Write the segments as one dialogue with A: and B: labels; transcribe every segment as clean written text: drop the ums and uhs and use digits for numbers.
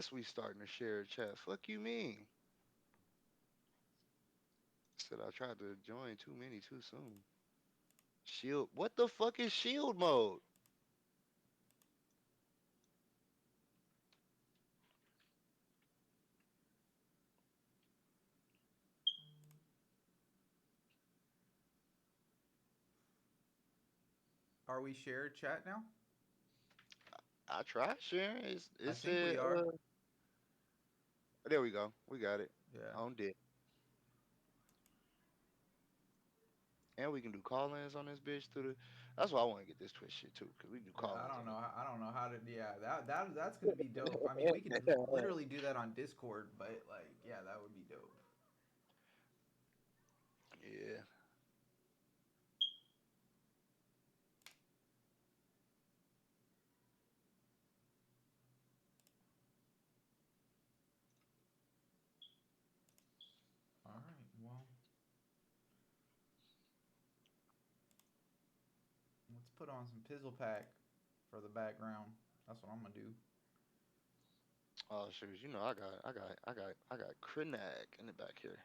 A: We starting to share a chat. Fuck you mean? Said I tried to join too many too soon. Shield. What the fuck is shield mode?
B: Are we shared chat now?
A: I tried sharing. It
B: I think we
A: said,
B: are.
A: there we go. We got it
B: Yeah.
A: on deck, and we can do call-ins on this bitch to the. That's why I want to get this Twitch shit too, cause we can do
B: Yeah, I
A: call-ins
B: don't
A: on
B: know.
A: it.
B: I don't know how to. Yeah, that's gonna be dope. I mean, we could literally do that on Discord, but like, yeah, that would be dope.
A: Yeah.
B: All right. Well, let's put on some Pizzle Pack for the background. That's what I'm gonna do.
A: Oh shoot, I got Krenak in the back here.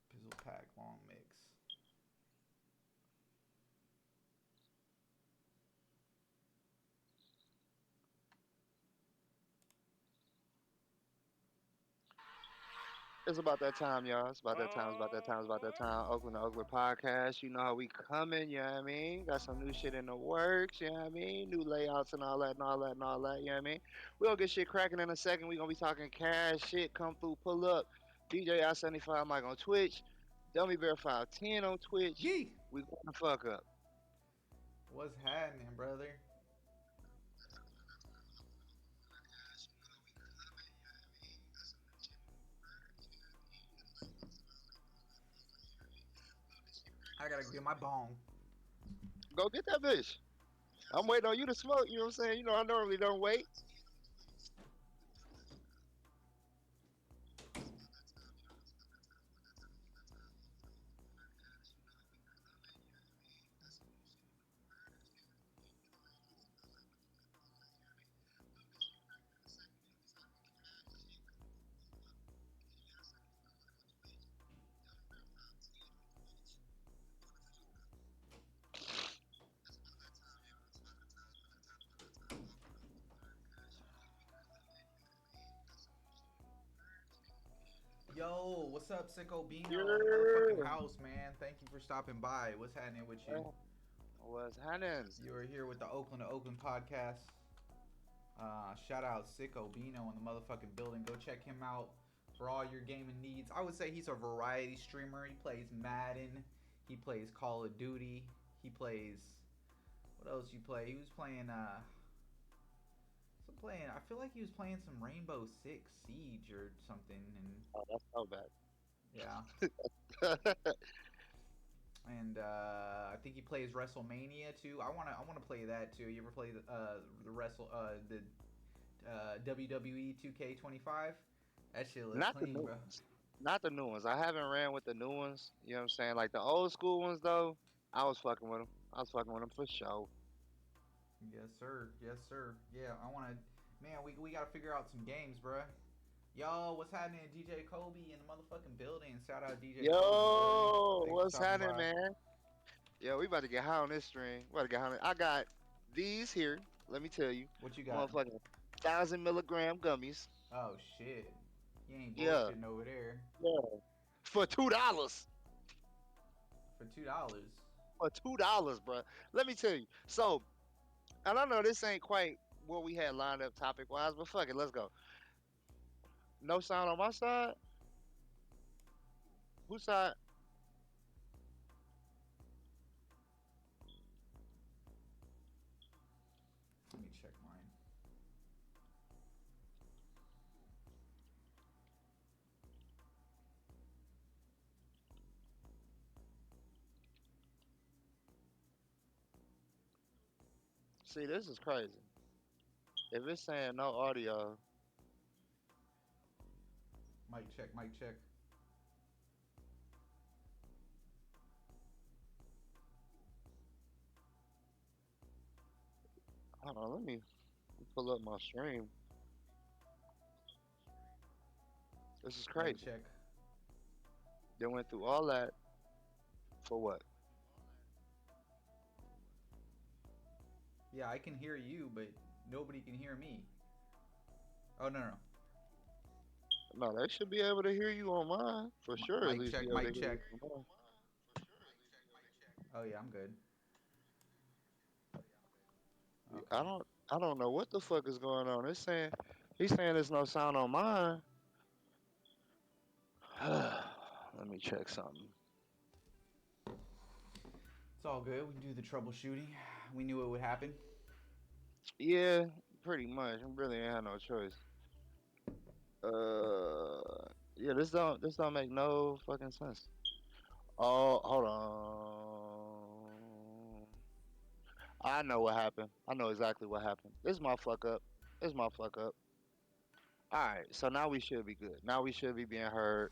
B: Pizzle Pack long mix.
A: It's about that time, y'all. It's about that time. It's about that time. It's about that time. Oakland, the Oakland Podcast. You know how we coming, you know what I mean? Got some new shit in the works, you know what I mean? New layouts and all that and all that and all that, you know what I mean? We're gonna get shit cracking in a second. We're gonna be talking cash shit. Come through, pull up. DJ I-75 Mike on Twitch. Dummy Bear 510 on Twitch.
B: Yee!
A: We going the fuck up.
B: What's happening, brother? I gotta get my bong.
A: Go get that bitch. I'm waiting on you to smoke, you know what I'm saying? You know I normally don't wait.
B: Yo, what's up, Sicko Bino in the motherfucking
A: Yeah.
B: house, man? Thank you for stopping by. What's happening with you?
A: What's happening?
B: You are here with the Oakland podcast. Shout out Sicko Bino in the motherfucking building. Go check him out for all your gaming needs. I would say he's a variety streamer. He plays Madden. He plays Call of Duty. He plays. What else you play? He was playing. Some playing. I feel like he was playing some Rainbow Six Siege or something. And
A: Oh, that's so bad.
B: yeah. And I think he plays WrestleMania too. I wanna play that too. You ever play the WWE 2K25? That shit looks
A: Not the
B: clean,
A: new
B: bro.
A: ones. Not the new ones. I haven't ran with the new ones. You know what I'm saying? Like the old school ones though. I was fucking with them. I was fucking with them for sure.
B: Yes, sir. Yes, sir. Yeah, I wanna. Man, we gotta figure out some games, bro. Yo, what's happening, DJ Kobe in the motherfucking building? Shout out DJ Kobe, brother.
A: Yo,
B: Thanks for
A: what's
B: stopping
A: happening,
B: by.
A: man? Yo, we about to get high on this string. We about to get high on it. I got these here. Let me tell you,
B: What you got?
A: motherfucking 1,000 milligram gummies.
B: Oh shit, you ain't
A: Yeah,
B: bullshitting over there
A: yeah. For $2.
B: for $2.
A: For $2, bro. Let me tell you. So, and I know this ain't quite what we had lined up topic wise, but fuck it, let's go. No sound on my side. Whose side?
B: Let me check mine.
A: See, this is crazy. If it's saying no audio,
B: Mic check, mic check.
A: Hold on, let me pull up my stream. This is
B: Let me
A: crazy.
B: check.
A: They went through all that for what?
B: Yeah, I can hear you, but nobody can hear me. Oh no no.
A: No, they should be able to hear you on mine for sure. At
B: Mic
A: least be
B: check,
A: able to
B: mic
A: hear you
B: check.
A: on mine.
B: Oh yeah, I'm good.
A: I
B: Okay.
A: don't. I don't know what the fuck is going on. It's saying he's saying there's no sound on mine. Let me check something.
B: It's all good. We can do the troubleshooting. We knew it would happen.
A: Yeah, pretty much. I really ain't had no choice. Yeah, this don't make no fucking sense. Oh, hold on. I know what happened. I know exactly what happened. This is my fuck up. This is my fuck up. All right, so now we should be good. Now we should be being heard.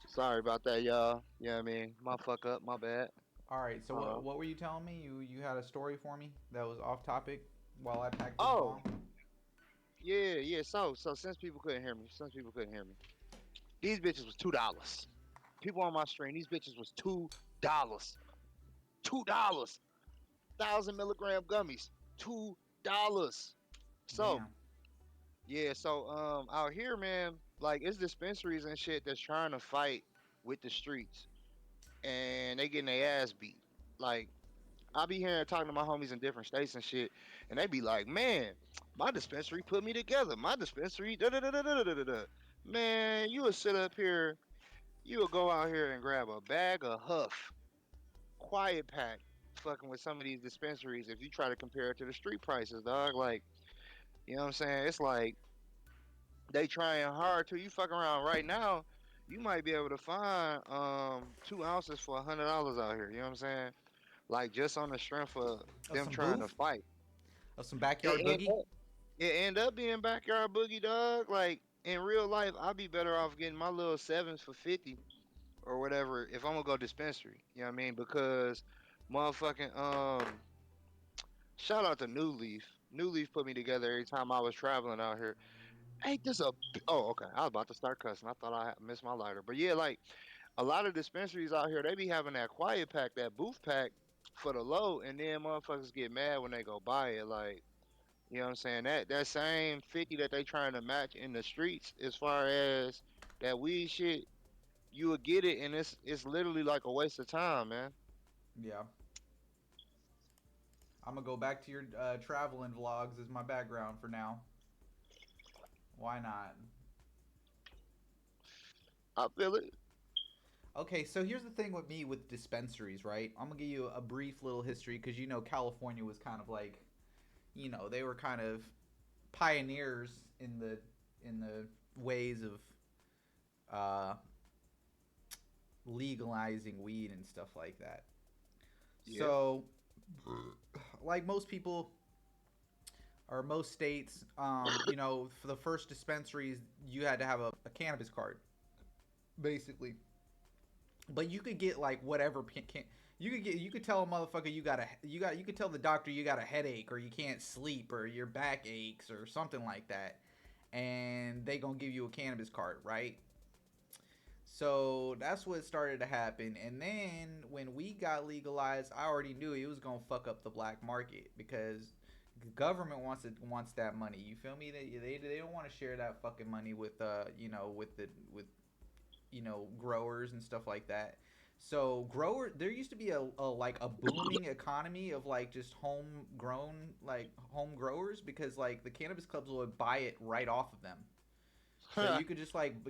A: Sorry about that, y'all. You know what I mean? My fuck up. My bad.
B: All right. So
A: Hold on.
B: what were you telling me? You had a story for me that was off topic while I packed this
A: Oh,
B: bomb.
A: yeah. So since people couldn't hear me, these bitches was $2. People on my stream, these bitches was $2. $2. 1,000 milligram gummies. $2. So
B: Damn.
A: yeah, so out here, man, like it's dispensaries and shit that's trying to fight with the streets, and they getting their ass beat. Like I be hearing talking to my homies in different states and shit, and they be like, "Man, my dispensary put me together. My dispensary, da da da da da da da da." Man, you would sit up here, you would go out here and grab a bag of Huff, Quiet Pack, fucking with some of these dispensaries. If you try to compare it to the street prices, dog, like you know what I'm saying? It's like they trying hard to. You fuck around right now, you might be able to find 2 ounces for $100 out here. You know what I'm saying? Like just on the strength of
B: Of
A: them
B: some
A: trying to
B: booth.
A: fight.
B: Of some
A: It
B: backyard
A: end
B: boogie.
A: up, it end up being backyard boogie, dog. Like in real life, I'd be better off getting my little sevens for 50 or whatever if I'm gonna go dispensary. You know what I mean? Because motherfucking shout out to New Leaf. New Leaf put me together every time I was traveling out here. Ain't this a oh okay? I was about to start cussing. I thought I missed my lighter, but yeah, like a lot of dispensaries out here, they be having that quiet pack, that booth pack for the low, and then motherfuckers get mad when they go buy it. Like you know what I'm saying? That same 50 that they trying to match in the streets, as far as that weed shit, you would get it, and it's literally like a waste of time, man.
B: Yeah. I'm gonna go back to your traveling vlogs as my background for now. Why not?
A: I feel it.
B: Okay, so here's the thing with me with dispensaries, right? I'm gonna give you a brief little history because California was kind of like, they were kind of pioneers in the ways of uh, legalizing weed and stuff like that.
A: Yeah.
B: So, like most people or most states, for the first dispensaries, you had to have a cannabis card, basically. But you could get like whatever you could tell a motherfucker you could tell the doctor you got a headache or you can't sleep or your back aches or something like that, and they gonna give you a cannabis card, right? So that's what started to happen, and then when we got legalized, I already knew it was gonna fuck up the black market because the government wants that money. You feel me? They don't want to share that fucking money with with growers and stuff like that. So there used to be a like a booming economy of like just home growers because like the cannabis clubs would buy it right off of them. So you could just like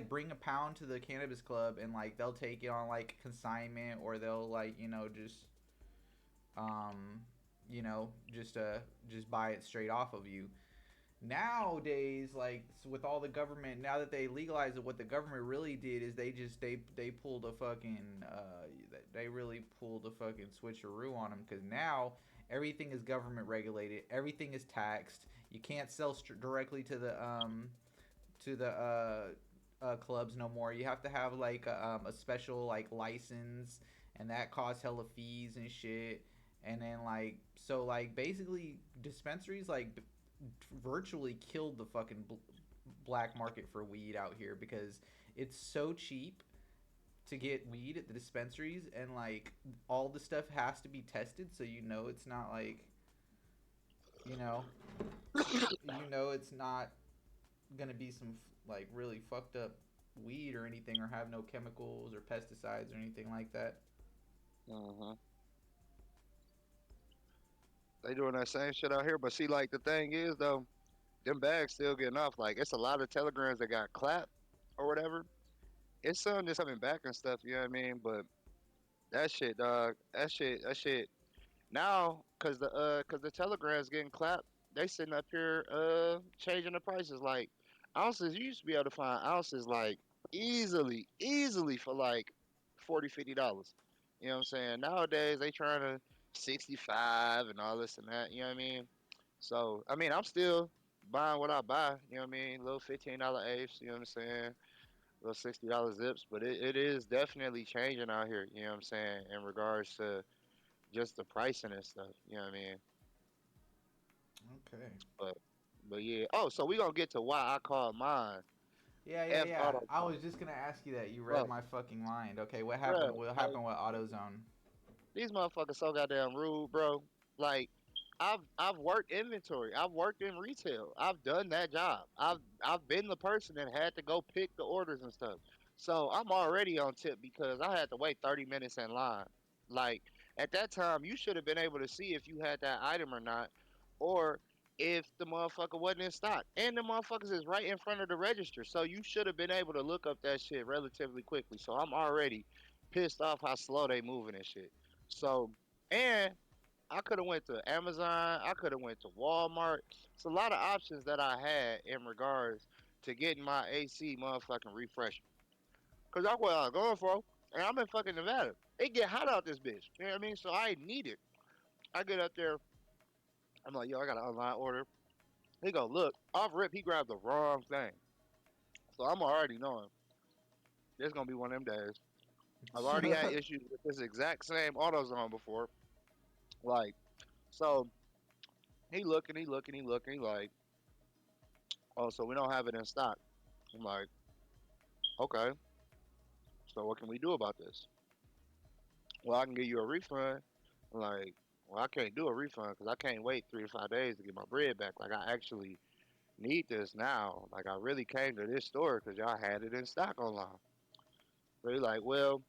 B: bring a pound to the cannabis club and like they'll take it on like consignment or they'll like um just buy it straight off of you. Nowadays, like with all the government, now that they legalized it, what the government really did is they pulled a fucking they really pulled a fucking switcheroo on them because now everything is government regulated, everything is taxed. You can't sell directly to the clubs no more. You have to have like a special like license, and that costs hella fees and shit. And then like so like basically dispensaries like virtually killed the fucking black market for weed out here because it's so cheap to get weed at the dispensaries, and like all the stuff has to be tested so you know it's not like you know it's not gonna be some like really fucked up weed or anything, or have no chemicals or pesticides or anything like that.
A: Uh-huh. They doing that same shit out here. But see, like the thing is though, them bags still getting off. Like it's a lot of telegrams that got clapped or whatever. It's some that's coming back and stuff. You know what I mean? But that shit, dog. That shit. Now, cause the telegrams getting clapped, they sitting up here changing the prices. Like ounces, you used to be able to find ounces like easily for like $40, $50. You know what I'm saying? Nowadays they trying to 65 and all this and that. You know what I mean? So I mean, I'm still buying what I buy. You know what I mean? Little $15 apes. You know what I'm saying? Little $60 zips. But it is definitely changing out here. You know what I'm saying? In regards to just the pricing and stuff. You know what I mean?
B: Okay.
A: But but yeah. Oh, so we gonna get to why I call mine
B: Yeah, yeah,
A: F
B: yeah.
A: Auto.
B: I was just gonna ask you that. You read
A: Bro,
B: my fucking mind. Okay, what happened?
A: bro,
B: What
A: like
B: happened with AutoZone?
A: these motherfuckers so goddamn rude, bro. Like I've worked inventory. I've worked in retail. I've done that job. I've been the person that had to go pick the orders and stuff. So I'm already on tip because I had to wait 30 minutes in line. Like at that time, you should have been able to see if you had that item or not, or if the motherfucker wasn't in stock. And the motherfuckers is right in front of the register, so you should have been able to look up that shit relatively quickly. So I'm already pissed off how slow they moving and shit. So, and I could have went to Amazon. I could have went to Walmart. It's a lot of options that I had in regards to getting my AC motherfucking refresher. Cause that's what I was going for. And I'm in fucking Nevada. It get hot out this bitch. You know what I mean? So I need it. I get up there. I'm like, yo, I got an online order. He go, look, off rip, he grabbed the wrong thing. So I'm already knowing it's gonna be one of them days. I've already had issues with this exact same AutoZone before. Like, so he like, oh, so we don't have it in stock. I'm like, okay, so what can we do about this? Well, I can give you a refund. I'm like, well, I can't do a refund because I can't wait 3 to 5 days to get my bread back. Like, I actually need this now. Like, I really came to this store because y'all had it in stock online. So he's like, well,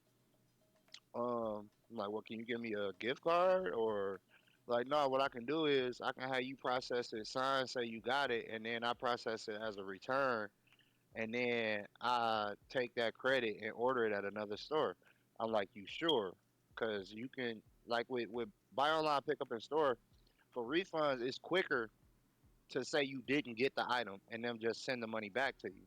A: I'm like, well, can you give me a gift card or like, no, what I can do is I can have you process it, sign, say you got it, and then I process it as a return, and then I take that credit and order it at another store. I'm like, you sure? Because you can, like with buy online, pick up in store, for refunds, it's quicker to say you didn't get the item and them just send the money back to you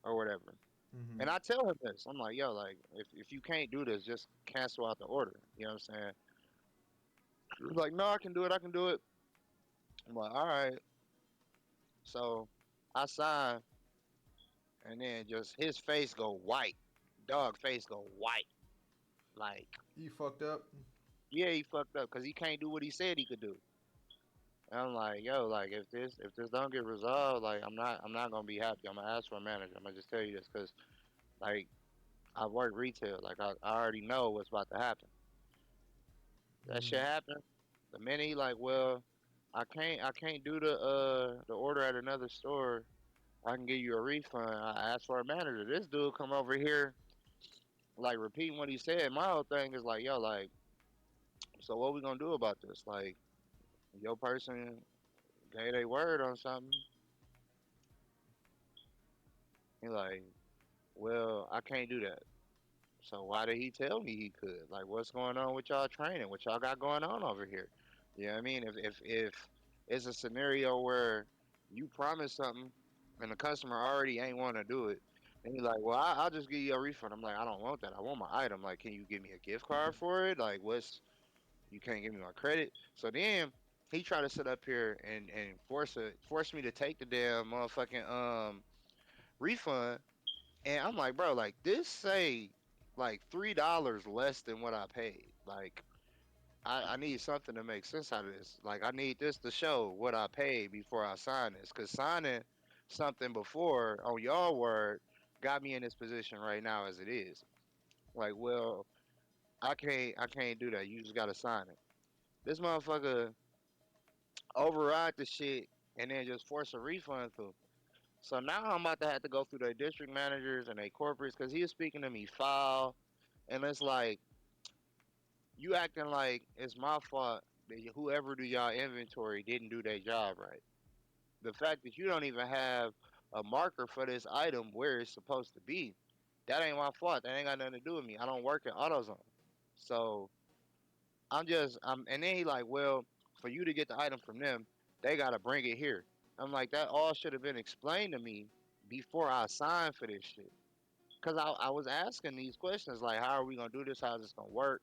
A: or whatever.
B: Hmm.
A: And I tell him this. I'm like, yo, like, if you can't do this, just cancel out the order. You know what I'm saying? He's like, no, I can do it. I can do it. I'm like, all right. So I sign, and then just his face go white. Dog face go white. Like,
B: You fucked up.
A: yeah, he fucked up because he can't do what he said he could do. And I'm like, yo, like if this don't get resolved, like I'm not gonna be happy. I'm gonna ask for a manager. I'm gonna just tell you this because like I work retail. Like I already know what's about to happen. That shit
B: Hmm.
A: happened. The minute he like, well, I can't do the order at another store. I can give you a refund. I asked for a manager. This dude come over here like repeating what he said. My whole thing is like, yo, like, so what we gonna do about this? Like, your person gave their word on something. He like, well, I can't do that. So why did he tell me he could? Like, what's going on with y'all training? What y'all got going on over here? You know what I mean? If it's a scenario where you promise something and the customer already ain't want to do it, and he's like, well, I'll just give you a refund. I'm like, I don't want that. I want my item. Like, can you give me a gift card for it? Like, you can't give me my credit. So then he tried to sit up here and force me to take the damn motherfucking refund. And I'm like, bro, like this say like $3 less than what I paid. Like I need something to make sense out of this. Like I need this to show what I paid before I sign this. Cause signing something before on y'all word got me in this position right now as it is. Like, well, I can't do that. You just gotta sign it. This motherfucker override the shit and then just force a refund through. So now I'm about to have to go through their district managers and their corporates because he was speaking to me foul, and it's like you acting like it's my fault that whoever do y'all inventory didn't do their job right. The fact that you don't even have a marker for this item where it's supposed to be, that ain't my fault. That ain't got nothing to do with me. I don't work at AutoZone. So and then he like, well, for you to get the item from them, they gotta bring it here. I'm like, that all should have been explained to me before I signed for this shit. Cause I was asking these questions like, how are we gonna do this? How's this gonna work?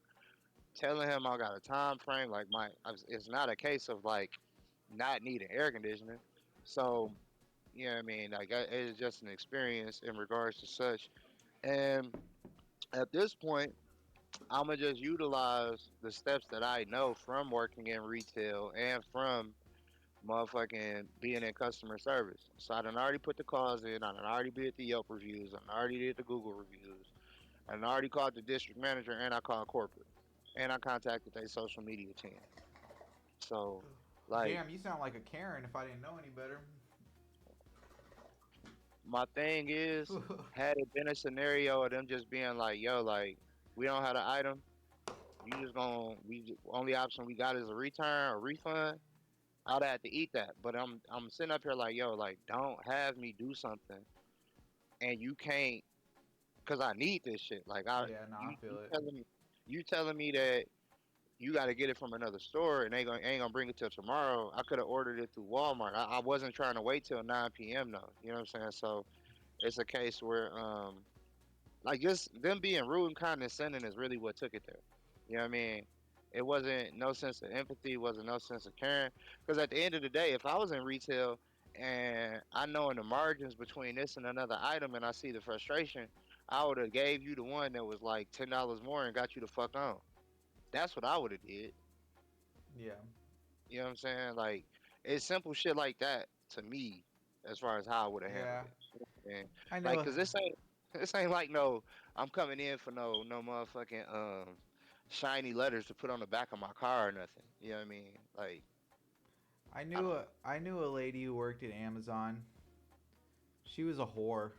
A: Telling him I got a time frame. Like it's not a case of like not needing air conditioning. So you know what I mean. Like it's just an experience in regards to such. And at this point, I'm gonna just utilize the steps that I know from working in retail and from motherfucking being in customer service. So I done already put the calls in. I done already did the Yelp reviews. I done already did the Google reviews. I done already called the district manager and I called corporate. And I contacted their social media team. So, like,
B: Damn, you sound like a Karen if I didn't know any better.
A: my thing is, had it been a scenario of them just being like, yo, like, we don't have the item, you just gonna, only option we got is a return or refund, I'd have to eat that. But I'm sitting up here like, yo, like, don't have me do something and you can't, cause I need this shit. Like,
B: Yeah, no, I
A: you
B: feel it.
A: telling me that you got to get it from another store and they ain't gonna bring it till tomorrow. I could have ordered it through Walmart. I wasn't trying to wait till 9 p.m. though. You know what I'm saying? So it's a case where like just them being rude and condescending is really what took it there. You know what I mean? It wasn't no sense of empathy, wasn't no sense of caring. Because at the end of the day, if I was in retail and I know in the margins between this and another item and I see the frustration, I would have gave you the one that was like $10 more and got you the fuck on. That's what I would have did.
B: Yeah.
A: You know what I'm saying? Like it's simple shit like that to me, as far as how I would have handled
B: Yeah.
A: it. And
B: I
A: like,
B: know.
A: cause this ain't like no, I'm coming in for no motherfucking shiny letters to put on the back of my car or nothing. You know what I mean? Like I don't know.
B: I knew a lady who worked at Amazon. She was a whore.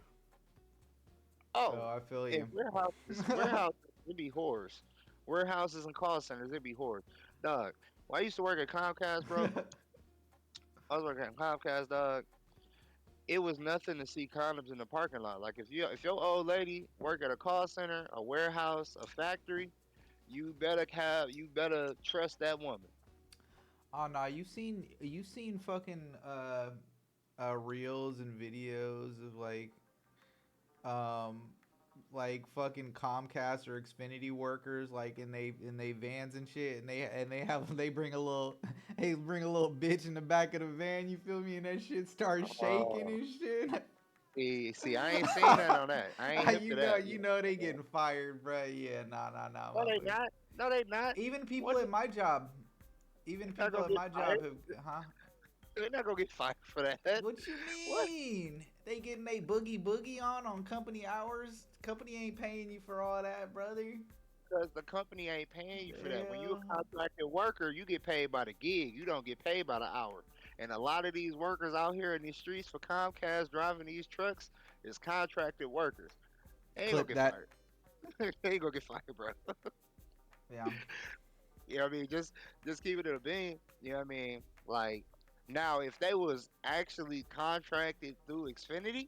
B: So
A: Oh,
B: I feel
A: in
B: you.
A: warehouses, it be whores. Warehouses and call centers, it be whores. Dog, when I used to work at Comcast, bro, I was working at Comcast, dog. It was nothing to see condoms in the parking lot. Like if your old lady work at a call center, a warehouse, a factory, you better trust that woman.
B: Oh no, you seen fucking reels and videos of um like fucking Comcast or Xfinity workers like in they vans and shit and they have they bring a little they bring a little bitch in the back of the van, you feel me, and that shit starts shaking
A: Oh,
B: and shit.
A: see, I ain't seen that on that. I ain't hip to that.
B: You know they getting fired, bruh. Yeah, nah,
A: No, they
B: motherfucker.
A: not. No, they not.
B: Even people
A: What?
B: at my job, even
A: They're not
B: people
A: gonna
B: at
A: get
B: my
A: fired.
B: job have, huh?
A: They're not gonna get fired for that.
B: What you
A: What?
B: mean? They getting they boogie on company hours? Company ain't paying you for all that, brother.
A: Because the company ain't paying you
B: The
A: for that. When you
B: hell?
A: a contracted worker, you get paid by the gig. You don't get paid by the hour. And a lot of these workers out here in these streets for Comcast driving these trucks is contracted workers. They ain't gonna
B: Clip
A: get
B: that.
A: fired. They ain't gonna get fired, bro.
B: Yeah.
A: You know what I mean? Just keep it in a bean. You know what I mean? Like now, if they was actually contracted through Xfinity,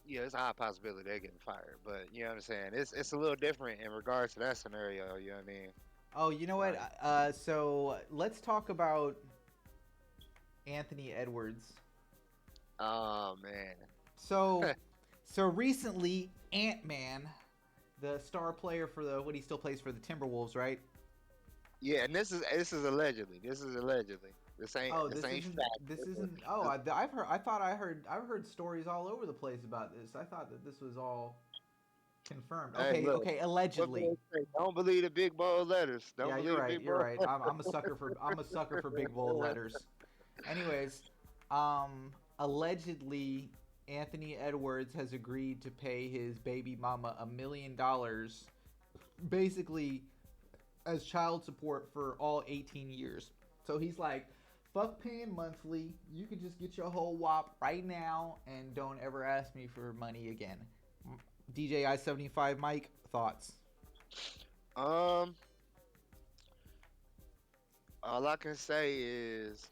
A: yeah, it's a high possibility they're getting fired. But you know what I'm saying? It's a little different in regards to that scenario. You know what I mean?
B: Oh, you know what?
A: Like,
B: So let's talk about Anthony Edwards.
A: oh man.
B: So, so recently, Ant Man, the star player for the what he still plays for the Timberwolves, right?
A: Yeah, and this is allegedly. This is allegedly. This ain't
B: Oh,
A: this
B: this
A: ain't
B: isn't.
A: fact.
B: This isn't. Oh, I've heard. I thought I heard. I've heard stories all over the place about this. I thought that this was all. Confirmed.
A: Hey,
B: Okay,
A: look.
B: okay,
A: What
B: allegedly.
A: man say? Don't believe the big bold letters. Don't
B: Yeah, you're
A: believe the
B: right.
A: big
B: You're
A: bold
B: right.
A: letters.
B: I'm a sucker for big bold letters. Anyways, allegedly, Anthony Edwards has agreed to pay his baby mama $1 million, basically as child support for all 18 years. So he's like, fuck paying monthly. You can just get your whole wop right now and don't ever ask me for money again. DJ I-75 Mike, thoughts?
A: Um, all I can say is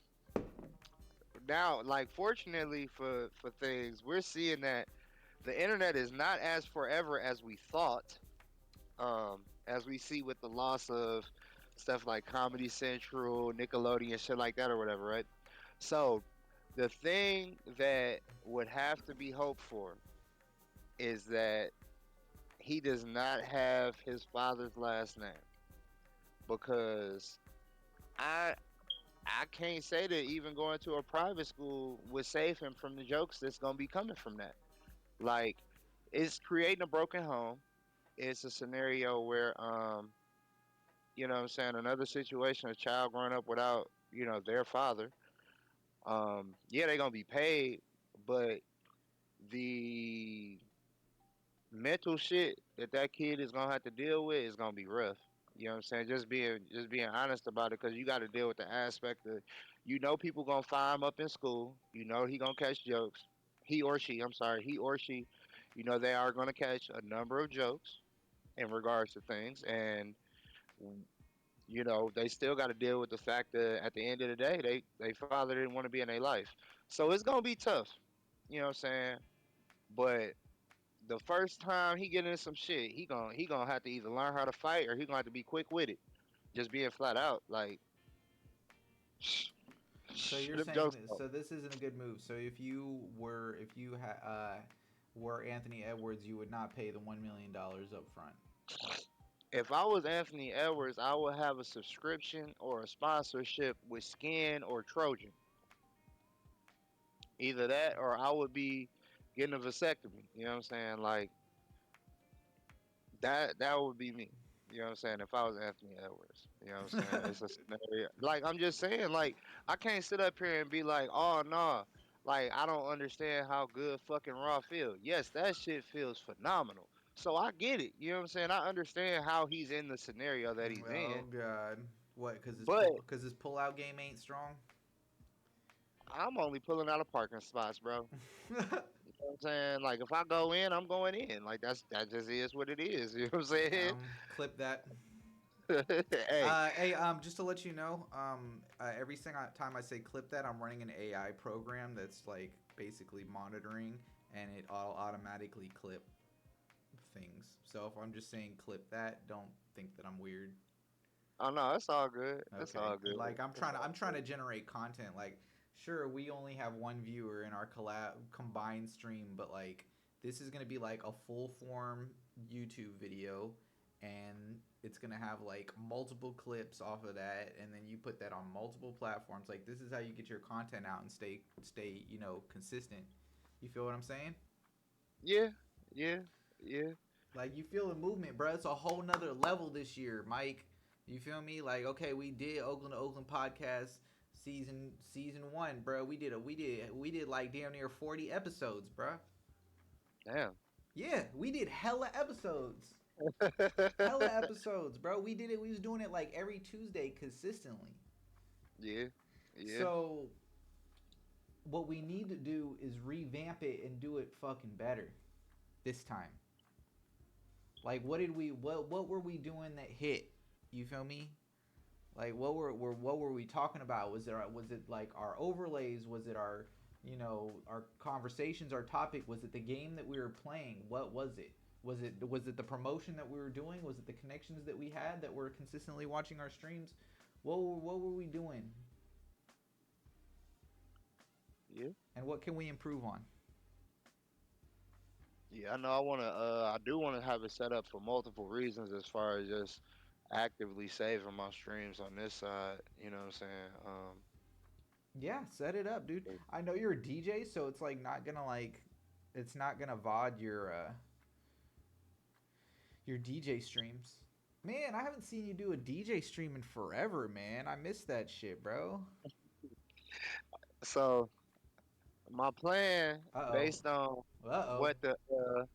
A: now, like, fortunately for things, we're seeing that the internet is not as forever as we thought. As we see with the loss of stuff like Comedy Central, Nickelodeon, shit like that, or whatever, right? So the thing that would have to be hoped for is that he does not have his father's last name, because I I can't say that even going to a private school would save him from the jokes that's gonna be coming from that. Like, it's creating a broken home. It's a scenario where you know what I'm saying, another situation, a child growing up without, their father. Yeah, they're gonna be paid, but the mental shit that that kid is gonna have to deal with is gonna be rough. You know what I'm saying? Just being honest about it, because you got to deal with the aspect of, people gonna fire him up in school. You know he gonna catch jokes. He or she, I'm sorry, he or she, they are gonna catch a number of jokes in regards to things, and they still got to deal with the fact that at the end of the day, they father didn't want to be in their life. So it's gonna be tough. You know what I'm saying? But the first time he get into some shit, he gonna have to either learn how to fight, or he gonna have to be quick with it. Just being flat out, like,
B: So you're
A: them
B: saying
A: jokes.
B: that, so this isn't a good move. So if you were Anthony Edwards, you would not pay the $1 million up front.
A: If I was Anthony Edwards, I would have a subscription or a sponsorship with Skin or Trojan. Either that, or I would be getting a vasectomy. You know what I'm saying? Like, that would be me. You know what I'm saying? If I was Anthony Edwards, you know what I'm saying? It's a scenario. Like, I'm just saying, like, I can't sit up here and be like, oh no, like, I don't understand how good fucking Raw feels. Yes, that shit feels phenomenal. So I get it. You know what I'm saying? I understand how he's in the scenario that he's
B: Oh
A: in.
B: God, what?
A: But
B: Cause his pull out game ain't strong.
A: I'm only pulling out of parking spots, bro. You know what I'm saying? Like, if I go in, I'm going in. Like, that just is what it is. You know what I'm saying?
B: Clip that.
A: Hey,
B: Hey, just to let you know, every single time I say clip that, I'm running an AI program that's like basically monitoring, and it'll automatically clip things. So if I'm just saying clip that, don't think that I'm weird.
A: oh no, it's all good. It's
B: Okay.
A: all good.
B: Like I'm
A: It's
B: trying to
A: all
B: I'm trying
A: good.
B: to generate content. Like, sure, we only have one viewer in our combined stream, but like this is gonna be like a full form YouTube video, and it's gonna have like multiple clips off of that, and then you put that on multiple platforms. Like, this is how you get your content out and stay consistent. You feel what I'm saying?
A: Yeah, yeah, yeah.
B: Like, you feel the movement, bro. It's a whole nother level this year, Mike. You feel me? Like, okay, we did Oakland to Oakland podcast season 1, bro. We did like damn near 40 episodes, bro.
A: Damn.
B: Yeah, we did hella episodes. Hella episodes, bro. We did it. We was doing it like every Tuesday consistently.
A: Yeah, yeah.
B: So what we need to do is revamp it and do it fucking better this time. Like, what were we doing that hit? You feel me? Like, what were we talking about? Was it like our overlays? Was it our conversations, our topic? Was it the game that we were playing? What was it? Was it the promotion that we were doing? Was it the connections that we had that were consistently watching our streams? What were we doing?
A: Yeah.
B: And what can we improve on?
A: Yeah, I know. I do wanna have it set up for multiple reasons, as far as just actively saving my streams on this side. You know what I'm saying?
B: Yeah, set it up, dude. I know you're a DJ, so it's like not gonna like, it's not gonna VOD your Your DJ streams. Man, I haven't seen you do a DJ stream in forever, man. I miss that shit, bro.
A: So my plan,
B: Uh-oh.
A: based on
B: Uh-oh.
A: what the uh,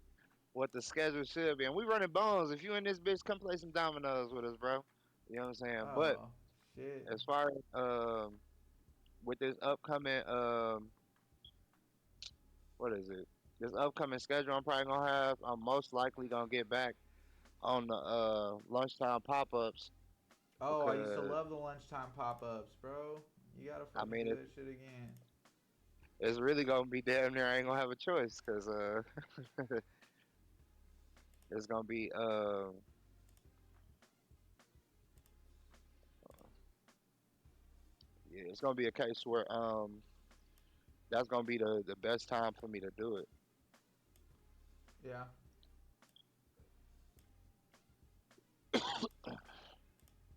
A: what the schedule should be, and we running bones. If you in this bitch, come play some dominoes with us, bro. You know what I'm saying? But
B: Oh, shit.
A: as far as with this upcoming what is it? This upcoming schedule I'm probably gonna have, I'm most likely gonna get back on the lunchtime pop ups
B: Oh, I used to
A: because
B: love the lunchtime pop-ups, bro. You gotta
A: I
B: fucking
A: mean
B: do that shit again.
A: it's really gonna be damn near I ain't gonna have a choice because it's gonna be yeah, it's gonna be a case where that's gonna be the best time for me to do it
B: Yeah.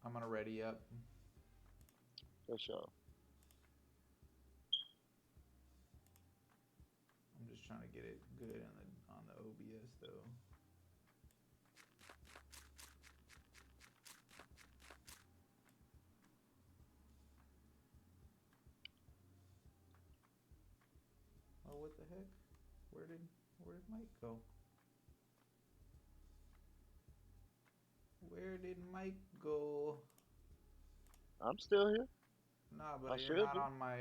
B: I'm gonna ready up.
A: for sure.
B: I'm just trying to get it good on the OBS though. Oh, what the heck? Where did Mike go? Where did Mike go?
A: I'm still here.
B: Nah,
A: I
B: but you're
A: should
B: not
A: be.
B: on my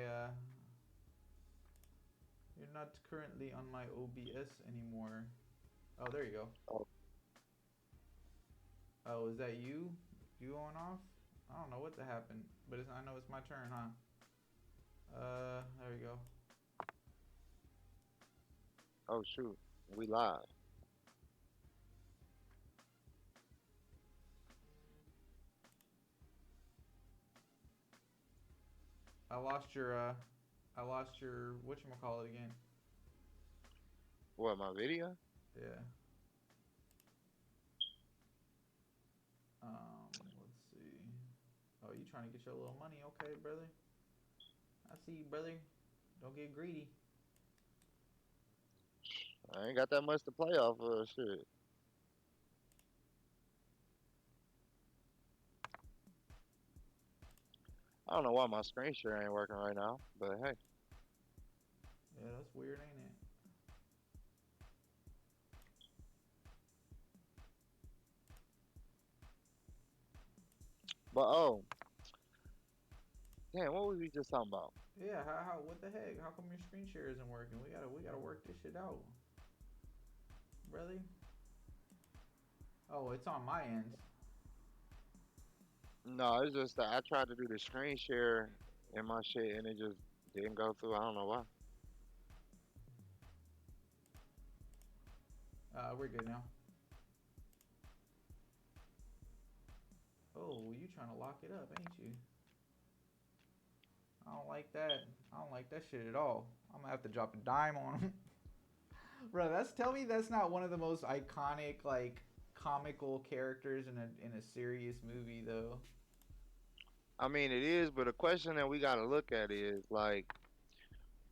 B: you're not currently on my OBS anymore. Oh, there you go.
A: Oh,
B: Oh, is that you? You going off? I don't know what happened, but I know it's my turn, huh? There we go.
A: oh shoot, we live.
B: I lost your whatchamacallit again.
A: What, my video?
B: Yeah. Let's see. Oh, you trying to get your little money? Okay, brother. I see you, brother. Don't get greedy.
A: I ain't got that much to play off of. Shit. I don't know why my screen share ain't working right now, but hey.
B: Yeah, that's weird, ain't it?
A: But oh, damn, what was we just talking about?
B: Yeah. What the heck? How come your screen share isn't working? We gotta work this shit out, brother. Oh, it's on my end.
A: No, it's just that I tried to do the screen share in my shit and it just didn't go through. I don't know why.
B: We're good now. Oh, you trying to lock it up, ain't you? I don't like that. I don't like that shit at all. I'm gonna have to drop a dime on him. Bro, tell me that's not one of the most iconic like comical characters in a serious movie though.
A: I mean, it is, but a question that we got to look at is like,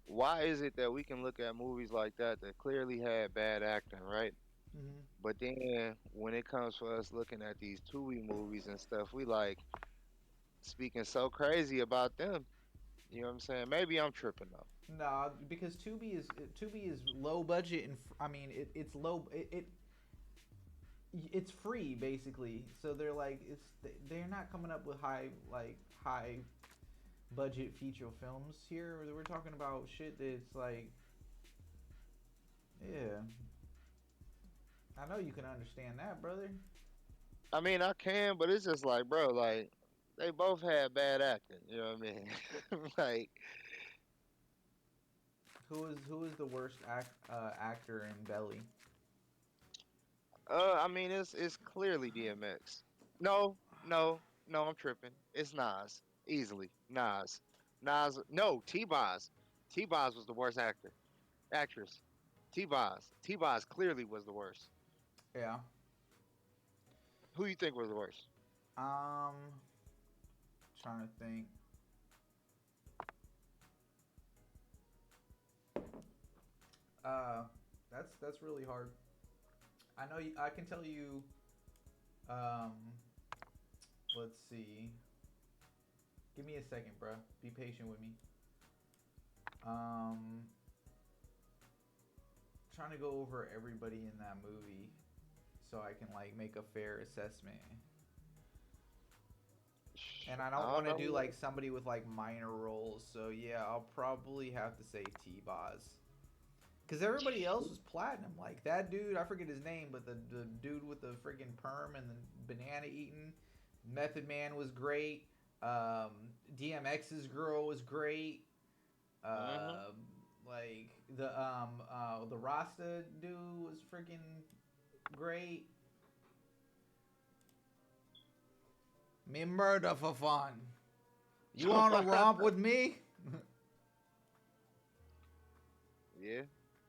A: why is it that we can look at movies like that that clearly had bad acting, right?
B: Hmm.
A: But then when it comes for us looking at these Tui movies and stuff, we like speaking so crazy about them. You know what I'm saying? Maybe I'm tripping though.
B: Nah, because Tubi is low budget and I mean it's low it's free basically. So they're like they're not coming up with high budget feature films here. We're talking about shit that's like yeah. I know you can understand that, brother.
A: I mean, I can, but it's just like, bro, like they both had bad acting. You know what I mean? Like,
B: Who is the worst actor in Belly?
A: I mean, it's clearly DMX. No, no, no, I'm tripping. It's Nas, easily. Nas, Nas. No, T-Boz. T-Boz was the worst actress. T-Boz clearly was the worst.
B: Yeah.
A: Who you think was the worst?
B: Um, trying to think. Uh, that's really hard. I know. I can tell you. Um, let's see. Give me a second, bro. Be patient with me. Um, trying to go over everybody in that movie so I can like make a fair assessment. And I don't
A: I
B: want
A: don't
B: to
A: know.
B: do like somebody with like minor roles. So yeah, I'll probably have to say T-Boz. Because everybody else was platinum. Like that dude, I forget his name, but the dude with the freaking perm and the banana eating. Method Man was great. Um, DMX's girl was great.
A: Mm-hmm.
B: Um, like the Rasta dude was freaking great. Me murder for fun. You wanna romp with me?
A: Yeah.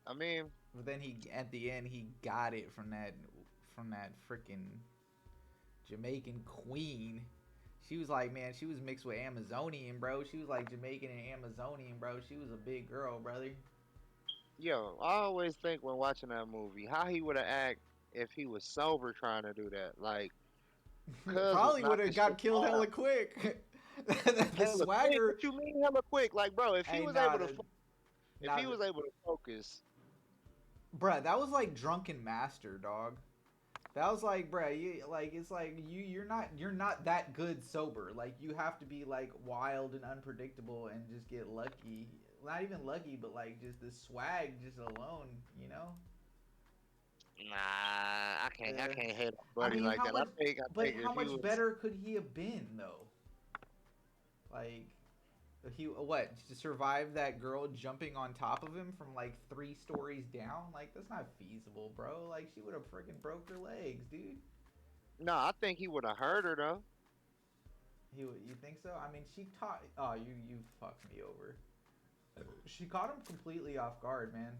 A: I mean,
B: But then he at the end he got it from that freaking Jamaican queen. She was like, man, she was mixed with Amazonian, bro. She was like Jamaican and Amazonian, bro. She was a big girl, brother.
A: yo, I always think when watching that movie how he would have act if he was sober trying to do that. Like, Cuz was
B: Probably would
A: knocking
B: have
A: shit
B: got killed hella
A: down.
B: quick. The
A: Hella quick.
B: swagger.
A: What you mean hella quick? Like, bro, if he
B: Hey,
A: was able to, if
B: nah,
A: he was able to focus,
B: bruh, that was like drunken master, dog. That was like, bruh, it's like you're not that good sober. Like you have to be like wild and unpredictable and just get lucky. Not even lucky, but like just the swag just alone, you know.
A: nah, I
B: Uh,
A: can't hit a
B: I
A: buddy
B: mean,
A: like
B: how
A: that.
B: much?
A: I
B: But
A: think
B: how
A: if he
B: much
A: was,
B: better could he have been though? Like he what to survive that girl jumping on top of him from like 3 stories down? Like that's not feasible, bro. Like she would have freaking broke her legs, dude.
A: no, I think he would have hurt her though.
B: You think so? I mean, she taught. Oh, you fucked me over. She caught him completely off guard, man.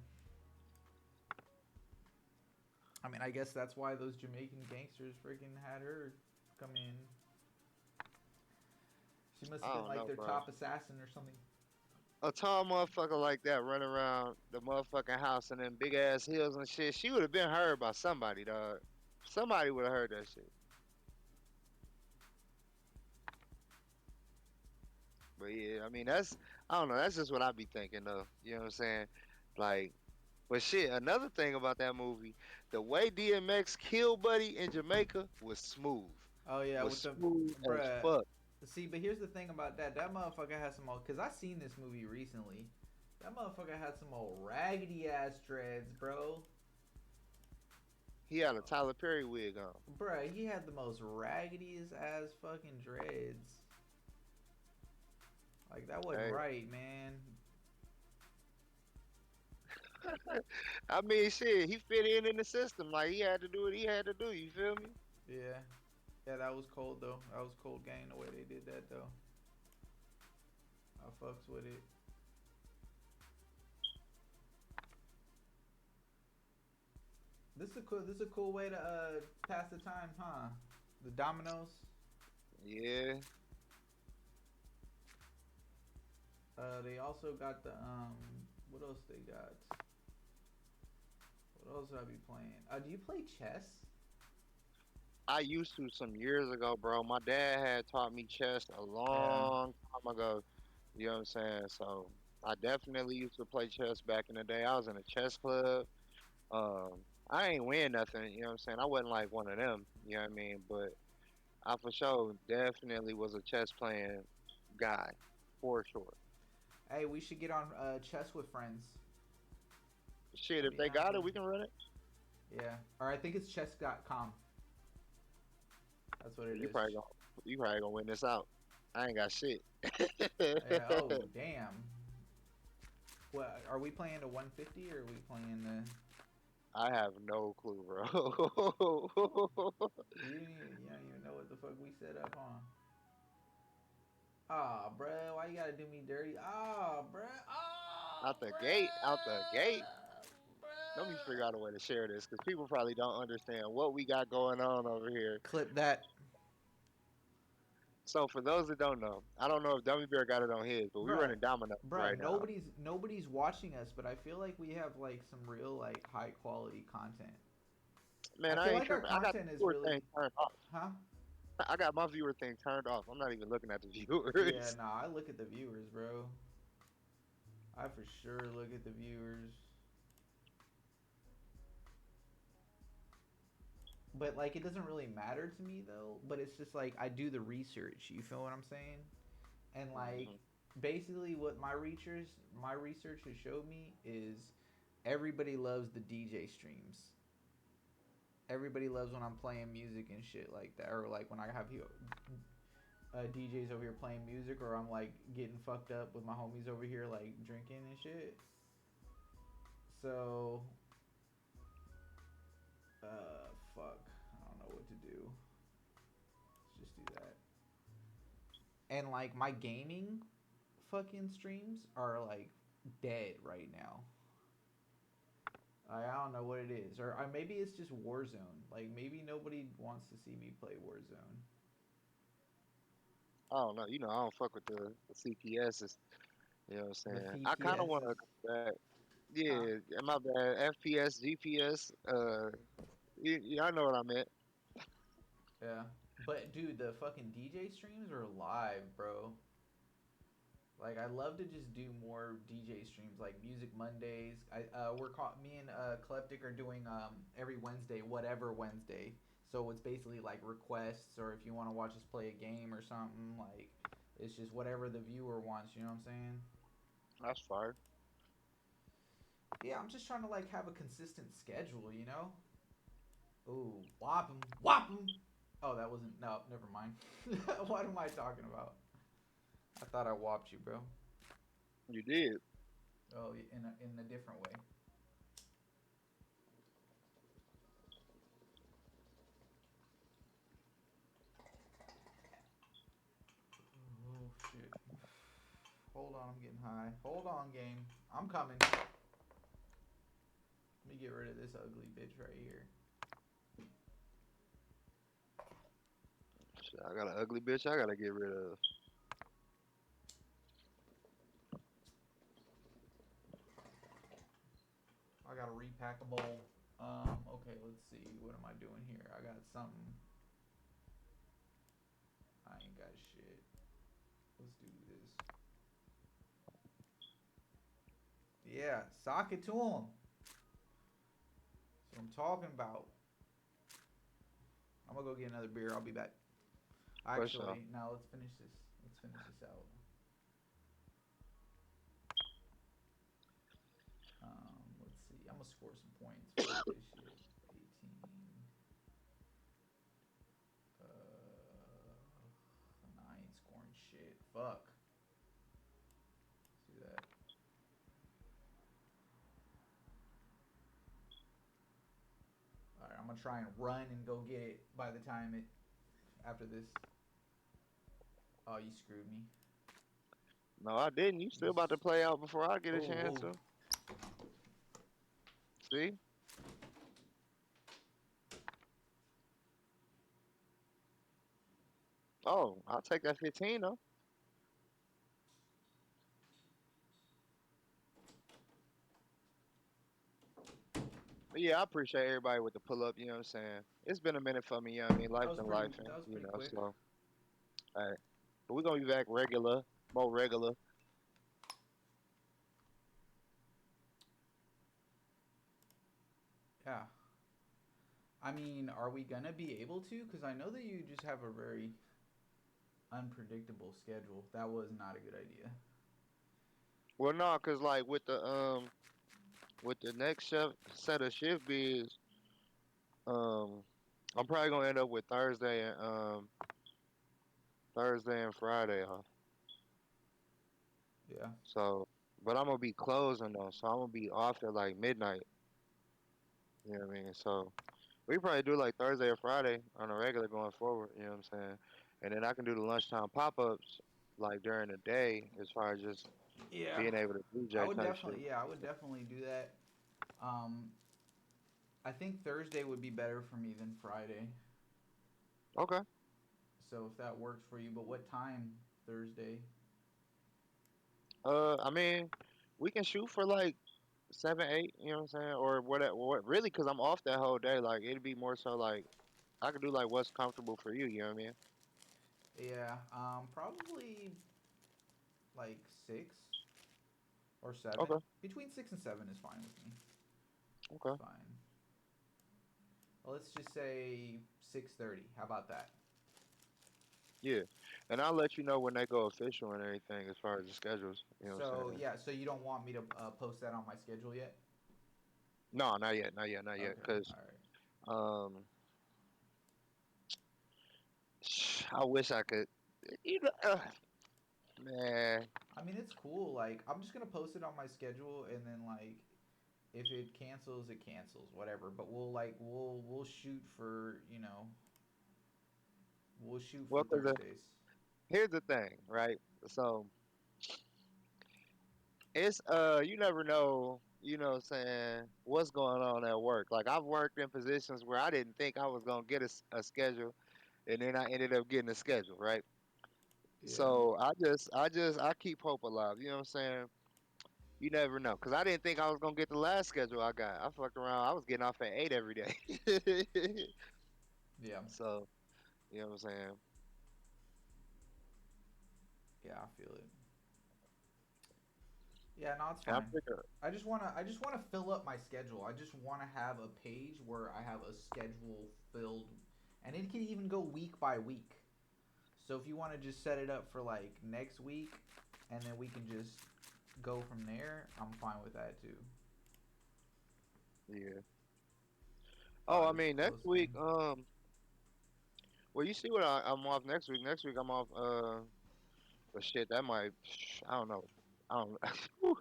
B: I mean, I guess that's why those Jamaican gangsters freaking had her come in. She must have
A: I
B: been
A: don't
B: like
A: know,
B: their
A: bro.
B: top assassin or something.
A: A tall motherfucker like that run around the motherfucking house and then big ass heels and shit. She would have been heard by somebody, dog. Somebody would have heard that shit. But yeah, I mean that's I don't know. That's just what I be thinking though. You know what I'm saying? Like, but shit. Another thing about that movie, the way DMX killed Buddy in Jamaica was smooth.
B: Oh yeah,
A: Was
B: with the
A: smooth as
B: bruh.
A: fuck.
B: See, but here's the thing about that. That motherfucker has some old. Cause I seen this movie recently. That motherfucker had some old raggedy ass dreads, bro.
A: He had a Tyler Perry wig on.
B: Bruh, he had the most raggediest ass fucking dreads. Like that wasn't
A: Hey,
B: right, man.
A: I mean, shit. He fit in the system. Like he had to do what he had to do. You feel me?
B: Yeah, yeah, that was cold though. That was cold game the way they did that though. I fucks with it. This is a cool way to pass the time, huh? The dominoes.
A: Yeah.
B: They also got the what else they got? What else would I be playing? Do you play chess?
A: I used to some years ago, bro. My dad had taught me chess a
B: Yeah.
A: long time ago. You know what I'm saying? So I definitely used to play chess back in the day. I was in a chess club. Um, I ain't win nothing. You know what I'm saying? I wasn't like one of them. You know what I mean? But I for sure definitely was a chess playing guy, for sure.
B: Hey, we should get on chess with friends.
A: Shit,
B: That'd
A: if
B: be
A: they
B: hella
A: got it,
B: fun.
A: we can run it.
B: Yeah. Or I think it's chess.com. That's what it
A: You
B: is.
A: probably gonna you probably gonna win this out. I ain't got shit.
B: Yeah. Oh, damn. What are we playing the 150 or are we playing the?
A: I have no clue, bro.
B: You don't even know what the fuck we set up on. Ah, oh, bruh, why you gotta do me dirty? Ah, oh, bruh. Ah,
A: Out
B: oh,
A: the gate, out the gate.
B: bruh.
A: Let me figure
B: Bruh.
A: out a way to share this because people probably don't understand what we got going on over here.
B: Clip that,
A: So for those that don't know, I don't know if Dummy Bear got it on his, but we
B: bruh.
A: running dominoes
B: Bruh,
A: right now.
B: nobody's watching us, but I feel like we have like some real like high quality content. I
A: Man, I
B: feel
A: ain't
B: like our
A: tripping. I got the
B: content is
A: viewer thing
B: really,
A: turned off.
B: huh?
A: I got my viewer thing turned off. I'm not even looking at the
B: Yeah,
A: viewers.
B: nah, I look at the viewers, bro. I for sure look at the viewers. But like it doesn't really matter to me though, but it's just like I do the research, you feel what I'm saying? And like
A: Hmm.
B: basically what my research has showed me is everybody loves the DJ streams. Everybody loves when I'm playing music and shit like that, or like when I have DJs over here playing music, or I'm like getting fucked up with my homies over here like drinking and shit. So, fuck, I don't know what to do. Let's just do that. And like my gaming fucking streams are like dead right now. I don't know what it is, or maybe it's just Warzone. Like maybe nobody wants to see me play Warzone.
A: I don't know. You know, I don't fuck with the CPSs. You know what I'm
B: The
A: saying? I kind of
B: PPS
A: want
B: is,
A: to go back.
B: huh?
A: Yeah, my bad. FPS, GPS. I know what I meant.
B: Yeah. But dude, the fucking DJ streams are live, bro. Like I love to just do more DJ streams, like Music Mondays. Me and Kleptic are doing every Wednesday, whatever Wednesday. So it's basically like requests, or if you want to watch us play a game or something, like it's just whatever the viewer wants. You know what I'm saying?
A: That's fire.
B: Yeah, I'm just trying to like have a consistent schedule. You know? Ooh, whop him, whop him. Oh, that wasn't. No, never mind. What am I talking about? I thought I whopped you, bro.
A: You did.
B: Oh, in a different way. Oh shit. Hold on, I'm getting high. Hold on, game. I'm coming. Let me get rid of this ugly bitch right here.
A: Shit, I got an ugly bitch. I gotta get rid of.
B: I got a repackable. Okay, let's see. What am I doing here? I got something. I ain't got shit. Let's do this. Yeah, sock it to him. That's what I'm talking about. I'm gonna go get another beer. I'll be back.
A: For sure.
B: Actually, now let's finish this. Let's finish this out. Let's see. I'm gonna score some points. Fuck this shit. 18. Nah, I ain't scoring shit. Fuck. Let's do that. All right, I'm gonna try and run and go get it by the time it after this. Oh, you screwed me.
A: No, I didn't. You
B: You.
A: still about to play out before I get a
B: Oh,
A: chance
B: oh.
A: to. See? Oh, I'll take that 15 though. But yeah, I appreciate everybody with the pull up. You know what I'm saying? It's been a minute for me. You know what I mean?
B: That
A: Life
B: was
A: been
B: pretty.
A: life, and
B: That was
A: you
B: pretty
A: know.
B: quick.
A: So, all right. But we're gonna be back regular, more regular.
B: Yeah. I mean, are we gonna be able to? Because I know that you just have a very unpredictable schedule. That was not a good idea.
A: Well, no, cause like with the next set of shift bids, um, I'm probably gonna end up with Thursday and Friday off.
B: Yeah.
A: So, but I'm gonna be closing though, so I'm gonna be off at like midnight. You know what I mean? So we probably do like Thursday or Friday on a regular going forward. You know what I'm saying? And then I can do the lunchtime pop ups like during the day as far as just
B: Yeah.
A: being able to DJ type shit.
B: I would definitely do that. Um, I think Thursday would be better for me than Friday.
A: Okay.
B: So if that works for you, but what time Thursday?
A: I mean, we can shoot for like 7, 8. You know what I'm saying? Or whatever. What really? Because I'm off that whole day. Like it'd be more so like I could do like what's comfortable for you. You know what I mean?
B: Yeah, probably like 6 or 7.
A: Okay.
B: Between 6 and 7 is fine with me. It's
A: Okay.
B: fine. Well, let's just say 6:30. How about that?
A: Yeah. And I'll let you know when they go official and everything as far as the schedules. You know what I'm
B: So
A: saying?
B: yeah, so you don't want me to post that on my schedule yet?
A: No, not yet, not yet, not yet.
B: Okay,
A: Cause
B: all right.
A: um, I wish I could. You know, man.
B: I mean, it's cool. Like, I'm just gonna post it on my schedule, and then like, if it cancels, it cancels, whatever. But we'll shoot for we'll shoot for
A: Well, cause
B: Thursdays.
A: here's the thing, right? So it's you never know. You know what I'm saying? What's going on at work? Like I've worked in positions where I didn't think I was gonna get a schedule, and then I ended up getting a schedule, right?
B: Yeah,
A: So I keep hope alive. You know what I'm saying? You never know, cause I didn't think I was gonna get the last schedule I got. I fucked around. I was getting off at 8 every day.
B: yeah,
A: So you know what I'm saying?
B: yeah. I feel it. Yeah, no, it's
A: And I
B: fine.
A: figure,
B: I just wanna fill up my schedule. I just wanna have a page where I have a schedule filled, and it can even go week by week. So if you want to just set it up for like next week, and then we can just go from there, I'm fine with that too.
A: yeah.
B: As
A: Oh,
B: far
A: I
B: as
A: mean next week.
B: posting.
A: Well, you see what I'm off next week. Next week I'm off. But shit, that might. I don't know. I don't. Whew.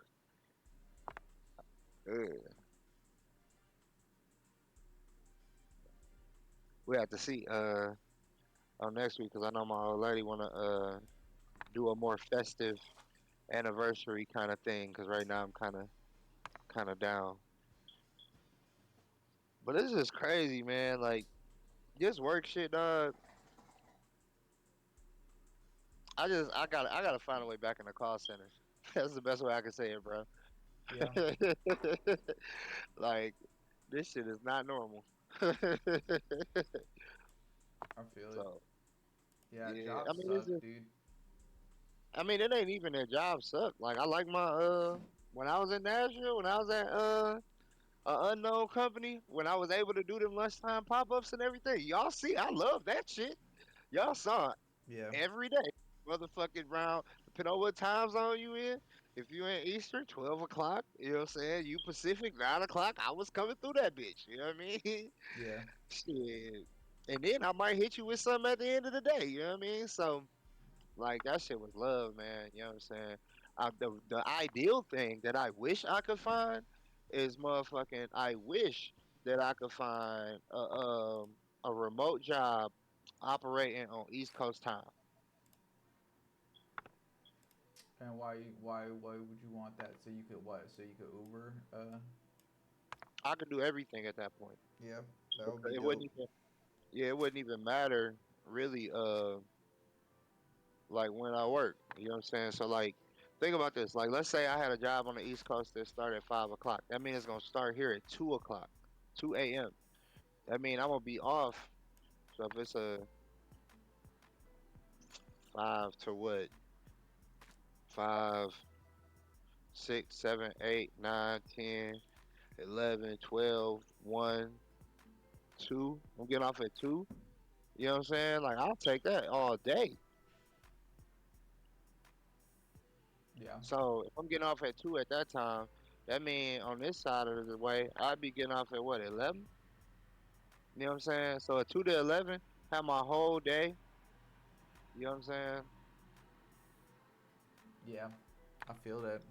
A: Ugh. We have to see. On next week because I know my old lady wanna do a more festive anniversary kind of thing. Because right now I'm kind of down. But this is crazy, man. Like this work shit, dog. I gotta find a way back in the call center. That's the best way I can say it, bro.
B: Yeah,
A: Like this shit is not normal.
B: I feel it.
A: So
B: Yeah,
A: yeah, I
B: jobs
A: mean it's
B: suck,
A: just,
B: dude.
A: I mean it ain't even their job suck. Like I like my when I was in Nashville, when I was at an unknown company, when I was able to do them lunchtime pop ups and everything. Y'all see, I love that shit. Y'all saw it
B: Yeah,
A: every day. Motherfucking round, depending on what time zone you in. If you in Eastern, 12 o'clock, you know what I'm saying? You Pacific, 9 o'clock, I was coming through that bitch. You know what I mean?
B: yeah,
A: Shit. And then I might hit you with something at the end of the day. You know what I mean? So like that shit was love, man. You know what I'm saying? The ideal thing that I wish I could find is motherfucking. I wish that I could find a remote job operating on East Coast time.
B: and why would you want that? So you could what? So you could Uber?
A: I could do everything at that point.
B: Yeah, that would
A: Because
B: be
A: it wouldn't
B: dope.
A: even. Yeah, it wouldn't even matter really. Like when I work. You know what I'm saying? So like. Think about this. Like, let's say I had a job on the East Coast that started at 5 o'clock. That means it's gonna start here at 2 o'clock, 2 a.m. That means I'm gonna be off. So if it's a 5 to what? 5, 6, 7, 8, 9, 10, 11, 12, 1, 2. I'm getting off at 2. You know what I'm saying? Like I'll take that all day.
B: Yeah,
A: So if I'm getting off at 2 at that time, that means on this side of the way, I'd be getting off at what, 11? You know what I'm saying? So at 2 to 11, have my whole day. You know what I'm saying?
B: yeah, I feel that.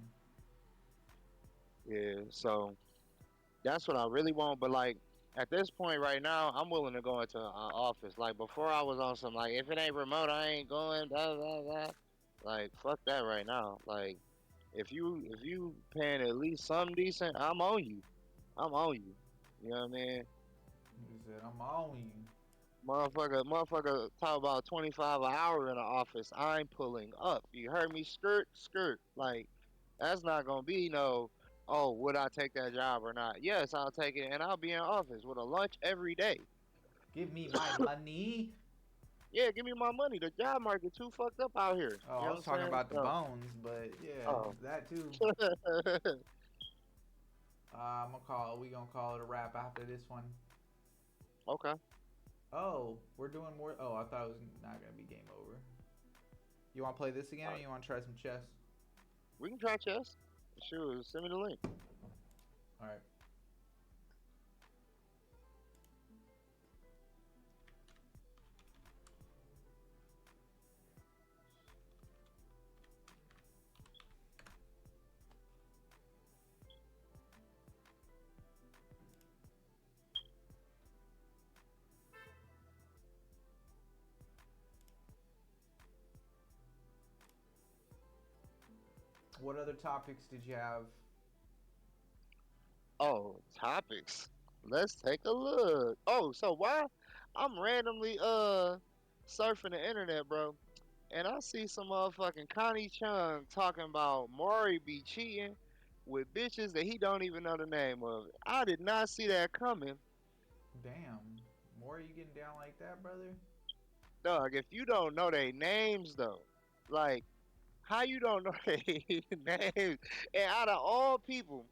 A: Yeah. So that's what I really want. But like at this point right now, I'm willing to go into an office. Like before, I was on some like if it ain't remote, I ain't going. Blah blah blah. Like fuck that right now. Like if you paying at least something decent, I'm on you. I'm on you. You know what I mean?
B: He said, "I'm on you."
A: Motherfucker, talk about 25 an hour in the office. I'm pulling up. You heard me? Skirt, skirt. Like that's not gonna be no. Oh, would I take that job or not? Yes, I'll take it, and I'll be in office with a lunch every day.
B: Give me my money.
A: Yeah, give me my money. The job market too fucked up out here.
B: Oh,
A: You
B: I
A: know what
B: was
A: I'm
B: talking
A: saying?
B: about the
A: So,
B: bones, but yeah,
A: oh.
B: that too. I'm gonna call. We gonna call it a wrap after this one.
A: Okay.
B: Oh, we're doing more. Oh, I thought it was not gonna be game over. You want to play this again,
A: All
B: or
A: right.
B: you want to try some chess?
A: We can try chess. Sure, send me the link.
B: All right. What other topics did you have?
A: Oh, topics. Let's take a look. Oh, so why I'm randomly surfing the internet, bro, and I see some motherfucking Connie Chung talking about Maury be cheating with bitches that he don't even know the name of. I did not see that coming.
B: Damn. More you getting down like that, brother?
A: Dog, if you don't know their names though, like how you don't know their names? And out of all people,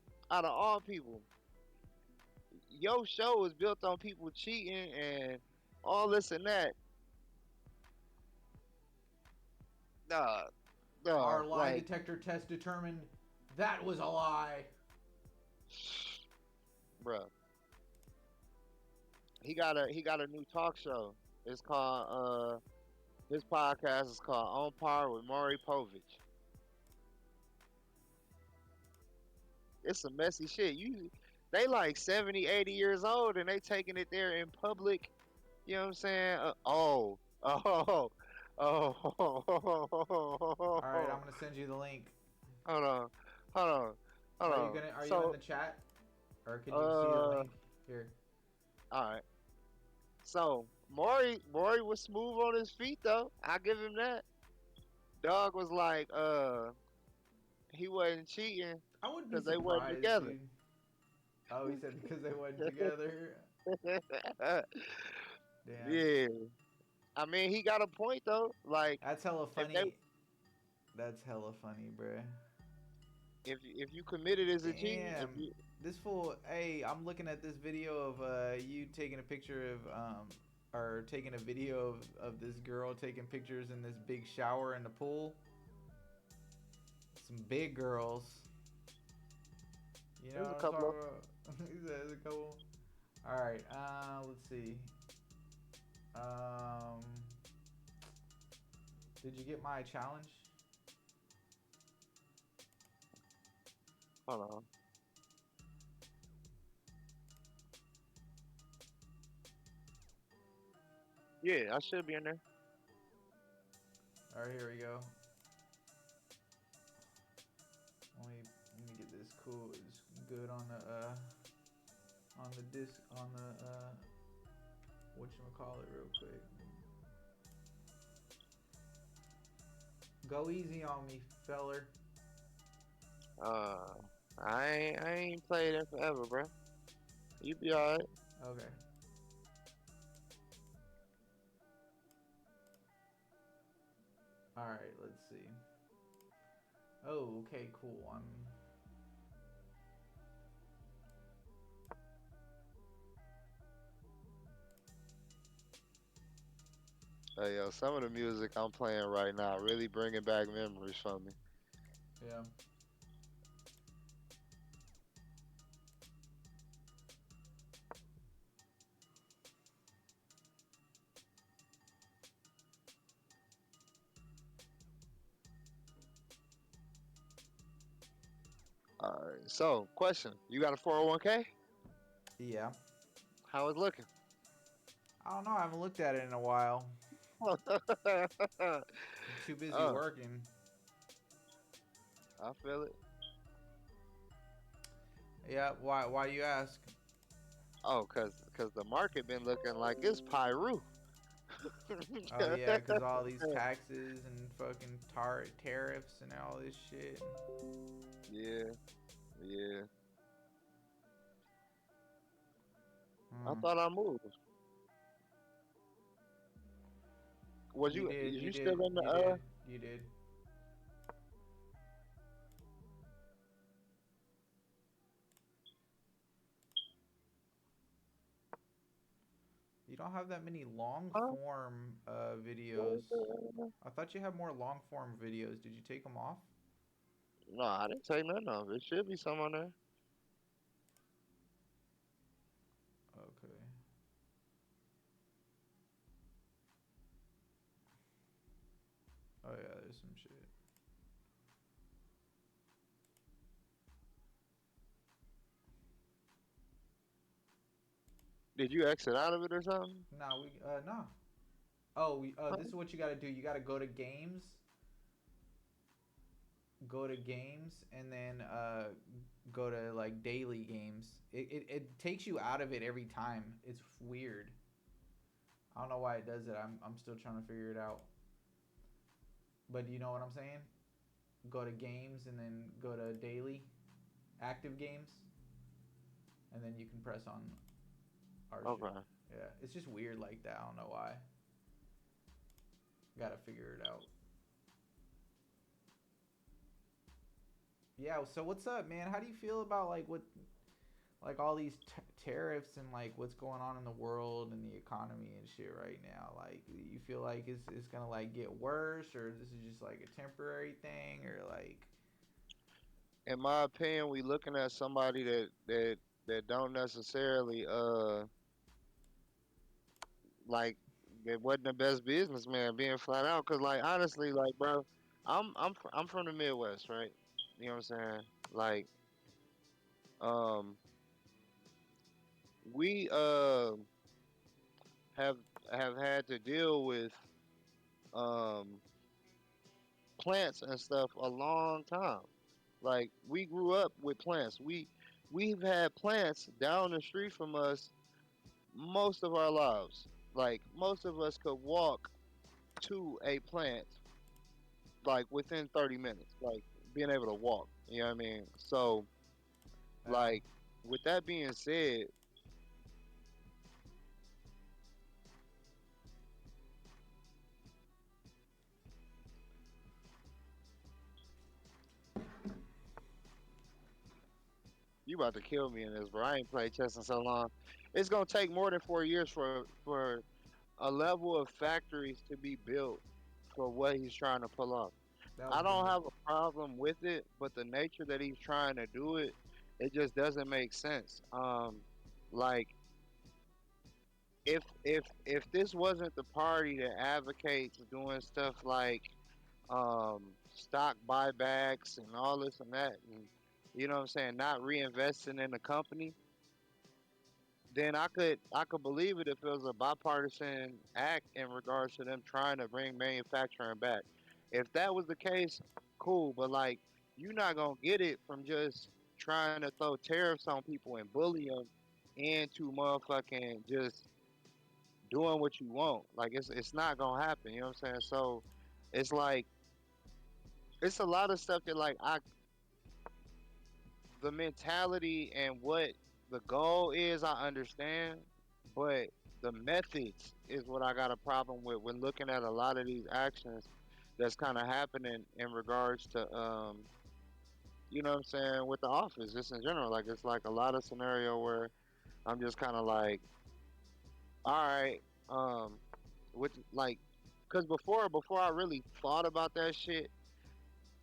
A: your show is built on people cheating and all this and that. Dog,
B: Our
A: dog,
B: lie
A: like,
B: detector test determined that was a lie.
A: bruh, he got a new talk show. It's called his podcast is called On Par with Maury Povich. It's some messy shit. They like 70, 80 years old and they taking it there in public. You know what I'm saying? Oh,
B: All right, I'm
A: oh.
B: gonna send you the link.
A: Hold on, hold on, hold
B: Are you
A: on.
B: gonna? Are you in
A: So,
B: the chat, or can you see the
A: uh,
B: link here?
A: all right. So Maury was smooth on his feet though. I give him that. Dog was like, he wasn't cheating
B: I wouldn't be
A: because they wasn't
B: surprised,
A: together.
B: dude. Oh, he said because they wasn't together. Damn,
A: Yeah, I mean he got a point though. Like
B: that's hella
A: if they
B: funny. That's hella funny, bruh.
A: if you committed as a cheating, if
B: Damn,
A: you
B: this fool. Hey, I'm looking at this video of you taking a picture of or taking a video of this girl taking pictures in this big shower in the pool. Some big girls. You know
A: there's a
B: what I'm
A: couple of
B: talking about? He says a couple. All right. Let's see. Um, did you get my challenge?
A: hold on. Yeah, I should be in there.
B: All right, here we go. Let me get this cool. It's good on the disc on the whatchamacallit real quick. Go easy on me, feller.
A: Uh, I ain't played it forever, bro. You be alright.
B: Okay. All right. Let's see. Oh, okay, cool.
A: Hey, yo, some of the music I'm playing right now really bringing back memories for me.
B: Yeah.
A: Alright, so question: you got a 401k?
B: Yeah.
A: How it's looking?
B: I don't know. I haven't looked at it in a while.
A: Oh,
B: I'm too busy working.
A: I feel it.
B: Yeah. Why you ask?
A: Oh, cause the market been looking like it's Pyru.
B: Oh yeah, cause all these taxes and fucking tariffs and all this shit.
A: Yeah, Yeah, I
B: Hmm.
A: thought I moved. Was
B: You
A: you
B: did,
A: is
B: you
A: you still
B: did,
A: in the
B: you did, you did. You don't have that many long
A: huh?
B: form videos. I thought you had more long form videos. Did you take them off?
A: No, I didn't take none of it. It should be some on there.
B: Okay. Oh yeah, there's some shit.
A: Did you exit out of it or something?
B: Nah, we nah. Oh, we
A: Huh?
B: this is what you gotta do. You gotta go to games, go to games, and then go to like daily games. It takes you out of it every time. It's weird. I don't know why it does it. I'm still trying to figure it out. But you know what I'm saying? Go to games and then go to daily, active games, and then you can press on our shit.
A: Okay.
B: Yeah, it's just weird like that. I don't know why. Gotta figure it out. Yeah. So what's up, man? How do you feel about like all these tariffs and like what's going on in the world and the economy and shit right now? Like, you feel like it's gonna like get worse, or this is just like a temporary thing, or like?
A: In my opinion, we looking at somebody that don't necessarily like it wasn't the best businessman being flat out. Cause like honestly, like bro, I'm from the Midwest, right? You know what I'm saying? Like um we have have had to deal with um plants and stuff a long time. Like we grew up with plants. We've had plants down the street from us most of our lives. Like most of us could walk to a plant like within 30 minutes, like being able to walk. You know what I mean? So,
B: Yeah.
A: like, with that being said, you about to kill me in this, bro. I ain't played chess in so long. It's gonna take more than 4 years for a level of factories to be built for what he's trying to pull off.
B: That was
A: I don't
B: good.
A: have a problem with it, but the nature that he's trying to do it, it just doesn't make sense. Like if this wasn't the party that advocates doing stuff like stock buybacks and all this and that, and you know what I'm saying, not reinvesting in the company, then I could believe it if it was a bipartisan act in regards to them trying to bring manufacturing back. If that was the case, cool. But like, you're not gonna get it from just trying to throw tariffs on people and bully them into motherfucking just doing what you want. Like it's not gonna happen. You know what I'm saying? So it's like it's a lot of stuff that like I the mentality and what the goal is, I understand, but the methods is what I got a problem with when looking at a lot of these actions that's kind of happening in regards to you know what I'm saying, with the office just in general. Like it's like a lot of scenario where I'm just kind of like, all right, um, with like, cause before I really thought about that shit,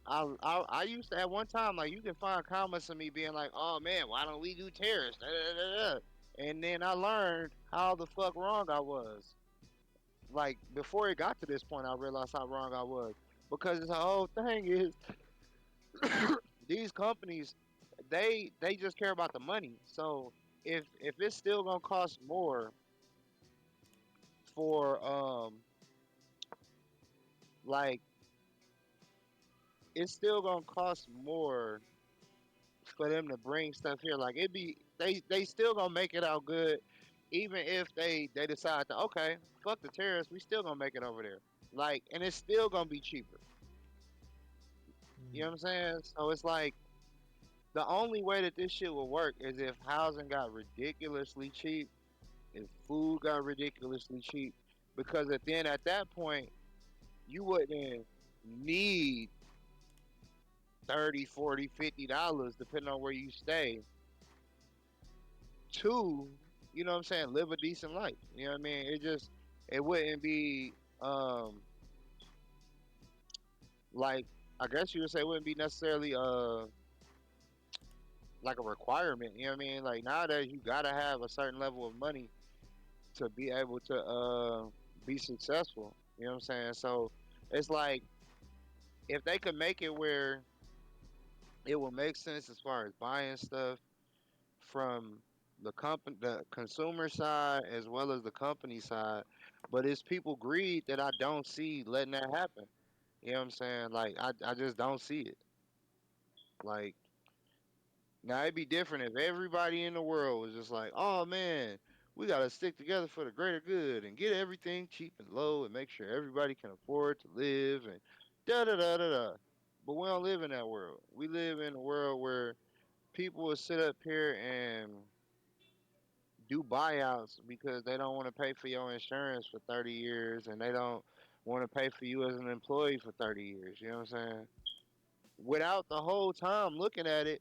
A: I used to at one time like you can find comments of me being like, "Oh man, why don't we do terrorists?" Da, da, da, da. And then I learned how the fuck wrong I was. Like before it got to this point, I realized how wrong I was because the whole thing is these companies they just care about the money. So if it's still gonna cost more for like it's still gonna cost more for them to bring stuff here. Like it be they still gonna make it out good, even if they decide to okay fuck the terrorists, we still gonna make it over there. Like and it's still gonna be cheaper. You know what I'm saying? So it's like The only way that this shit will work is if housing got ridiculously cheap, if food got ridiculously cheap, because then at that point you wouldn't need 30, 40, $50, depending on where you stay, to, you know what I'm saying, live a decent life. You know what I mean? It wouldn't be like, I guess you would say it wouldn't be necessarily like a requirement. You know what I mean? Like nowadays you gotta have a certain level of money to be able to be successful. You know what I'm saying? So it's like if they could make it where it will make sense as far as buying stuff from the consumer side as well as the company side, but it's people greed that I don't see letting that happen. You know what I'm saying? Like I just don't see it. Like now it'd be different if everybody in the world was just like, oh man, we gotta stick together for the greater good and get everything cheap and low and make sure everybody can afford to live and da da da da da. But we don't live in that world. We live in a world where people will sit up here and do buyouts because they don't want to pay for your insurance for 30 years and they don't want to pay for you as an employee for 30 years. You know what I'm saying? Without the whole time looking at it,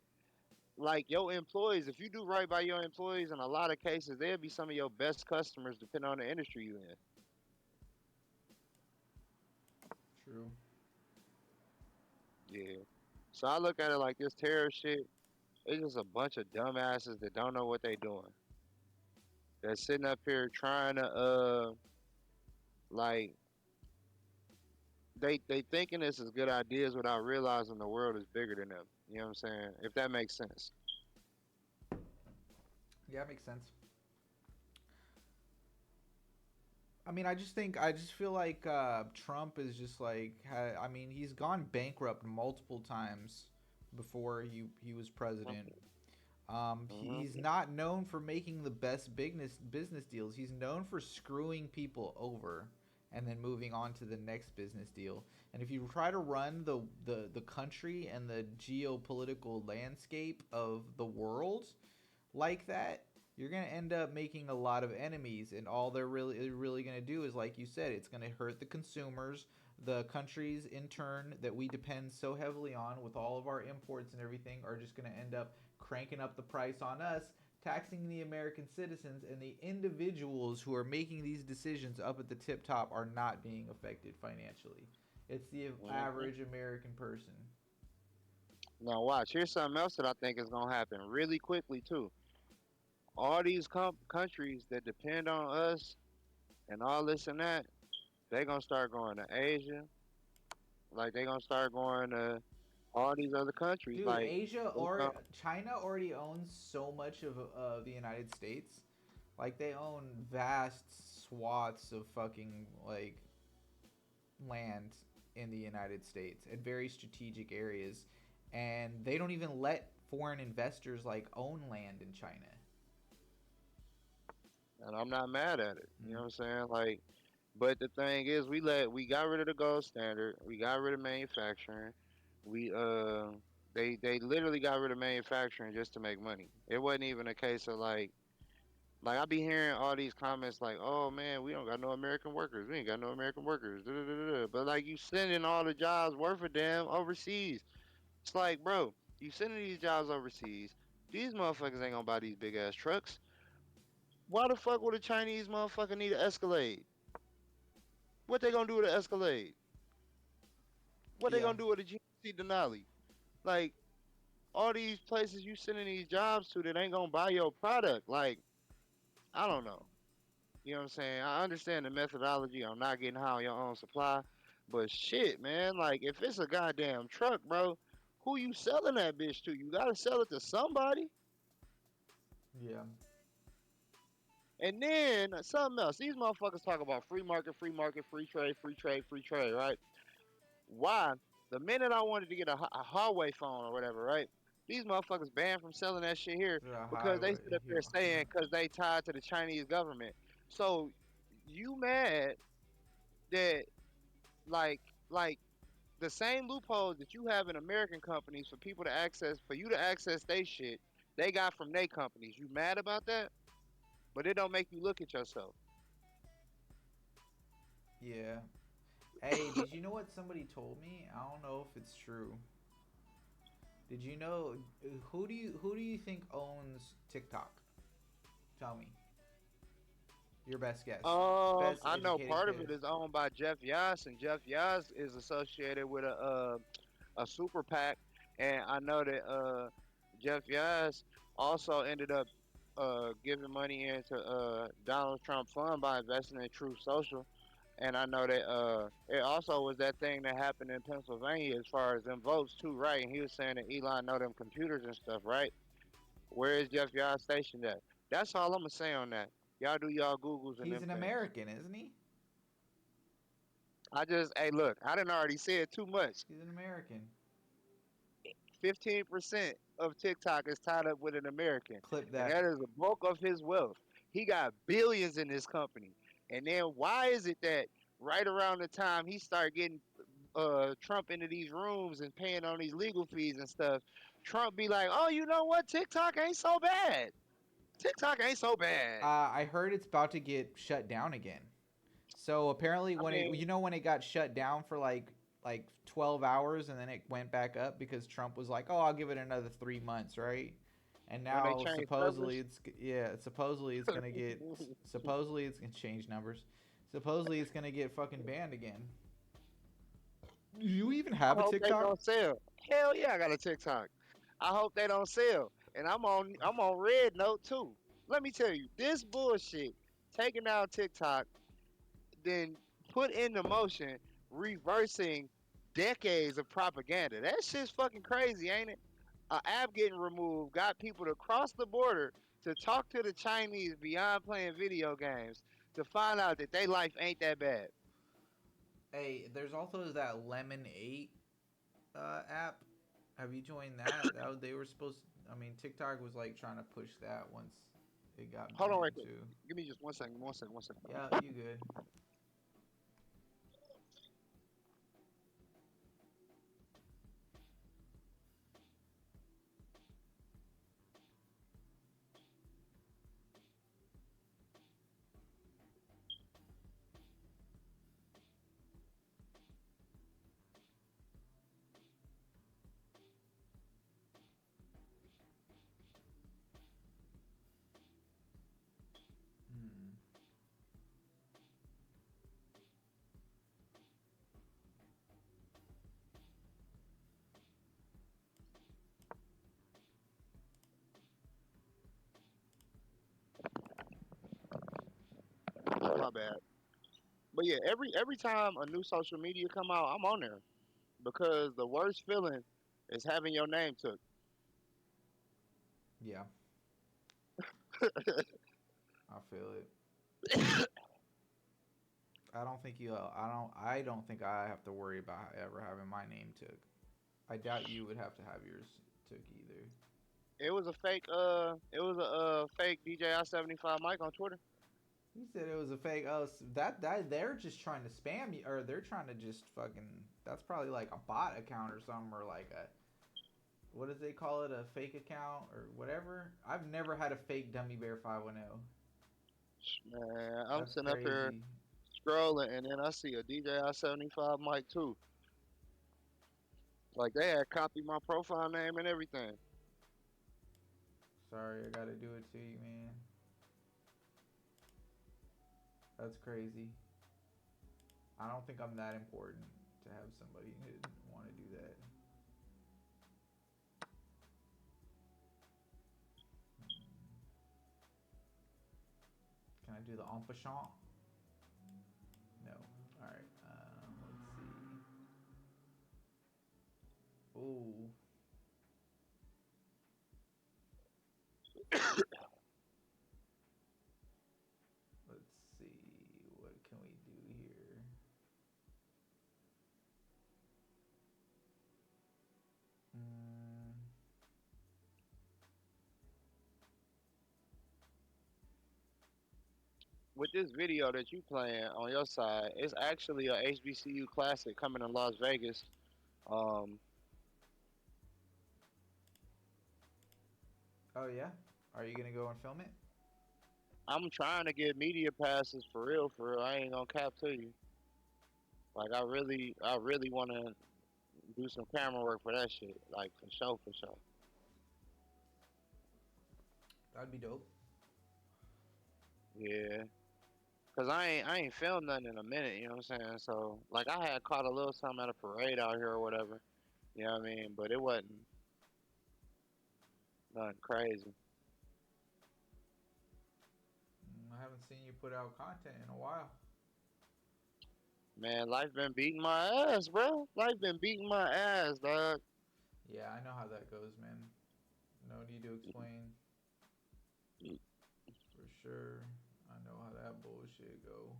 A: like your employees, if you do right by your employees, in a lot of cases, they'll be some of your best customers depending on the industry you in.
B: True.
A: Yeah. So I look at it like this tariff shit, it's just a bunch of dumbasses that don't know what they doing. They're sitting up here trying to like they thinking this is good ideas without realizing the world is bigger than them. You know what I'm saying? If that makes sense.
B: Yeah, it makes sense. I mean, I just feel like Trump is just like, I mean, he's gone bankrupt multiple times before he was president.
A: Hmm.
B: He's not known for making the best business deals. He's known for screwing people over and then moving on to the next business deal. And if you try to run the country and the geopolitical landscape of the world like that, you're gonna end up making a lot of enemies, and all they're really gonna do is, like you said, it's gonna hurt the consumers, the countries in turn that we depend so heavily on with all of our imports and everything are just gonna end up cranking up the price on us, taxing the American citizens, and the individuals who are making these decisions up at the tip top are not being affected financially. It's the
A: Hmm.
B: average American person.
A: Now watch. Here's something else that I think is gonna happen really quickly too. All these countries that depend on us and all this and that, they gonna start going to Asia. Like they gonna start going to all these other countries.
B: Dude,
A: Like
B: Asia
A: they
B: or
A: come,
B: China already owns so much of the United States. Like they own vast swaths of fucking like land in the United States at very strategic areas, and they don't even let foreign investors like own land in China.
A: and I'm not mad at it. You
B: Mm.
A: know what I'm saying? Like, but the thing is, we got rid of the gold standard. We got rid of manufacturing. We they literally got rid of manufacturing just to make money. It wasn't even a case of like I be hearing all these comments like, "Oh man, we don't got no American workers. We ain't got no American workers." Da, da, da, da. But like you sending all the jobs worth a damn overseas. It's like, bro, you sending these jobs overseas. These motherfuckers ain't gonna buy these big ass trucks. Why the fuck would a Chinese motherfucker need an Escalade? What they gonna do with an Escalade? What they
B: Yeah.
A: gonna do with a GMC Denali? Like all these places you sending these jobs to that ain't gonna buy your product. Like I don't know. You know what I'm saying? I understand the methodology on not getting high on your own supply, but shit, man, like if it's a goddamn truck, bro, who you selling that bitch to? You gotta sell it to somebody.
B: Yeah.
A: And then something else. These motherfuckers talk about free market, free trade, free trade, free trade, right? Why? The minute I wanted to get a Huawei phone or whatever, right? These motherfuckers banned from selling that shit here
B: The
A: because they
B: highway.
A: sit up
B: Yeah.
A: there saying because they tied to the Chinese government. So you mad that like like The same loopholes that you have in American companies for people to access, for you to access they shit, they got from their companies. You mad about that? But it don't make you look at yourself.
B: Yeah. Hey, did you know what somebody told me? I don't know if it's true. Did you know who do you think owns TikTok? Tell me. Your best guess. Best
A: I know
B: educated
A: part of it
B: guess.
A: is owned by Jeff Yass, and Jeff Yass is associated with a super PAC, and I know that Jeff Yass also ended up giving money into Donald Trump fund by investing in Truth Social. And I know that it also was that thing that happened in Pennsylvania as far as them votes too, right? And he was saying that Elon know them computers and stuff, right? Where is Jeff Y'all stationed at? That's all I'm gonna say on that. Y'all do y'all Googles and
B: He's
A: them
B: an
A: things.
B: American, isn't he?
A: Hey, look, I didn't already said too much.
B: He's an American.
A: 15% of TikTok is tied up with an American,
B: Clip
A: and
B: that.
A: that is the bulk of his wealth. He got billions in this company. And then why is it that right around the time he started getting Trump into these rooms and paying on these legal fees and stuff, Trump be like, "Oh, you know what? TikTok ain't so bad. TikTok ain't so bad."
B: I heard it's about to get shut down again. So apparently,
A: I mean,
B: when it got shut down for like 12 hours and then it went back up because Trump was like, "Oh, I'll give it another 3 months," right? And
A: when they
B: now
A: change servers,
B: supposedly it's gonna get supposedly it's gonna change numbers. Supposedly it's gonna get fucking banned again. Do you even
A: I
B: have a
A: hope they
B: TikTok?
A: don't sell. Hell yeah, I got a TikTok. I hope they don't sell. And I'm on red note too. Let me tell you, this bullshit taking out TikTok, then put into motion reversing decades of propaganda. That shit's fucking crazy, ain't it? An app getting removed got people to cross the border to talk to the Chinese beyond playing video games to find out that their life ain't that bad.
B: Hey, there's also that Lemon 8 app. Have you joined that? They were supposed to, I mean, TikTok was like trying to push that once it got
A: Hold on right
B: banned
A: quick.
B: too.
A: Give me just 1 second, 1 second, 1 second.
B: Yeah, you good. Hmm.
A: My bad. But yeah, every time a new social media come out, I'm on there because the worst feeling is having your name took.
B: Yeah, I feel it. I don't think I have to worry about ever having my name took. I doubt you would have to have yours took either.
A: It was a fake DJI 75 mic on Twitter.
B: He said it was a fake. Oh, that they're just trying to spam you, or they're trying to just fucking. That's probably like a bot account or something, or like a what does they call it, a fake account or whatever. I've never had a fake Dummy Bear 510.
A: Man, I'm
B: That's
A: sitting up here
B: crazy.
A: scrolling and then I see a DJI 75 mic too. Like they had copied my profile name and everything.
B: Sorry, I gotta do it to you, man. That's crazy. I don't think I'm that important to have somebody who want to do that. Can I do the en passant? No. All right. Let's see. Ooh. Let's see. What can we do here? Mm,
A: With this video that you playing on your side, it's actually a HBCU classic coming to Las Vegas. Um,
B: Oh yeah. Are you gonna go and film it?
A: I'm trying to get media passes for real, for real. I ain't gonna cap to you. Like I really want to do some camera work for that shit. Like for sure, for sure.
B: That'd be dope.
A: Yeah. Cause I ain't filmed nothing in a minute, you know what I'm saying? So like I had caught a little something at a parade out here or whatever. You know what I mean? But it wasn't nothing crazy.
B: I haven't seen you put out content in a while.
A: Man, life been beating my ass, bro. Life been beating my ass, dog.
B: Yeah, I know how that goes, man. No need to explain. For sure. I know how that bullshit go.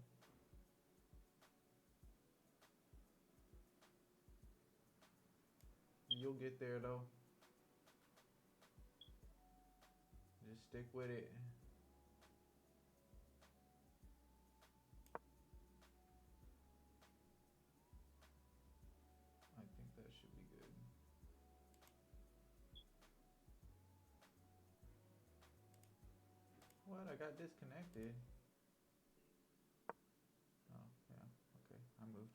B: You'll get there though. Just stick with it. I think that should be good. What? I got disconnected. Oh, yeah. Okay. I moved.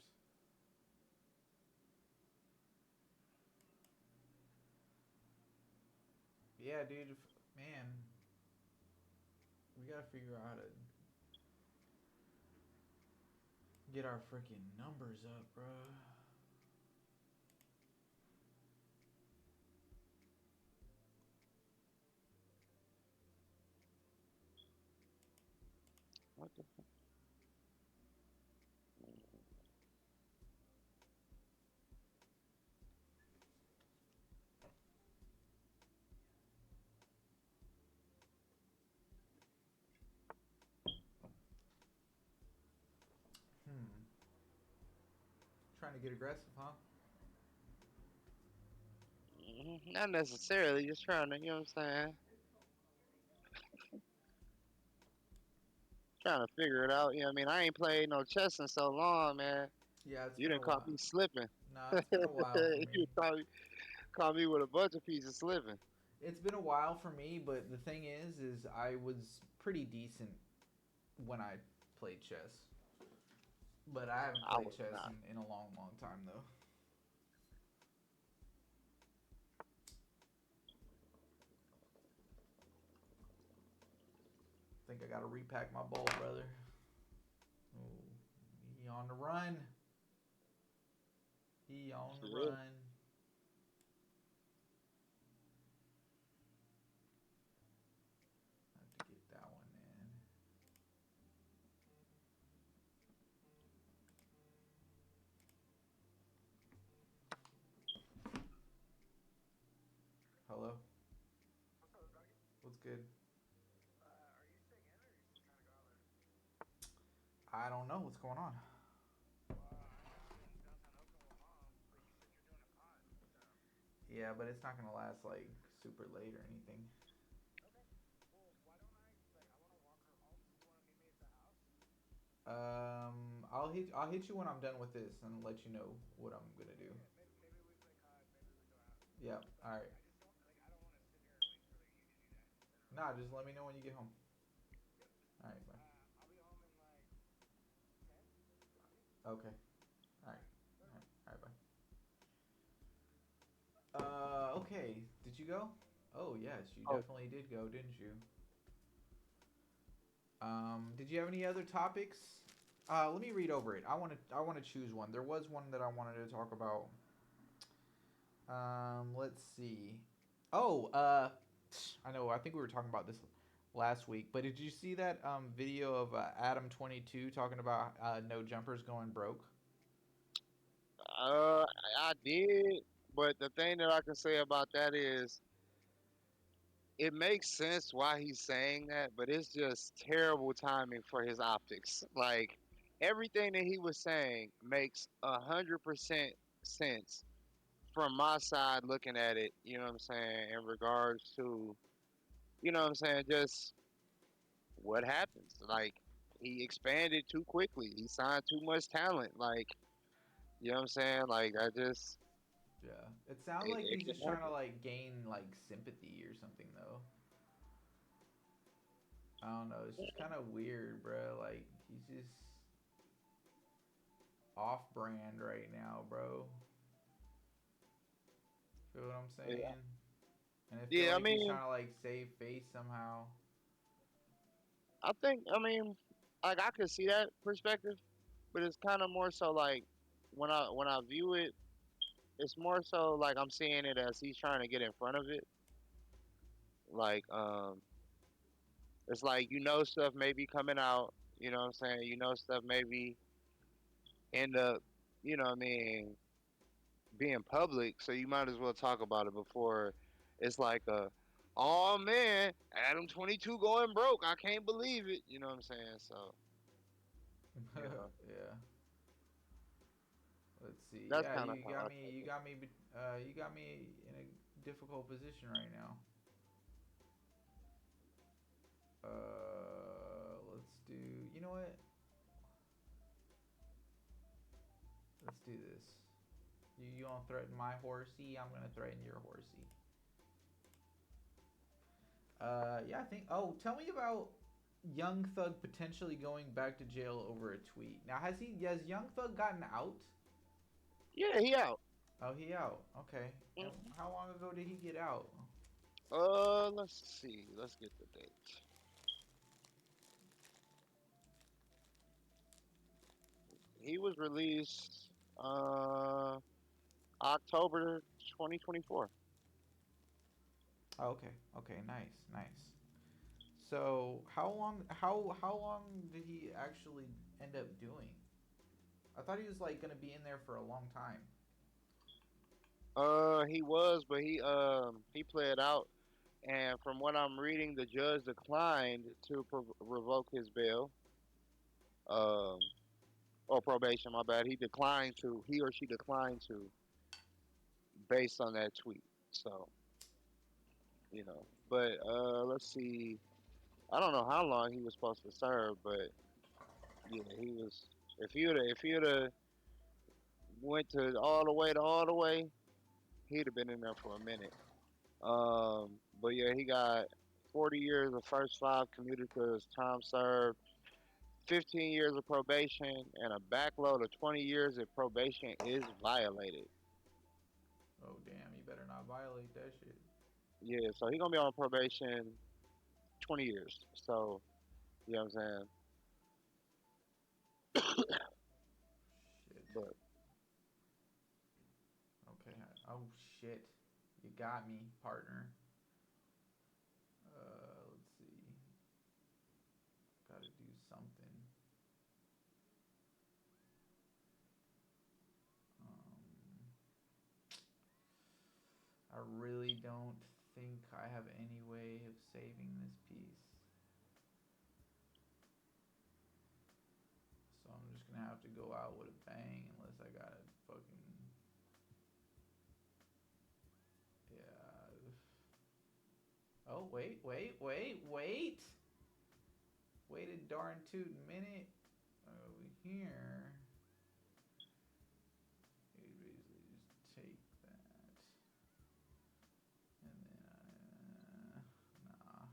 B: Yeah, dude. Man, we gotta figure out how to get our freaking numbers up, bro.
A: What the?
B: Hmm. Trying to get aggressive, huh?
A: Not necessarily. Just trying to, you know what I'm saying? Trying to figure it out. You know what I mean? I ain't played no chess in so long, man.
B: Yeah, it's
A: You
B: been a
A: didn't caught
B: while.
A: me slipping.
B: Nah, it's been a while for me.
A: You caught me with a bunch of pieces slipping.
B: It's been a while for me, but the thing is I was pretty decent when I played chess. But I haven't
A: I
B: played
A: was
B: chess
A: not.
B: in a long, long time though. Think I gotta repack my bowl, brother. Ooh, he on the run. He on the
A: Shit.
B: run. I have to get that one in. Hello. What's good? I don't know what's going on. Yeah, but it's not gonna last like super late or anything. I'll hit you when I'm done with this and let you know what I'm gonna do. Yeah. All right. Nah, just let me know when you get home. All right. Bye. Okay. All right. All right. All right. Bye. Okay. Did you go? Oh yes, you
A: Oh,
B: definitely did go, didn't you? Did you have any other topics? Let me read over it. I want to choose one. There was one that I wanted to talk about. Let's see. Oh, I know. I think we were talking about this last week, but did you see that video of Adam 22 talking about no jumpers going broke?
A: I did, but the thing that I can say about that is it makes sense why he's saying that, but it's just terrible timing for his optics. Like everything that he was saying makes 100% sense from my side looking at it. You know what I'm saying in regards to you know what I'm saying just what happens. Like he expanded too quickly. He signed too much talent. Like you know what I'm saying. Like I just
B: Yeah. It sounds like
A: It
B: he's
A: can
B: just trying to
A: happen.
B: like gain like sympathy or something though. I don't know. It's just kind of weird, bro. Like he's just off brand right now, bro. Feel what I'm
A: Yeah,
B: saying? And I feel
A: yeah. I
B: like he's
A: mean,
B: trying to like save face somehow.
A: I mean, like I could see that perspective, but it's kind of more so like when I view it, it's more so like I'm seeing it as he's trying to get in front of it. Like, it's like stuff may be coming out. You know what I'm saying? Stuff maybe end up, what I mean, being public. So you might as well talk about it before it's like oh man, Adam 22 going broke. I can't believe it. You know what I'm saying? So you know
B: Yeah. Let's see.
A: that's
B: Yeah,
A: kind of
B: you
A: how
B: got
A: I
B: me.
A: take
B: You
A: it.
B: got me. You got me in a difficult position right now. Let's do. You know what? Let's do this. You gonna threaten my horsey? I'm gonna threaten your horsey. Yeah, I think. Oh, tell me about Young Thug potentially going back to jail over a tweet. Now, has Young Thug gotten out?
A: Yeah, he out.
B: Oh, he out. Okay. And
A: Mhm.
B: how long ago did he get out?
A: Let's see. Let's get the date. He was released uh October 2024.
B: Oh, okay. Okay. Nice. Nice. So how long did he actually end up doing? I thought he was like gonna be in there for a long time.
A: He was, but he pled out, and from what I'm reading, the judge declined to revoke his bail. Um, or probation. My bad. He or she declined to, based on that tweet. So but let's see. I don't know how long he was supposed to serve, but yeah, he was. If he would have went to all the way, he'd have been in there for a minute. But yeah, he got 40 years of first five commuted to his time served, 15 years of probation, and a backload of 20 years if probation is violated.
B: Oh damn! You better not violate that shit.
A: Yeah, so he gonna be on probation 20 years. So you know what I'm
B: Shit.
A: saying? But
B: Okay. Oh shit. You got me, partner. Let's see. Gotta do something. Um, I really don't think I have any way of saving this piece. So I'm just gonna have to go out with a bang unless I got a fucking yeah. Oh wait. Wait a darn tootin' minute. Over here. You basically just take that. And then nah.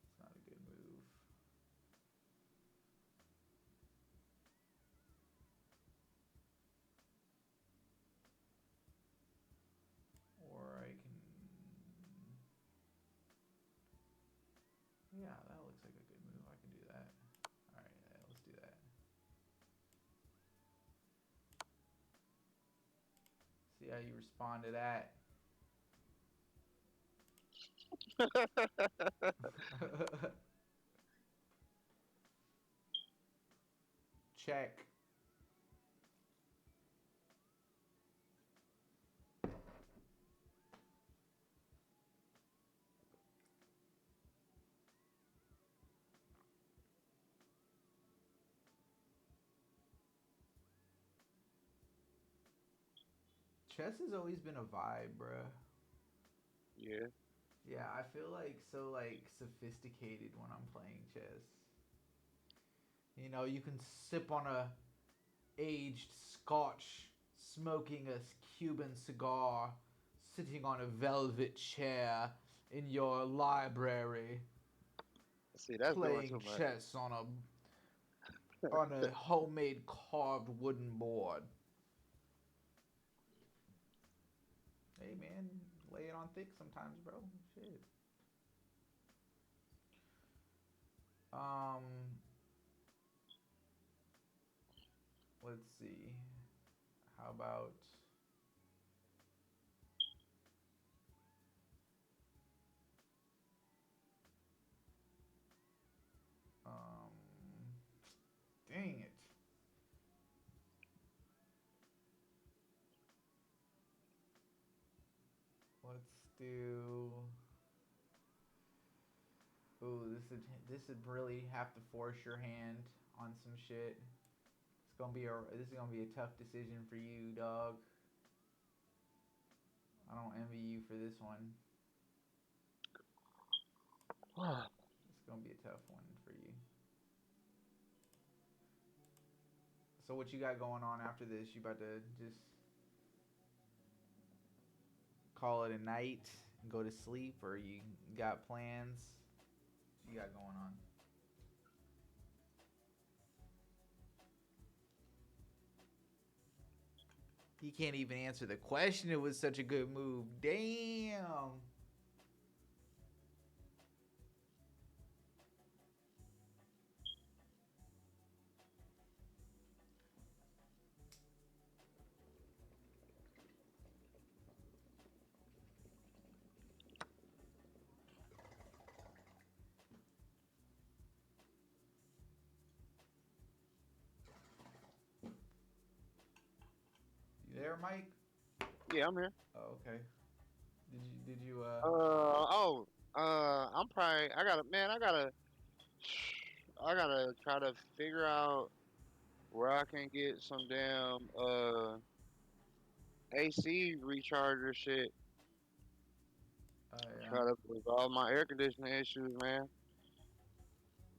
B: It's not a good move. Or I can yeah, that looks like a good move. I can do that. Alright, yeah, let's do that. See how you respond to that. Check. Chess has always been a vibe, bruh.
A: yeah,
B: Yeah, I feel like so like sophisticated when I'm playing chess. You know, you can sip on a aged Scotch smoking a Cuban cigar, sitting on a velvet chair in your library,
A: See, that's doing
B: playing
A: too much.
B: chess on a homemade carved wooden board. Hey man, lay it on thick sometimes, bro. Shit. Um, let's see. How about um? Dang it. Let's do. Ooh, this would really have to force your hand on some shit. This is gonna be a tough decision for you, dog. I don't envy you for this one. It's gonna be a tough one for you. So what you got going on after this? You about to just call it a night and go to sleep, or you got plans? What you got going on? He can't even answer the question. It was such a good move. Damn. You there, Mike?
A: Yeah, I'm here.
B: Oh, okay. Did you
A: Oh, I'm probably. I gotta, man. I gotta try to figure out where I can get some damn AC recharger shit.
B: yeah.
A: Try to resolve my air conditioning issues, man.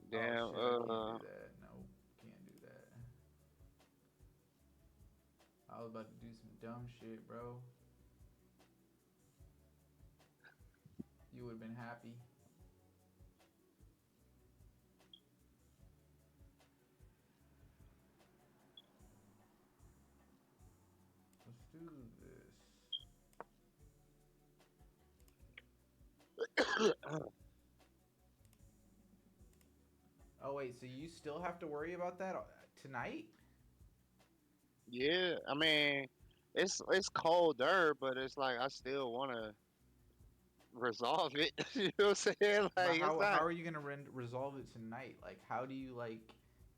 B: Oh
A: Damn.
B: shit, I can't do that. No, can't do that. I was about to do some dumb shit, bro. You would have been happy. Let's do this. Oh wait, so you still have to worry about that tonight?
A: Yeah, I mean, it's colder, but it's like I still want to resolve it. You know what I'm saying?
B: But
A: Like it's
B: how
A: not
B: are you gonna resolve it tonight? Like, how do you like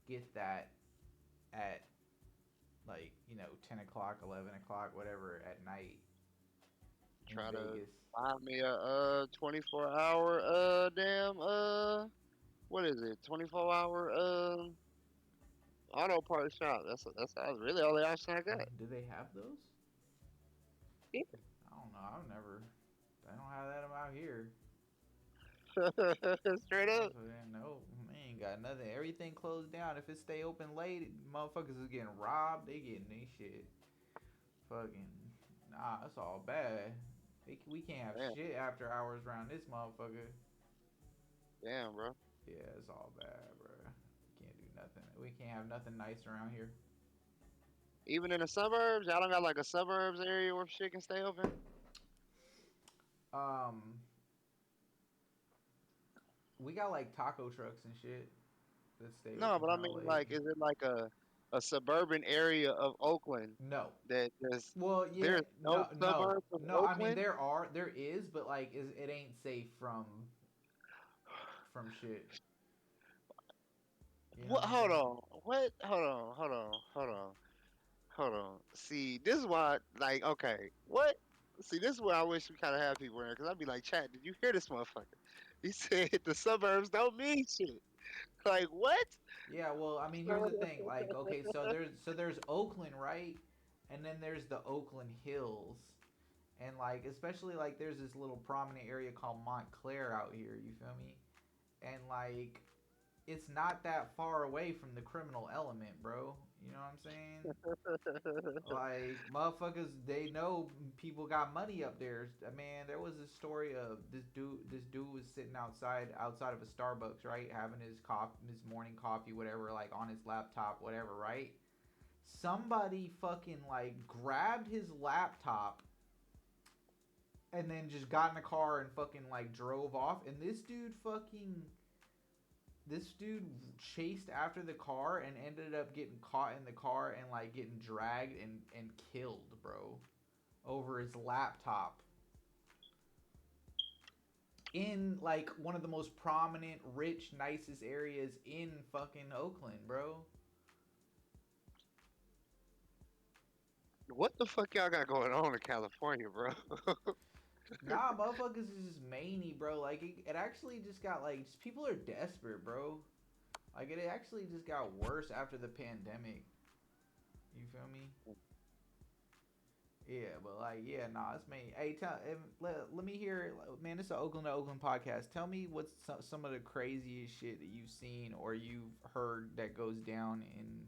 B: get that at like 10 o'clock, 11 o'clock, whatever at night in
A: try to
B: Vegas?
A: find me a 24-hour damn what is it? 24-hour auto parts shop. That's really all the option I got.
B: Do they have those? I don't know. I've never. I don't have that out here.
A: Yeah. Straight up.
B: So then, no, they ain't got nothing. Everything closed down. If it stay open late, motherfuckers is getting robbed. They getting they shit. Fucking nah, that's all bad. We can't have
A: Damn,
B: shit after hours around this motherfucker.
A: damn, bro.
B: Yeah, it's all bad, bro. Can't do nothing. We can't have nothing nice around here.
A: Even in the suburbs, y'all don't got like a suburbs area where shit can stay open.
B: Um, we got like taco trucks and shit that stay
A: No,
B: open
A: but I
B: kind of
A: mean,
B: late.
A: like, is it like a suburban area of Oakland
B: No.
A: that just
B: Well, yeah,
A: there's no
B: no, no,
A: suburbs of
B: no. I mean,
A: Oakland?
B: there is, but like, it ain't safe from shit. You know
A: What?
B: what I'm
A: Hold
B: saying?
A: on. What? Hold on. Hold on. Hold on. Hold on. See, this is why. Like, okay, what? See, this is where I wish we kind of had people in because I'd be like, chat. Did you hear this motherfucker? He said the suburbs don't mean shit. Like, what?
B: Yeah. Well, I mean, here's the thing. Like, okay, so there's Oakland, right? And then there's the Oakland Hills, and like especially like there's this little prominent area called Montclair out here. You feel me? And like it's not that far away from the criminal element, bro. You know what I'm saying? Like motherfuckers, they know people got money up there. Man, there was a story of this dude. This dude was sitting outside of a Starbucks, right, having his his morning coffee, whatever, like on his laptop, whatever, right. Somebody fucking like grabbed his laptop and then just got in the car and fucking like drove off. And this dude chased after the car and ended up getting caught in the car and like getting dragged and killed, bro, over his laptop in like one of the most prominent, rich, nicest areas in fucking Oakland, bro.
A: What the fuck y'all got going on in California, bro?
B: Nah, motherfuckers is just many, bro. Like it actually just got like just, people are desperate, bro. Like it actually just got worse after the pandemic. You feel me? Yeah, but like, yeah, nah, it's me. Hey, let me hear, man. This is an Oakland to Oakland podcast. Tell me what's some of the craziest shit that you've seen or you've heard that goes down in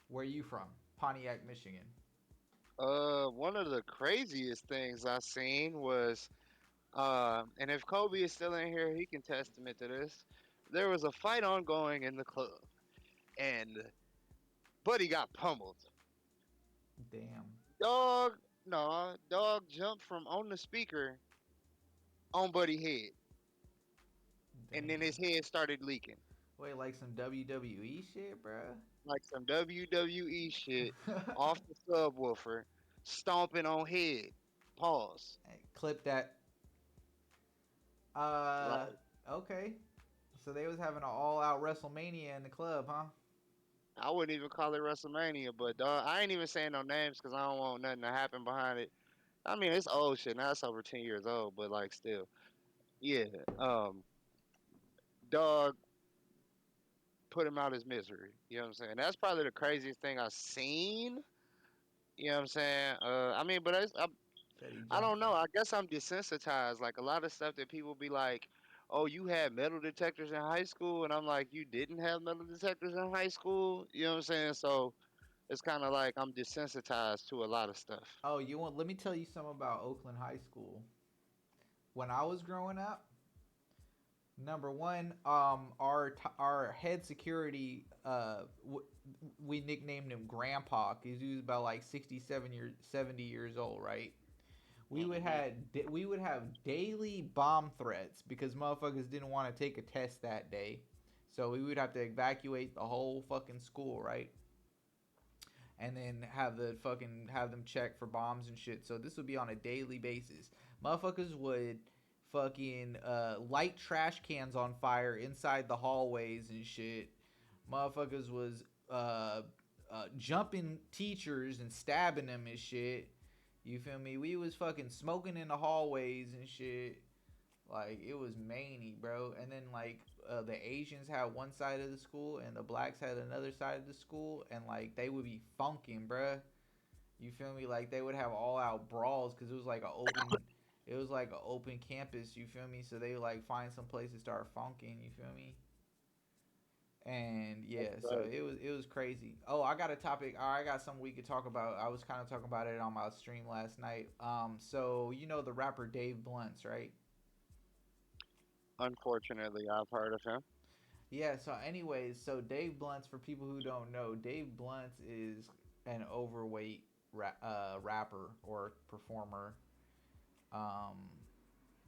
B: where you from, Pontiac, Michigan.
A: One of the craziest things I seen was, and if Kobe is still in here, he can testament to this. There was a fight ongoing in the club, and Buddy got pummeled.
B: Damn,
A: Dog, no, dog jumped from on the speaker on Buddy head, and then
B: damn.
A: his head started leaking
B: Wait, like some WWE shit, bruh?
A: like some WWE shit off the subwoofer, stomping on head. Pause.
B: Hey, clip that.
A: Like,
B: Okay. So they was having an all-out WrestleMania in the club, huh?
A: I wouldn't even call it WrestleMania, but dog, I ain't even saying no names because I don't want nothing to happen behind it. I mean, it's old shit now. It's over 10 years old, but like still, yeah. Um, dog put him out his misery. You know what I'm saying? That's probably the craziest thing I've seen. You know what I'm saying? I mean, but
B: Said he
A: I
B: jumped.
A: don't know. I guess I'm desensitized. Like a lot of stuff that people be like, "Oh, you had metal detectors in high school," and I'm like, "You didn't have metal detectors in high school." You know what I'm saying? So it's kind of like I'm desensitized to a lot of stuff.
B: Oh, you want? Let me tell you something about Oakland High School. When I was growing up, number one, our head security, we nicknamed him Grandpa because he was about like 67 years, 70 years old, right?
A: Hmm.
B: We would have daily bomb threats because motherfuckers didn't want to take a test that day, so we would have to evacuate the whole fucking school, right? And then have them check for bombs and shit. So this would be on a daily basis. Motherfuckers would fucking light trash cans on fire inside the hallways and shit. Motherfuckers was jumping teachers and stabbing them and shit. You feel me? We was fucking smoking in the hallways and shit. Like it was many, bro. And then like the Asians had one side of the school and the blacks had another side of the school, and like they would be funking, bruh. You feel me? Like they would have all out brawls because it was like an open campus. You feel me? So they would like find some place to start funking. You feel me? And
A: That's
B: yeah, so
A: crazy.
B: it was crazy. Oh, I got a topic. I got something we could talk about. I was kind of talking about it on my stream last night. So you know the rapper Dave Blunts, right?
A: Unfortunately, I've heard of him.
B: Yeah, so anyways, so Dave Blunts, for people who don't know, Dave Blunts is an overweight rapper or performer. Um,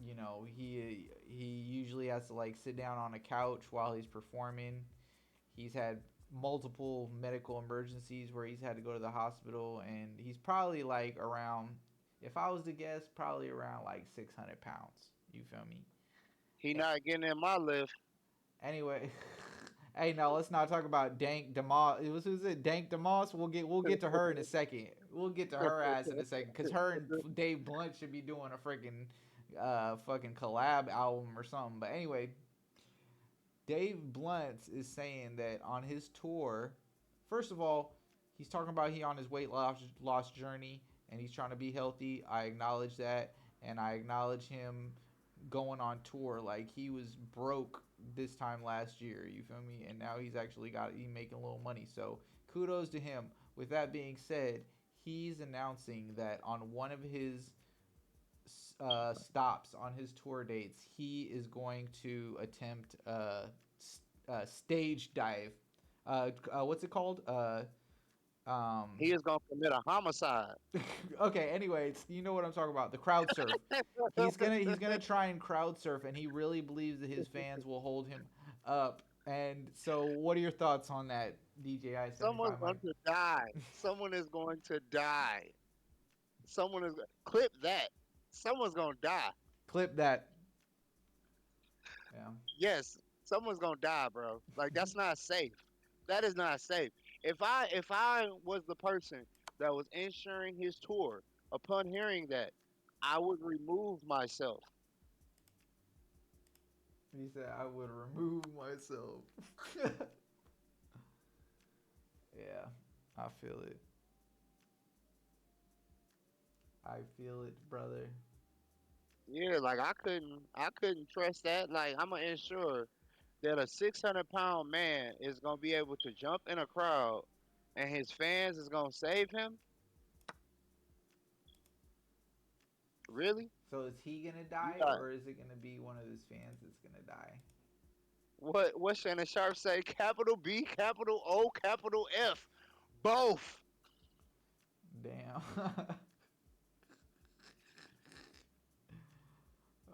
B: you know, he usually has to like sit down on a couch while he's performing. He's had multiple medical emergencies where he's had to go to the hospital, and he's probably like around, if I was to guess, probably around like 600 pounds. You feel me?
A: He not getting in my lift.
B: Anyway, hey, now let's not talk about Dank Demoss. It was who's it? Dank Demoss. We'll get to her in a second. We'll get to her ass in a second because her and Dave Blunt should be doing a freaking fucking collab album or something. But anyway, Dave Blunt is saying that on his tour, first of all, he's talking about he on his weight loss journey and he's trying to be healthy. I acknowledge that, and I acknowledge him going on tour. Like he was broke this time last year. You feel me? And now he's actually got he making a little money. So kudos to him. With that being said, he's announcing that on one of his stops on his tour dates, he is going to attempt a stage dive. What's it called? Um,
A: He is gonna commit a homicide.
B: okay. Anyways, you know what I'm talking about. The crowd surf. He's gonna try and crowd surf, and he really believes that his fans will hold him up. And so, what are your thoughts on that, DJI
A: Someone's going
B: 7500?
A: to die. Someone is going to die. Someone is clip that. Someone's gonna die.
B: Clip that. Yeah.
A: Yes, someone's gonna die, bro. Like that's not safe. That is not safe. If I was the person that was insuring his tour, upon hearing that, I would remove myself.
B: He said, "I would remove myself." Yeah, I feel it. I feel it, brother.
A: Yeah, like I couldn't trust that. Like I'm gonna ensure that a 600-pound man is gonna be able to jump in a crowd, and his fans is gonna save him. Really?
B: So is he gonna
A: You
B: die,
A: got
B: or is it gonna be one of his fans that's gonna die?
A: what Shannon Sharp say? Capital B, capital O, capital F. Both.
B: Damn.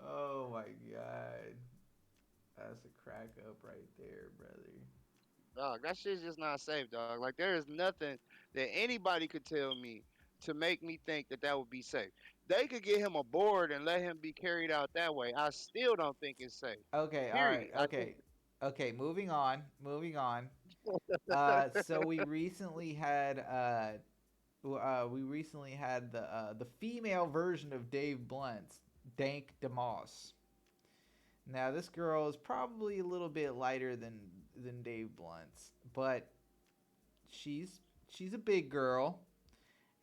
B: Oh my god. That's a crack up right there, brother.
A: Dog, that shit's just not safe, dog. Like there is nothing that anybody could tell me to make me think that that would be safe. They could get him aboard and let him be carried out that way. I still don't think it's safe.
B: Okay, all right,
A: Period. I think.
B: okay. Okay, moving on. Moving on. So we recently had the female version of Dave Blunt's Dank DeMoss. Now this girl is probably a little bit lighter than Dave Blunt's, but she's she's a big girl,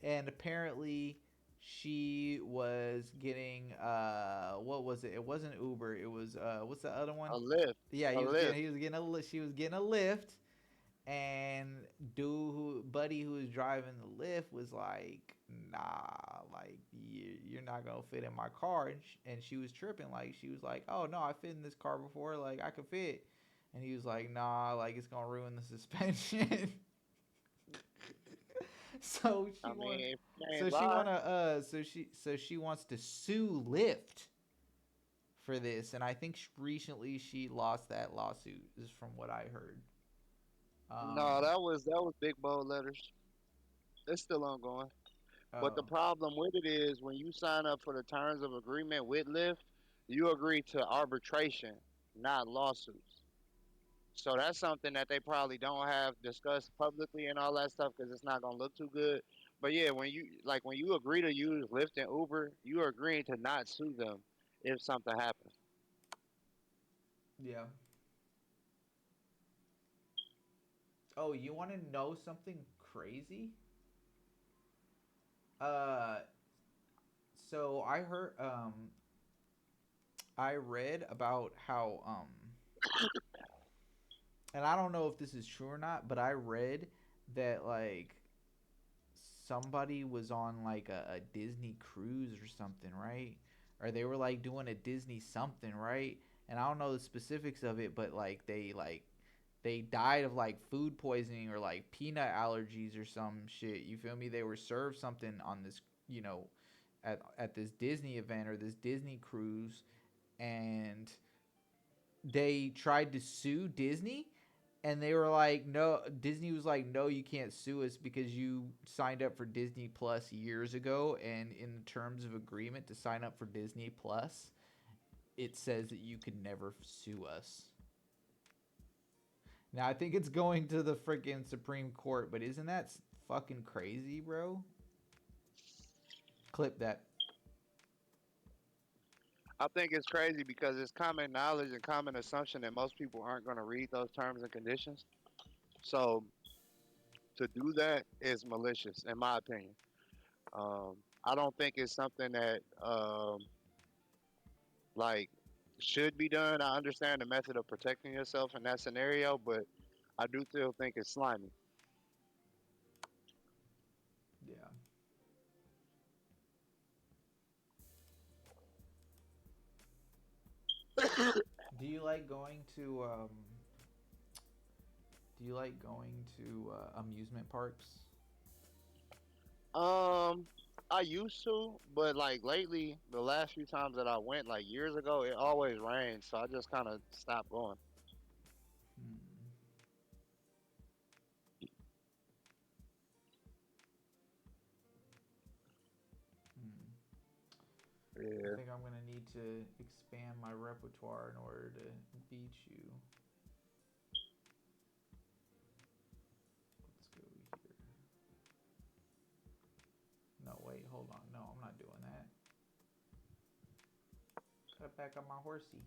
B: and apparently she was getting what was it? It wasn't Uber. It was what's the other one?
A: A lift.
B: Yeah,
A: A lift.
B: he was getting she was getting a lift, and buddy who was driving the lift was like, nah, like you're not gonna fit in my car, and she was tripping, like she was like, oh no, I fit in this car before, like I could fit, and he was like, nah, like it's gonna ruin the suspension. so she
A: I
B: want
A: mean, if you
B: so
A: ain't
B: she
A: lie.
B: wanna so she wants to sue Lyft for this, and I think recently she lost that lawsuit, is from what I heard.
A: No,
B: um
A: that was big bold letters. It's still ongoing. But the
B: oh
A: problem with it is when you sign up for the terms of agreement with Lyft, you agree to arbitration, not lawsuits. So that's something that they probably don't have discussed publicly and all that stuff because it's not gonna look too good. But yeah, when you agree to use Lyft and Uber, you are agreeing to not sue them if something happens.
B: yeah. Oh, you want to know something crazy? Uh, so I read about how and I don't know if this is true or not, but I read that like somebody was on like a Disney cruise or something, right? Or they were like doing a Disney something, right? And I don't know the specifics of it, but they died of like food poisoning or like peanut allergies or some shit. You feel me? They were served something on this, at this Disney event or this Disney cruise, and they tried to sue Disney, and they were like, no. Disney was like, no, you can't sue us because you signed up for Disney Plus years ago, and in the terms of agreement to sign up for Disney Plus, it says that you could never sue us. Now I think it's going to the freaking Supreme Court, but isn't that fucking crazy, bro? Clip that.
A: I think it's crazy because it's common knowledge and common assumption that most people aren't going to read those terms and conditions. So to do that is malicious, in my opinion. Um, I don't think it's something that like should be done. I understand the method of protecting yourself in that scenario, but I do still think it's slimy.
B: Do you like going to amusement parks?
A: Um, I used to, but like lately, the last few times that I went, like years ago, it always rained, so I just kind of stopped going.
B: Hmm. Hmm. I
A: Yeah.
B: think I'm gonna need to expand my repertoire in order to beat you. Let's go here. No, wait, hold on. No, I'm not doing that. Cut back on my horsey.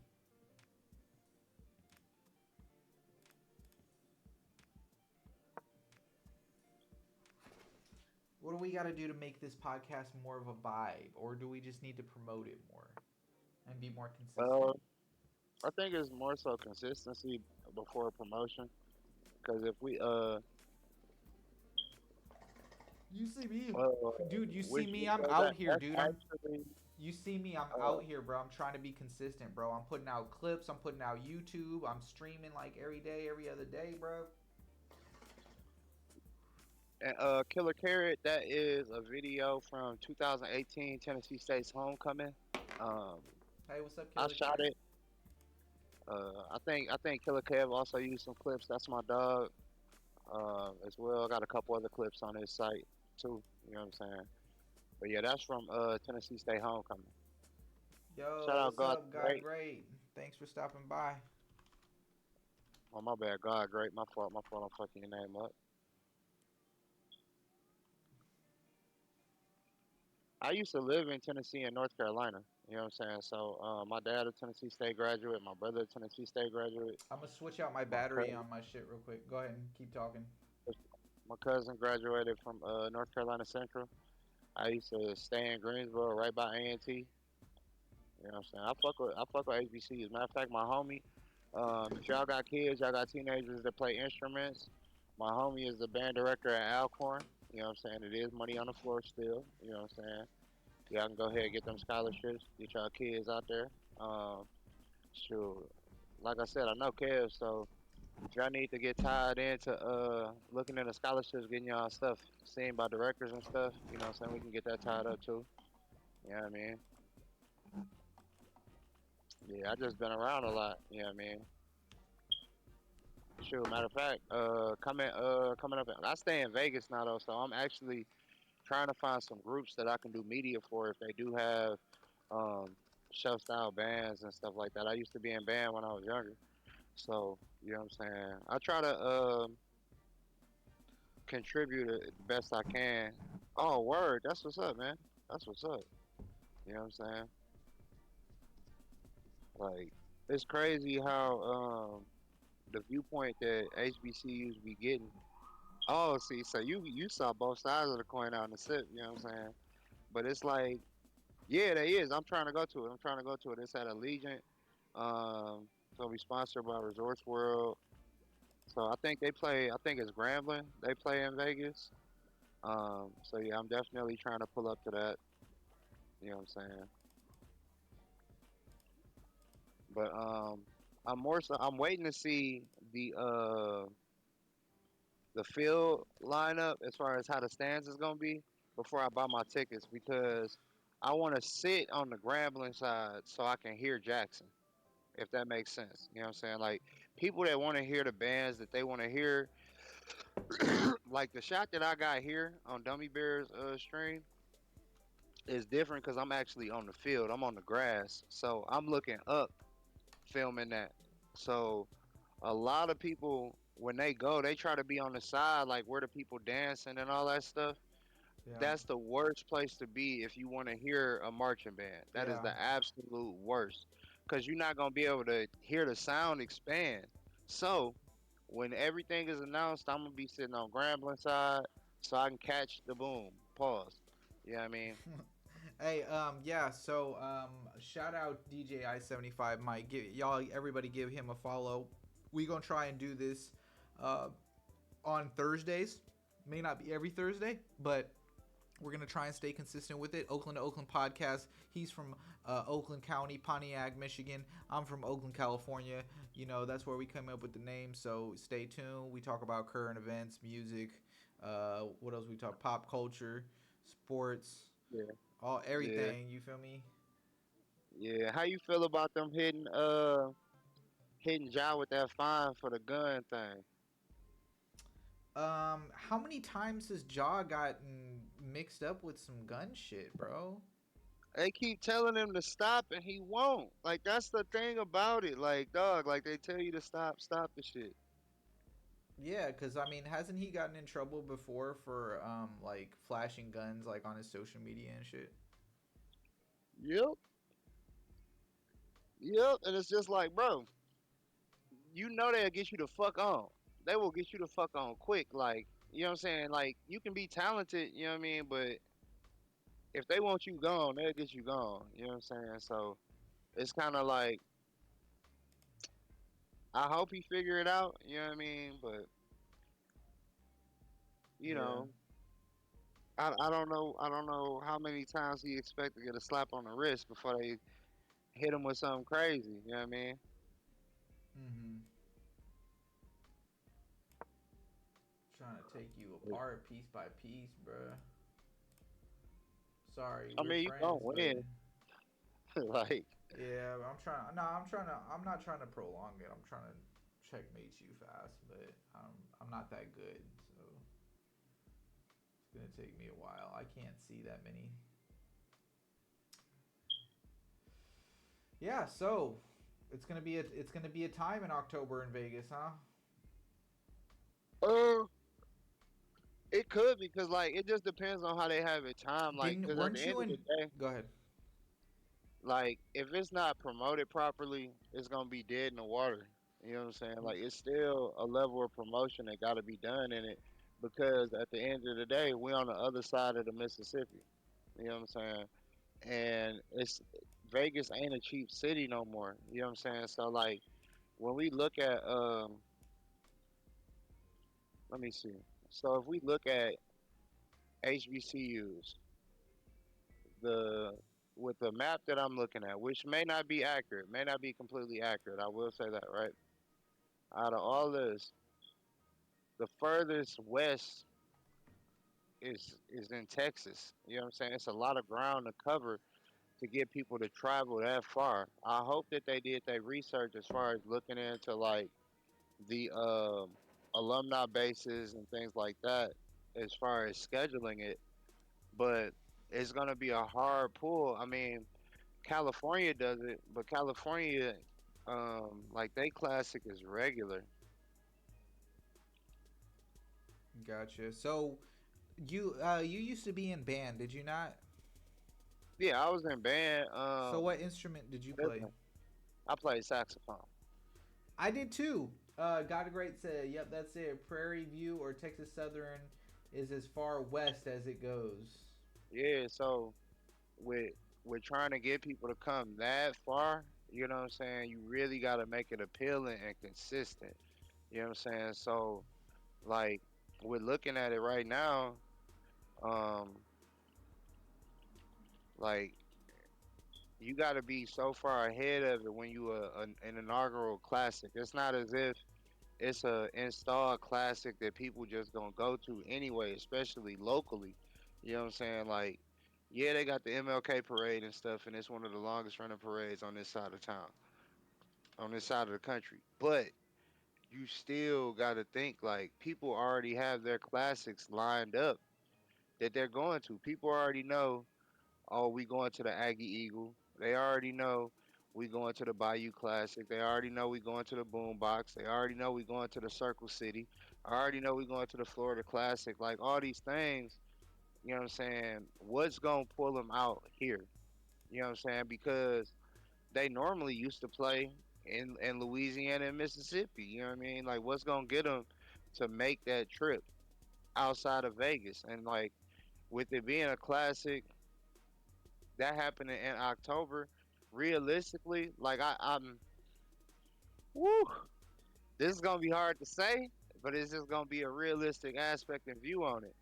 B: What do we got to do to make this podcast more of a vibe, or do we just need to promote it more and be more consistent?
A: Uh, I think it's more so consistency before promotion. Because if
B: You see me,
A: uh,
B: dude. You see
A: which
B: me. I'm
A: video
B: out here,
A: that's
B: dude.
A: actually
B: You see me. I'm
A: uh,
B: out here, bro. I'm trying to be consistent, bro. I'm putting out clips. I'm putting out YouTube. I'm streaming like every day, every other day, bro.
A: Killer Carrot. That is a video from 2018 Tennessee State's homecoming. Um,
B: Hey, what's up,
A: I
B: Killer
A: shot
B: Carrot?
A: it. I think Killer Kev also used some clips. That's my dog. As well. I got a couple other clips on his site too. You know what I'm saying? But yeah, that's from Tennessee State homecoming. Shout
B: Yo,
A: out
B: what's
A: God
B: up, God?
A: Great.
B: Great. Thanks for stopping by.
A: Oh my bad, God Great. My fault. My fault. I'm fucking your name up. I used to live in Tennessee and North Carolina. You know what I'm saying? So my dad a Tennessee State graduate. My brother a Tennessee State graduate.
B: I'm gonna switch out my
A: My
B: battery
A: cousin,
B: on my shit real quick. Go ahead and keep talking.
A: my cousin graduated from North Carolina Central. I used to stay in Greensboro, right by A&T. You know what I'm saying? I fuck with HBCUs. Matter of fact, my homie, if y'all got kids, y'all got teenagers that play instruments, my homie is the band director at Alcorn. You know what I'm saying? It is money on the floor still. You know what I'm saying? Y'all can go ahead and get them scholarships, get y'all kids out there. Um, Sure. Like I said, I know Kev, so if y'all need to get tied into looking into scholarships, getting y'all stuff seen by directors and stuff, you know what I'm saying? We can get that tied up too. You know what I mean? Yeah, I just been around a lot, you know what I mean? Sure, matter of fact, coming up I stay in Vegas now though, so I'm actually trying to find some groups that I can do media for if they do have um show style bands and stuff like that. I used to be in band when I was younger. So, you know what I'm saying? I try to contribute the best I can. Oh, word. That's what's up, man. That's what's up. You know what I'm saying? Like, it's crazy how the viewpoint that HBCUs be getting. Oh, see, so you saw both sides of the coin out in the sip. You know what I'm saying? But it's like, yeah, there is. I'm trying to go to it. I'm trying to go to it. It's at Allegiant. It's gonna be sponsored by Resorts World. So I think they play. I think it's Grambling. They play in Vegas. So yeah, I'm definitely trying to pull up to that. You know what I'm saying? But I'm more so I'm waiting to see the field lineup as far as how the stands is gonna be before I buy my tickets because I want to sit on the Grambling side so I can hear Jackson. If that makes sense, you know what I'm saying? Like people that want to hear the bands that they want to hear, like the shot that I got here on Dummy Bears stream is different because I'm actually on the field. I'm on the grass, so I'm looking up, filming that. So a lot of people when they go, they try to be on the side, like where the people dancing and all that stuff.
B: Yeah,
A: That's the worst place to be if you want to hear a marching band. That is
B: yeah.
A: the absolute worst because you're not gonna be able to hear the sound expand. So when everything is announced, I'm gonna be sitting on Grambling side so I can catch the boom. Pause. You know what I mean?
B: Hey, yeah. So, shout out DJ I-75 Mike. Y'all, everybody, give him a follow. We gonna try and do this, uh, on Thursdays. May not be every Thursday, but We're gonna try and stay consistent with it. Oakland to Oakland podcast. He's from Oakland County, Pontiac, Michigan. I'm from Oakland, California. You know, that's where we came up with the name. So stay tuned. We talk about current events, music. What else we talk? Pop culture, sports,
A: Yeah,
B: all
A: yeah,
B: everything. You feel me?
A: yeah. How you feel about them hitting Ja with that fine for the gun thing?
B: How many times has Jaw gotten mixed up with some gun shit, bro?
A: They keep telling him to stop and he won't. Like that's the thing about it. Like dog, like they tell you to stop, stop the shit.
B: Yeah, because I mean, hasn't he gotten in trouble before for like flashing guns like on his social media and shit?
A: Yep, yep. And it's just like, bro, you know they'll get you the fuck on. They will get you the fuck on quick. Like, you know what I'm saying? Like, you can be talented, you know what I mean? But if they want you gone, they'll get you gone. You know what I'm saying? So it's kind of like, I hope he figure it out, you know what I mean? But, you
B: Yeah.
A: know, I don't know. I don't know how many times he expect to get a slap on the wrist before they hit him with something crazy. You know what I mean?
B: Mm-hmm. Trying to take you apart piece by piece, bruh. Sorry,
A: I
B: we're
A: mean, you
B: friends,
A: don't
B: but
A: win. like,
B: yeah, I'm trying. No, I'm trying to. I'm not trying to prolong it. I'm trying to checkmate you fast, but I'm not that good, so it's gonna take me a while. I can't see that many. Yeah, so it's gonna be a time in October in Vegas, huh?
A: uh, it could because like it just depends on how they have it time. Like,
B: Didn't
A: because at the
B: weren't
A: end
B: you
A: of the
B: in?
A: day,
B: Go ahead.
A: like if it's not promoted properly, it's gonna be dead in the water. You know what I'm saying? Like it's still a level of promotion that got to be done in it because at the end of the day, we're on the other side of the Mississippi. You know what I'm saying? And it's Vegas ain't a cheap city no more. You know what I'm saying? So like when we look at let me see. So if we look at HBCUs, the with the map that I'm looking at, which may not be accurate, may not be completely accurate. I will say that, right? Out of all this, the furthest west is in Texas. You know what I'm saying? It's a lot of ground to cover to get people to travel that far. I hope that they did their research as far as looking into like the alumni bases and things like that as far as scheduling it. But it's gonna be a hard pull. I mean, California does it, but California, like they classic is regular.
B: Gotcha. So you used to be in band, did you not?
A: Yeah, I was in band.
B: So what instrument did you play?
A: Listen, I played saxophone.
B: I did too. Got a great say. Yep, that's it. Prairie View or Texas Southern is as far west as it goes.
A: Yeah, so with trying to get people to come that far, you know what I'm saying? You really got to make it appealing and consistent. You know what I'm saying? So like we're looking at it right now. Um, like you got to be so far ahead of it when you an inaugural classic. It's not as if it's a installed classic that people just gonna go to anyway, especially locally. You know what I'm saying? Like, yeah, they got the MLK parade and stuff, and it's one of the longest running parades on this side of town, on this side of the country. But you still got to think like people already have their classics lined up that they're going to. People already know, oh, we going to the Aggie Eagle. They already know we going to the Bayou Classic. They already know we going to the Boombox. They already know we going to the Circle City. I already know we going to the Florida Classic. Like all these things, you know what I'm saying? What's gonna pull them out here? You know what I'm saying? Because they normally used to play in Louisiana and Mississippi. You know what I mean? Like what's gonna get them to make that trip outside of Vegas? And like with it being a classic that happening in October, realistically, like I'm, woo, this is gonna be hard to say, but it's just gonna be a realistic aspect and view on it.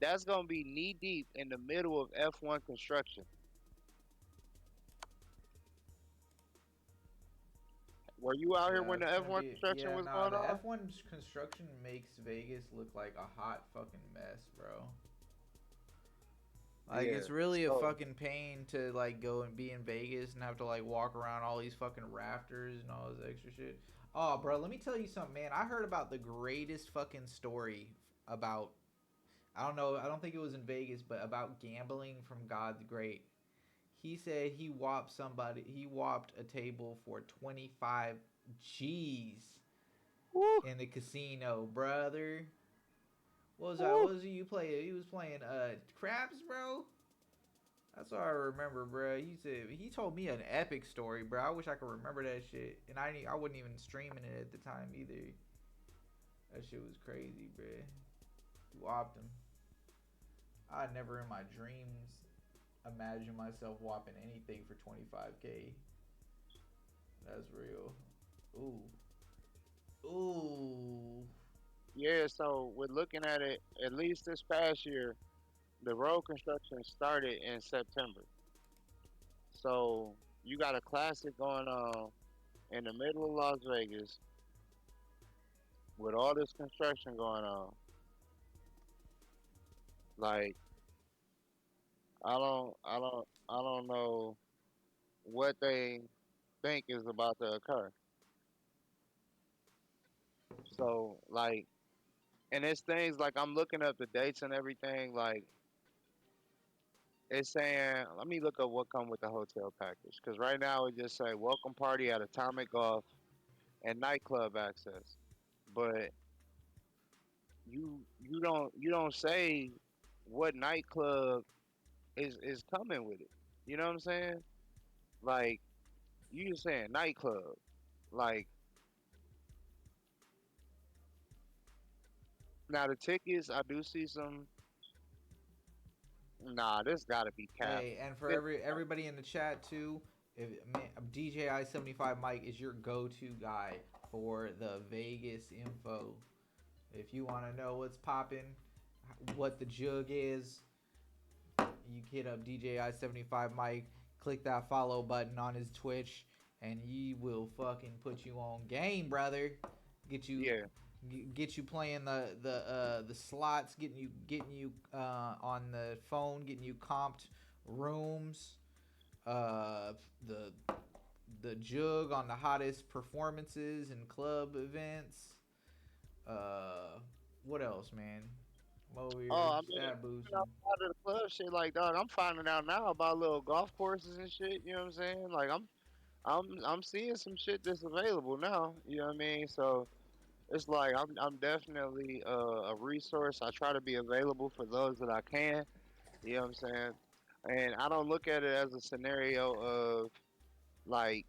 A: That's gonna be knee deep in the middle of F1 construction. Were you out here
B: Yeah,
A: when the
B: it's gonna
A: F1
B: be.
A: construction
B: Yeah,
A: was
B: nah.
A: going
B: The
A: on?
B: F1 construction makes Vegas look like a hot fucking mess, bro. Like
A: Yeah.
B: it's really a
A: So
B: fucking pain to like go and be in Vegas and have to like walk around all these fucking rafters and all this extra shit. Oh, bro, let me tell you something, man. I heard about the greatest fucking story about I don't know, I don't think it was in Vegas, but about gambling from God's great. He said he whopped a table for 25 G's
A: woo,
B: in the casino, brother. What was that?
A: woo.
B: What was it you playing? He was playing craps, bro. That's all I remember, bro. He told me an epic story, bro. I wish I could remember that shit, and I wasn't even streaming it at the time either. That shit was crazy, bro. Whopped him. I never in my dreams imagine myself whopping anything for 25K. That's real. Ooh, ooh.
A: Yeah, so we're looking at it at least this past year, the road construction started in September. So you got a classic going on in the middle of Las Vegas with all this construction going on. Like I don't know what they think is about to occur. So like, and it's things like I'm looking up the dates and everything. Like it's saying, let me look up what come with the hotel package because right now it just say welcome party at Atomic Golf and nightclub access. But you don't say what nightclub is coming with it. You know what I'm saying? Like you just saying nightclub. Like now the tickets, I do see some. Nah, this got to be cap.
B: Hey, and for
A: This,
B: everybody in the chat too, if DJI 75 Mike is your go-to guy for the Vegas info. If you want to know what's popping, what the jug is, you hit up DJI 75 Mike, click that follow button on his Twitch, and he will fucking put you on game, brother. Get you
A: yeah,
B: get you playing the slots, getting you on the phone, getting you comped rooms, uh, the the jug on the hottest performances and club events. Uh, what else, man? I'm over here
A: oh, I mean,
B: stat
A: even
B: boosting.
A: outside of the club shit, like dog, I'm finding out now about little golf courses and shit. You know what I'm saying? Like I'm seeing some shit that's available now. You know what I mean? So it's like I'm definitely a resource. I try to be available for those that I can. You know what I'm saying? And I don't look at it as a scenario of like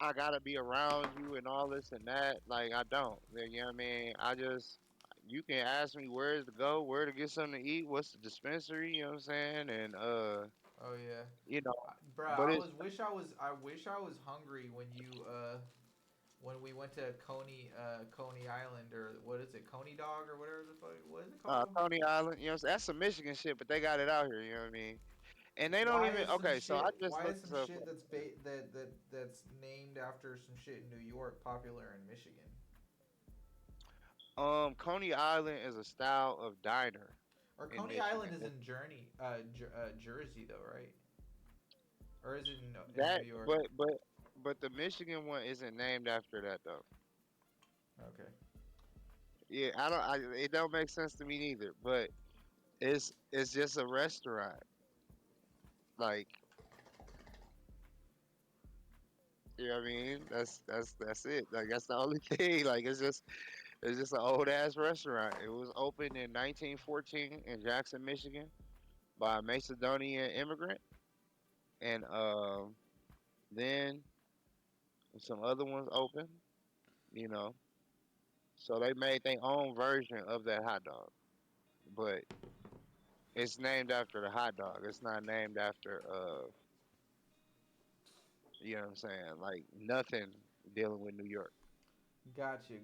A: I gotta be around you and all this and that. Like I don't. You know what I mean? I just you can ask me where's to go, where to get something to eat, what's the dispensary. You know what I'm saying? And
B: Oh yeah,
A: you know,
B: bro.
A: but it's
B: I wish I was hungry when you when we went to Coney Island, or what is it, Coney Dog or whatever the fuck, what is it called?
A: Coney Island. You know, that's some Michigan shit, but they got it out here. You know what I mean? And they don't even. Okay, so I just
B: Why is
A: looked
B: some
A: this up.
B: shit that's named after some shit in New York popular in Michigan?
A: Coney Island is a style of diner
B: Or
A: in
B: Coney
A: Michigan.
B: Island is in Jersey though, right? Or is it in New
A: That,
B: York?
A: but the Michigan one isn't named after that though.
B: Okay.
A: Yeah, I don't. It don't make sense to me neither. But it's just a restaurant. Like you know what I mean? That's it. Like that's the only thing. Like it's just an old ass restaurant. It was opened in 1914 in Jackson, Michigan, by a Macedonian immigrant, and then some other ones opened. You know, so they made their own version of that hot dog, but it's named after the hot dog. It's not named after you know what I'm saying? Like nothing dealing with New York.
B: Gotcha.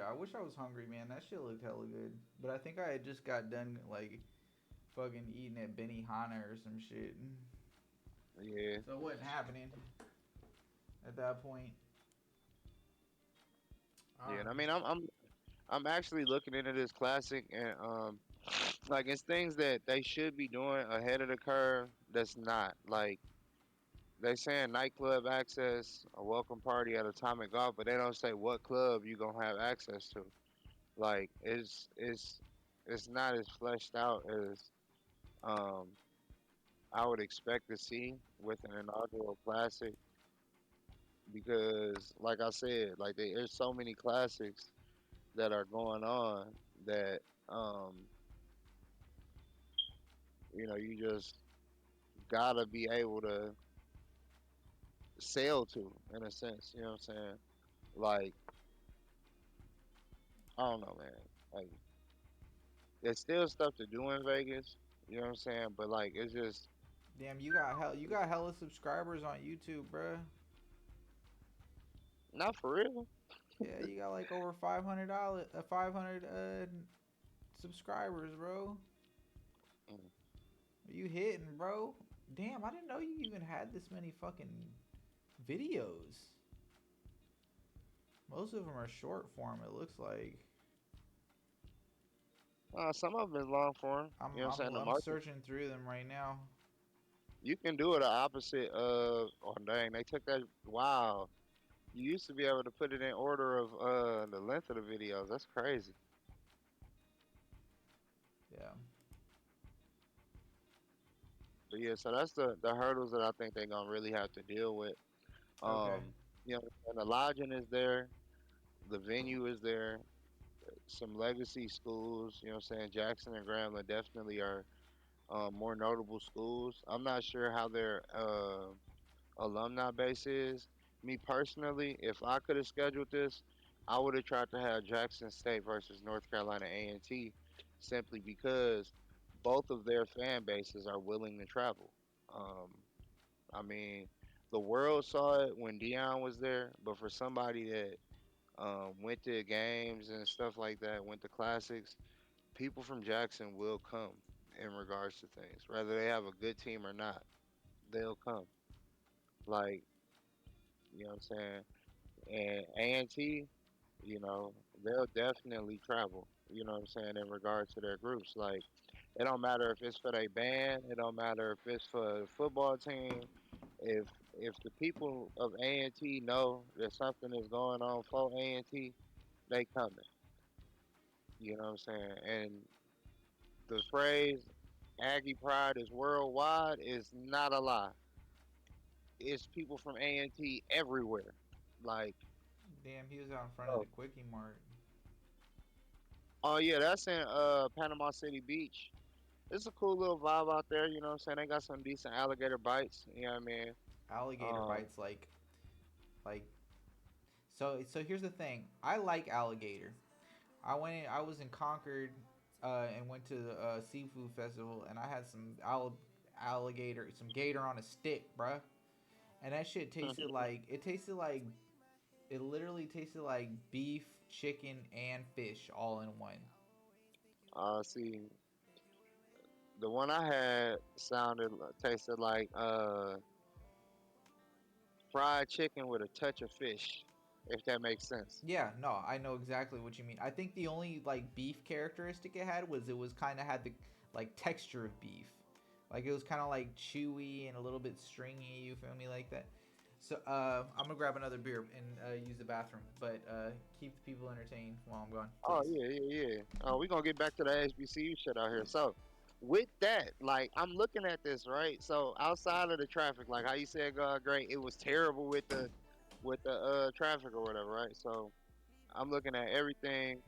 B: I wish I was hungry, man. That shit looked hella good. But I think I had just got done like fucking eating at Benihana or some shit.
A: Yeah,
B: So it wasn't happening at that point.
A: yeah. And
B: Um,
A: I mean, I'm actually looking into this classic, and like it's things that they should be doing ahead of the curve. That's not like they saying nightclub access, a welcome party at Atomic Golf, but they don't say what club you gonna have access to. Like it's not as fleshed out as um I would expect to see with an inaugural classic because, like I said, there's so many classics that are going on that you just gotta be able to sail to in a sense. You know what I'm saying? Like I don't know, man. Like there's still stuff to do in Vegas. You know what I'm saying? But like it's just
B: damn, you got hella subscribers on YouTube, bruh.
A: not for real.
B: Yeah, you got like over $500, 500 subscribers, bro.
A: Mm.
B: You hitting, bro? Damn, I didn't know you even had this many fucking videos. Most of them are short form. It looks like.
A: Some of them is long form.
B: I'm
A: You know what I'm
B: I'm
A: saying? The
B: I'm
A: market.
B: searching through them right now.
A: You can do it the opposite of. Oh dang, they took that. Wow. You used to be able to put it in order of the length of the videos. That's crazy.
B: Yeah.
A: But yeah, so that's the hurdles that I think they're gonna really have to deal with.
B: Okay.
A: And the lodging is there, the venue is there, some legacy schools. You know what I'm saying? Jackson and Grambling definitely are more notable schools. I'm not sure how their alumni base is. Me personally, if I could have scheduled this, I would have tried to have Jackson State versus North Carolina A&T, simply because both of their fan bases are willing to travel. Um, I mean, the world saw it when Dion was there, but for somebody that went to games and stuff like that, went to classics, people from Jackson will come in regards to things, whether they have a good team or not. They'll come. Like, you know what I'm saying? And A&T, they'll definitely travel. You know what I'm saying in regards to their groups. Like, it don't matter if it's for their band. It don't matter if it's for the football team. If if the people of A&T know that something is going on for A&T, they coming. You know what I'm saying? And the phrase "Aggie pride is worldwide" is not a lie. It's people from A&T everywhere. Like,
B: Damn, he was out in front of the
A: oh,
B: Quickie Mart.
A: oh yeah, that's in Panama City Beach. It's a cool little vibe out there. You know what I'm saying? They got some decent alligator bites. You know what I mean?
B: Alligator
A: Um,
B: bites like so here's the thing. I like alligator. I was in Concord and went to the seafood festival and I had some alligator, some gator on a stick, bruh. And that shit it literally tasted like beef, chicken, and fish all in one.
A: see, the one I had tasted like fried chicken with a touch of fish, if that makes sense.
B: Yeah, no, I know exactly what you mean. I think the only like beef characteristic it was kind of had the like texture of beef. Like it was kind of like chewy and a little bit stringy, you feel me like that. So I'm gonna grab another beer and use the bathroom, but keep the people entertained while I'm gone,
A: Oh
B: please.
A: yeah, yeah, yeah. We gonna get back to the HBCU shit out here. So, with that, like I'm looking at this right. So outside of the traffic, like how you said, God, great. It was terrible with the traffic or whatever, right? So I'm looking at everything.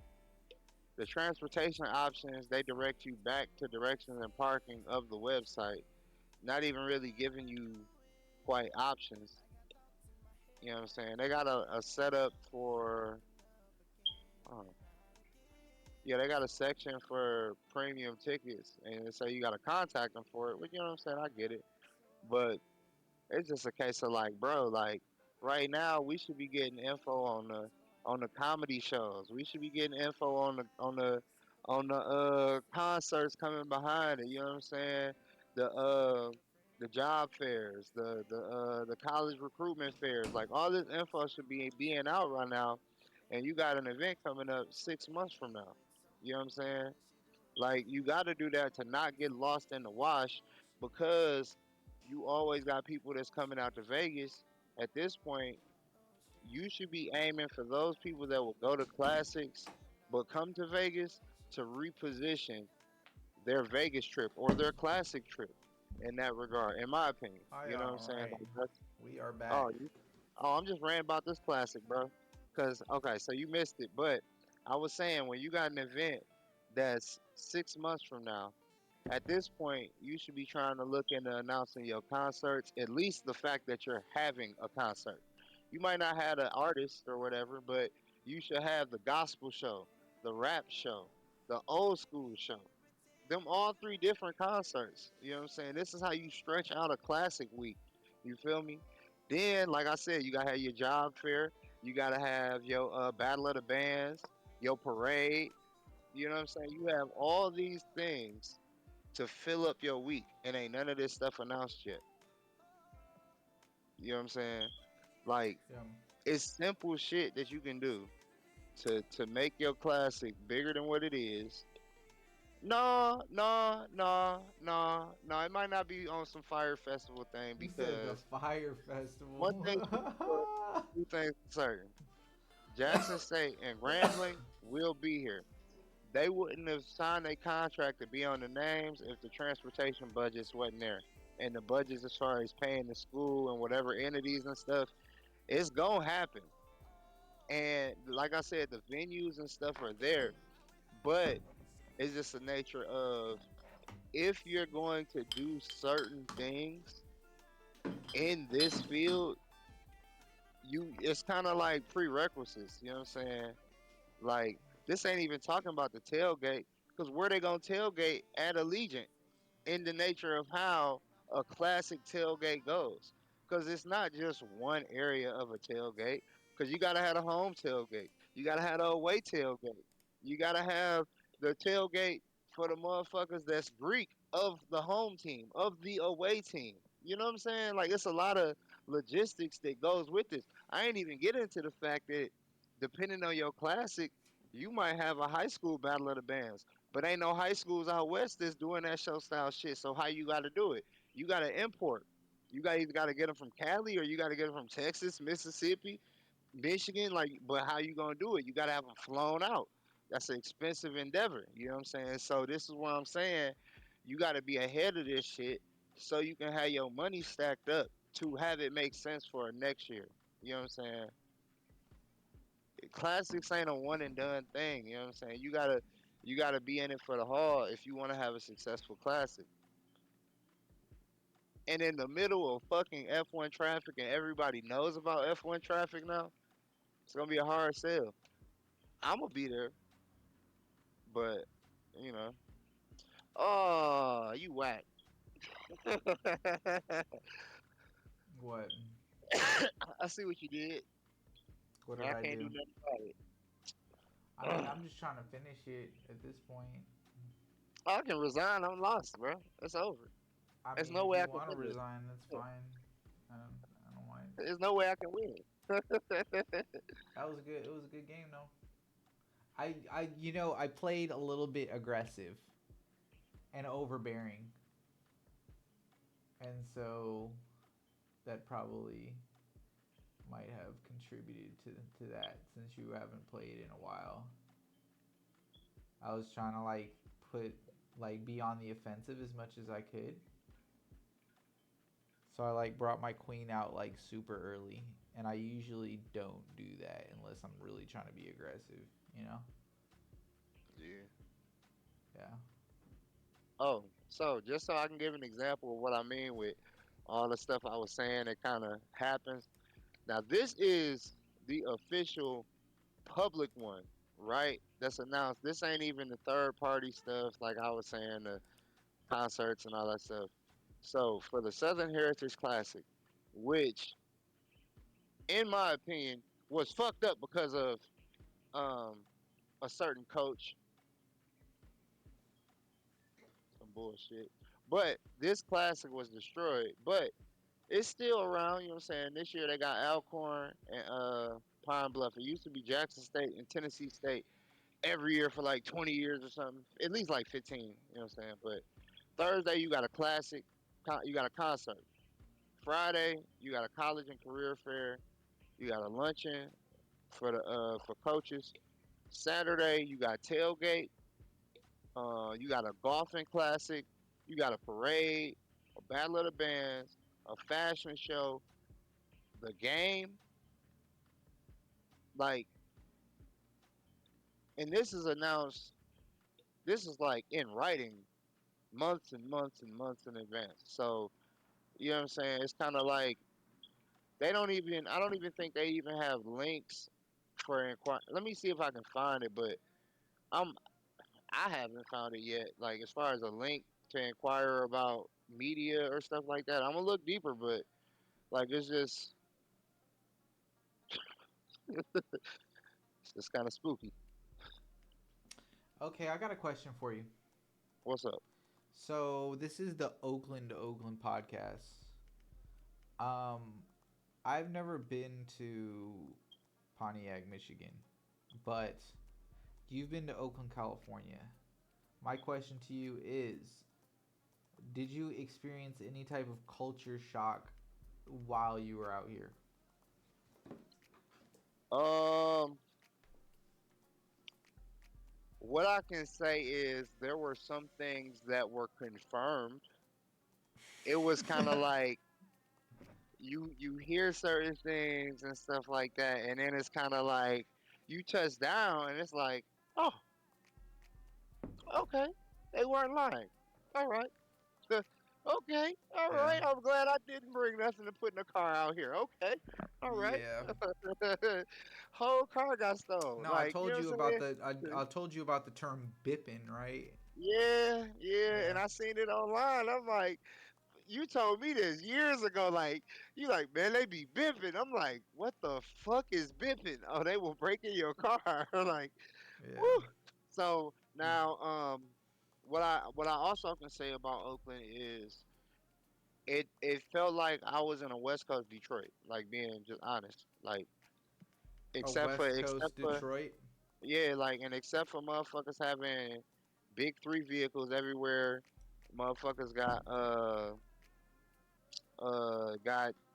A: The transportation options they direct you back to directions and parking of the website. Not even really giving you quite options. You know what I'm saying? They got a setup for. Oh, yeah, they got a section for premium tickets, and so you got to contact them for it. Which you know what I'm saying? I get it, but it's just a case of like, bro, like right now we should be getting info on the comedy shows. We should be getting info on the concerts coming behind it. You know what I'm saying? The uh the job fairs, the college recruitment fairs, like all this info should be being out right now. And you got an event coming up 6 months from now. You know what I'm saying? Like you got to do that to not get lost in the wash, because you always got people that's coming out to Vegas. At this point, you should be aiming for those people that will go to classics but come to Vegas to reposition their Vegas trip or their classic trip in that regard, in my opinion.
B: All
A: You know what I'm saying?
B: right,
A: Like that's,
B: we are
A: oh,
B: back.
A: I'm just ranting about this classic, bro. Cause okay, so you missed it, but I was saying when you got an event that's 6 months from now, at this point you should be trying to look into announcing your concerts. At least the fact that you're having a concert. You might not have an artist or whatever, but you should have the gospel show, the rap show, the old school show. Them all three different concerts. You know what I'm saying? This is how you stretch out a classic week. You feel me? Then, like I said, you gotta have your job fair. You gotta have your battle of the bands, your parade. You know what I'm saying? You have all these things to fill up your week, and ain't none of this stuff announced yet. You know what I'm saying? Like
B: Yeah.
A: it's simple shit that you can do to make your classic bigger than what it is. No, no, no, no, no. It might not be on some fire festival thing
B: You said the
A: because
B: fire
A: one
B: festival.
A: thing for sure, two things for certain. Jackson State and Grambling will be here. They wouldn't have signed a contract to be on the names if the transportation budgets wasn't there. And the budgets as far as paying the school and whatever entities and stuff, it's gonna happen. And like I said, the venues and stuff are there, but it's just the nature of if you're going to do certain things in this field, you it's kind of like prerequisites. You know what I'm saying? Like this ain't even talking about the tailgate, because where they gonna tailgate at Allegiant in the nature of how a classic tailgate goes. Because it's not just one area of a tailgate. Because you gotta have a home tailgate, you gotta have a away tailgate, you gotta have the tailgate for the motherfuckers that's Greek of the home team, of the away team. You know what I'm saying? Like it's a lot of logistics that goes with this. I ain't even get into the fact that depending on your classic, you might have a high school battle of the bands, but ain't no high schools out west that's doing that show style shit. So how you got to do it? You got to import. You got either got to get them from Cali or you got to get them from Texas, Mississippi, Michigan. Like, but how you gonna do it? You got to have them flown out. That's an expensive endeavor. You know what I'm saying? So this is what I'm saying. You got to be ahead of this shit so you can have your money stacked up to have it make sense for next year. You know what I'm saying? Classics ain't a one and done thing. You know what I'm saying? You gotta be in it for the haul if you want to have a successful classic. And in the middle of fucking F1 traffic, and everybody knows about F1 traffic now, it's gonna be a hard sell. I'm gonna be there, but you know, oh, you whack.
B: What?
A: I see what you did,
B: What
A: and
B: did
A: I
B: I
A: can't
B: do?
A: do nothing about it.
B: I mean, I'm just trying to finish it at this point.
A: I can resign. I'm lost, bro. It's over.
B: I
A: There's
B: mean,
A: no
B: if
A: way
B: you
A: I can
B: want to
A: win this.
B: resign, that's fine. I don't mind.
A: There's no way I can win.
B: That was good. It was a good game, though. I played a little bit aggressive and overbearing, and so that probably might have contributed to that since you haven't played in a while. I was trying to put be on the offensive as much as I could. So I brought my queen out super early, and I usually don't do that unless I'm really trying to be aggressive, you know?
A: Yeah.
B: Yeah.
A: Oh, so just so I can give an example of what I mean with all the stuff I was saying that kind of happens. Now, this is the official public one, right? That's announced. This ain't even the third party stuff, like I was saying, the concerts and all that stuff. So, for the Southern Heritage Classic, which, in my opinion, was fucked up because of. a certain coach, some bullshit. But this classic was destroyed. But it's still around. You know what I'm saying? This year they got Alcorn and Pine Bluff. It used to be Jackson State and Tennessee State every year for like 20 years or something. At least like 15. You know what I'm saying? But Thursday you got a classic. You got a concert. Friday you got a college and career fair. You got a luncheon for coaches. Saturday you got tailgate. You got a golfing classic. You got a parade, a battle of the bands, a fashion show, the game. Like, and this is announced. This is like in writing, months and months and months in advance. So you know what I'm saying? It's kind of like they don't even. I don't even think they even have links for inquire. Let me see if I can find it, but I'm. I haven't found it yet. Like as far as a link to inquire about media or stuff like that, I'm gonna look deeper. But like it's just it's just kind of spooky.
B: Okay, I got a question for you.
A: What's up?
B: So this is the Oakland podcast. Um, I've never been to Pontiac, Michigan, but you've been to Oakland, California. My question to you is, did you experience any type of culture shock while you were out here?
A: Um, what I can say is there were some things that were confirmed. It was kind of like you hear certain things and stuff like that, and then it's kind of like you touch down, and it's like, oh, okay, they weren't lying. All right, okay, all
B: Yeah.
A: right. I'm glad I didn't bring nothing to put in the car out here. Okay, all right.
B: Yeah.
A: Whole car got stolen.
B: No, I
A: Like you
B: told
A: know
B: you
A: what I'm
B: about
A: saying?
B: I told you about the term bipping, right?
A: Yeah, yeah,
B: Yeah.
A: and I seen it online. I'm like, you told me this years ago. Like, you like, man, they be bipping. I'm like, what the fuck is bipping? Oh, they will break in your car. I'm like,
B: Yeah.
A: woo. So now, what I also can say about Oakland is it felt like I was in a West Coast Detroit. Like being just honest. Like
B: A
A: except for
B: West
A: except
B: Coast
A: for
B: Detroit.
A: yeah, like and except for motherfuckers having big three vehicles everywhere. Motherfuckers got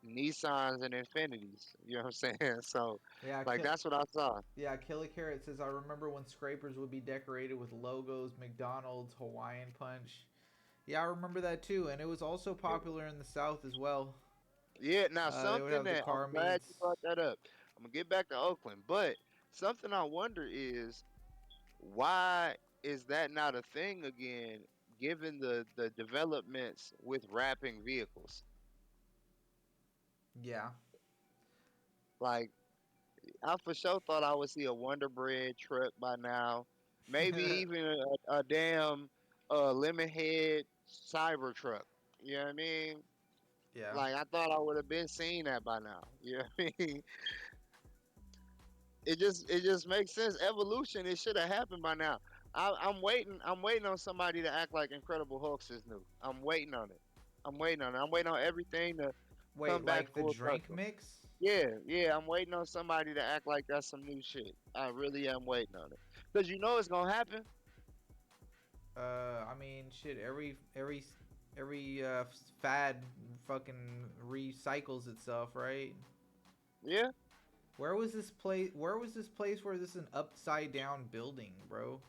A: Nissans and Infinities. You know what I'm saying? So
B: Yeah,
A: like that's what I saw.
B: yeah, Killer Carrot says I remember when scrapers would be decorated with logos, McDonald's, Hawaiian Punch. Yeah, I remember that too, and it was also
A: Yeah.
B: popular in the South as well.
A: Yeah, now
B: They would
A: something
B: have the
A: that I'm
B: car
A: glad you
B: meets.
A: brought that up. I'm gonna get back to Oakland, but something I wonder is why is that not a thing again, given the developments with wrapping vehicles?
B: Yeah.
A: Like I for sure thought I would see a Wonder Bread truck by now, maybe even a damn Lemonhead Cyber truck. You know what I mean?
B: Yeah.
A: Like I thought I would have been seeing that by now. You know what I mean? It just makes sense. Evolution, it should have happened by now. I'm waiting. I'm waiting on somebody to act like Incredible Hulk is new. I'm waiting on it. I'm waiting on it. I'm waiting on everything to come
B: Wait,
A: back
B: like the
A: full
B: drink
A: circle.
B: mix?
A: Yeah, yeah. I'm waiting on somebody to act like that's some new shit. I really am waiting on it because you know it's gonna happen.
B: I mean, shit. Every fad fucking recycles itself, right?
A: Yeah.
B: Where was this place? Where was this place where this is an upside down building, bro?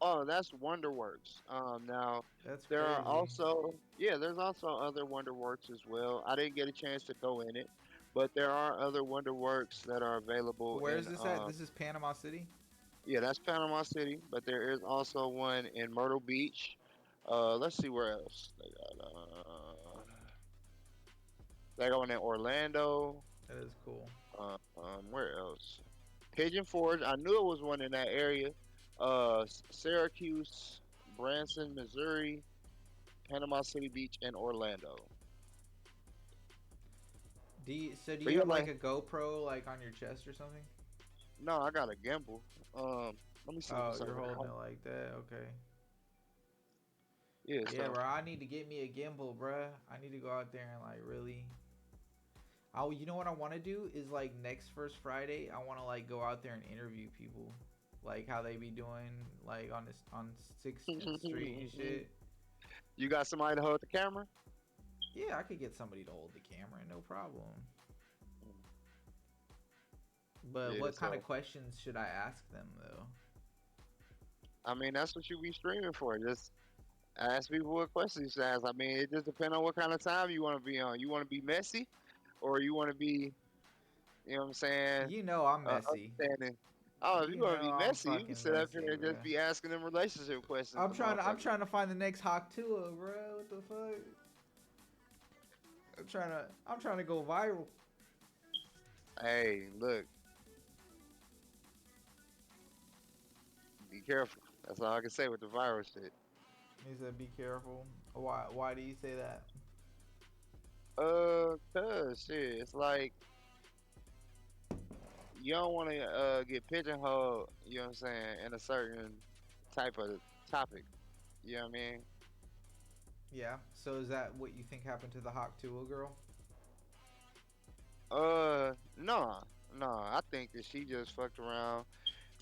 A: Oh, that's WonderWorks. Now
B: That's
A: there are
B: crazy.
A: also yeah, there's also other WonderWorks as well. I didn't get a chance to go in it, but there are other WonderWorks that are available
B: Where is
A: in
B: this at? This is Panama City.
A: yeah, that's Panama City, but there is also one in Myrtle Beach. Let's see where else they got one in Orlando.
B: That is cool.
A: Where else? Pigeon Forge. I knew it was one in that area. Syracuse, Branson, Missouri, Panama City Beach, and Orlando.
B: So do
A: But
B: you
A: yeah,
B: have like
A: like
B: a GoPro like on your chest or something?
A: No, I got a gimbal. Let me see
B: Oh,
A: what's
B: you're
A: over
B: holding
A: there.
B: it like that. Okay.
A: Yeah,
B: Yeah,
A: so
B: bro. I need to get me a gimbal, bro. I need to go out there and like really. Oh, you know what I want to do is like next first Friday, I want to like go out there and interview people, like how they be doing like on this on Sixth and Street and shit.
A: you got somebody to hold the camera?
B: Yeah, I could get somebody to hold the camera, no problem. But
A: Yeah,
B: what kind of
A: so
B: questions should I ask them though?
A: I mean that's what you be streaming for. Just ask people what questions to ask. I mean, it just depends on what kind of time you want to be on. You want to be messy, or you want to be, you know what I'm saying,
B: You know I'm messy.
A: understanding. Oh, if you
B: You
A: want to
B: know
A: be
B: I'm
A: messy, you can
B: fucking
A: sit up here
B: messy,
A: and
B: bro.
A: just be asking them relationship questions to
B: I'm
A: motherfuckers.
B: trying to find the next Hawk bro. What the fuck? I'm trying to go viral.
A: Hey, look, be careful. That's all I can say with the viral shit.
B: He said, "Be careful." Why do you say that?
A: Cause shit, it's like you don't want to get pigeonholed. You know what I'm saying, in a certain type of topic. You know what I mean?
B: Yeah. So is that what you think happened to the Hawk girl?
A: No, no. I think that she just fucked around,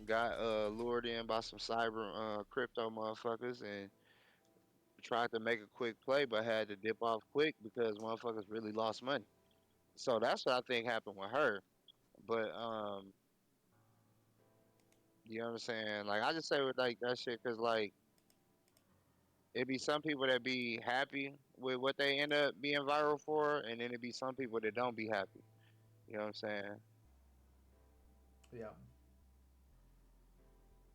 A: got lured in by some cyber crypto motherfuckers, and tried to make a quick play, but had to dip off quick because motherfuckers really lost money. So that's what I think happened with her. But you know what I'm saying? Like I just say with like that shit because like it be some people that be happy with what they end up being viral for, and then it be some people that don't be happy. You know what I'm saying?
B: Yeah.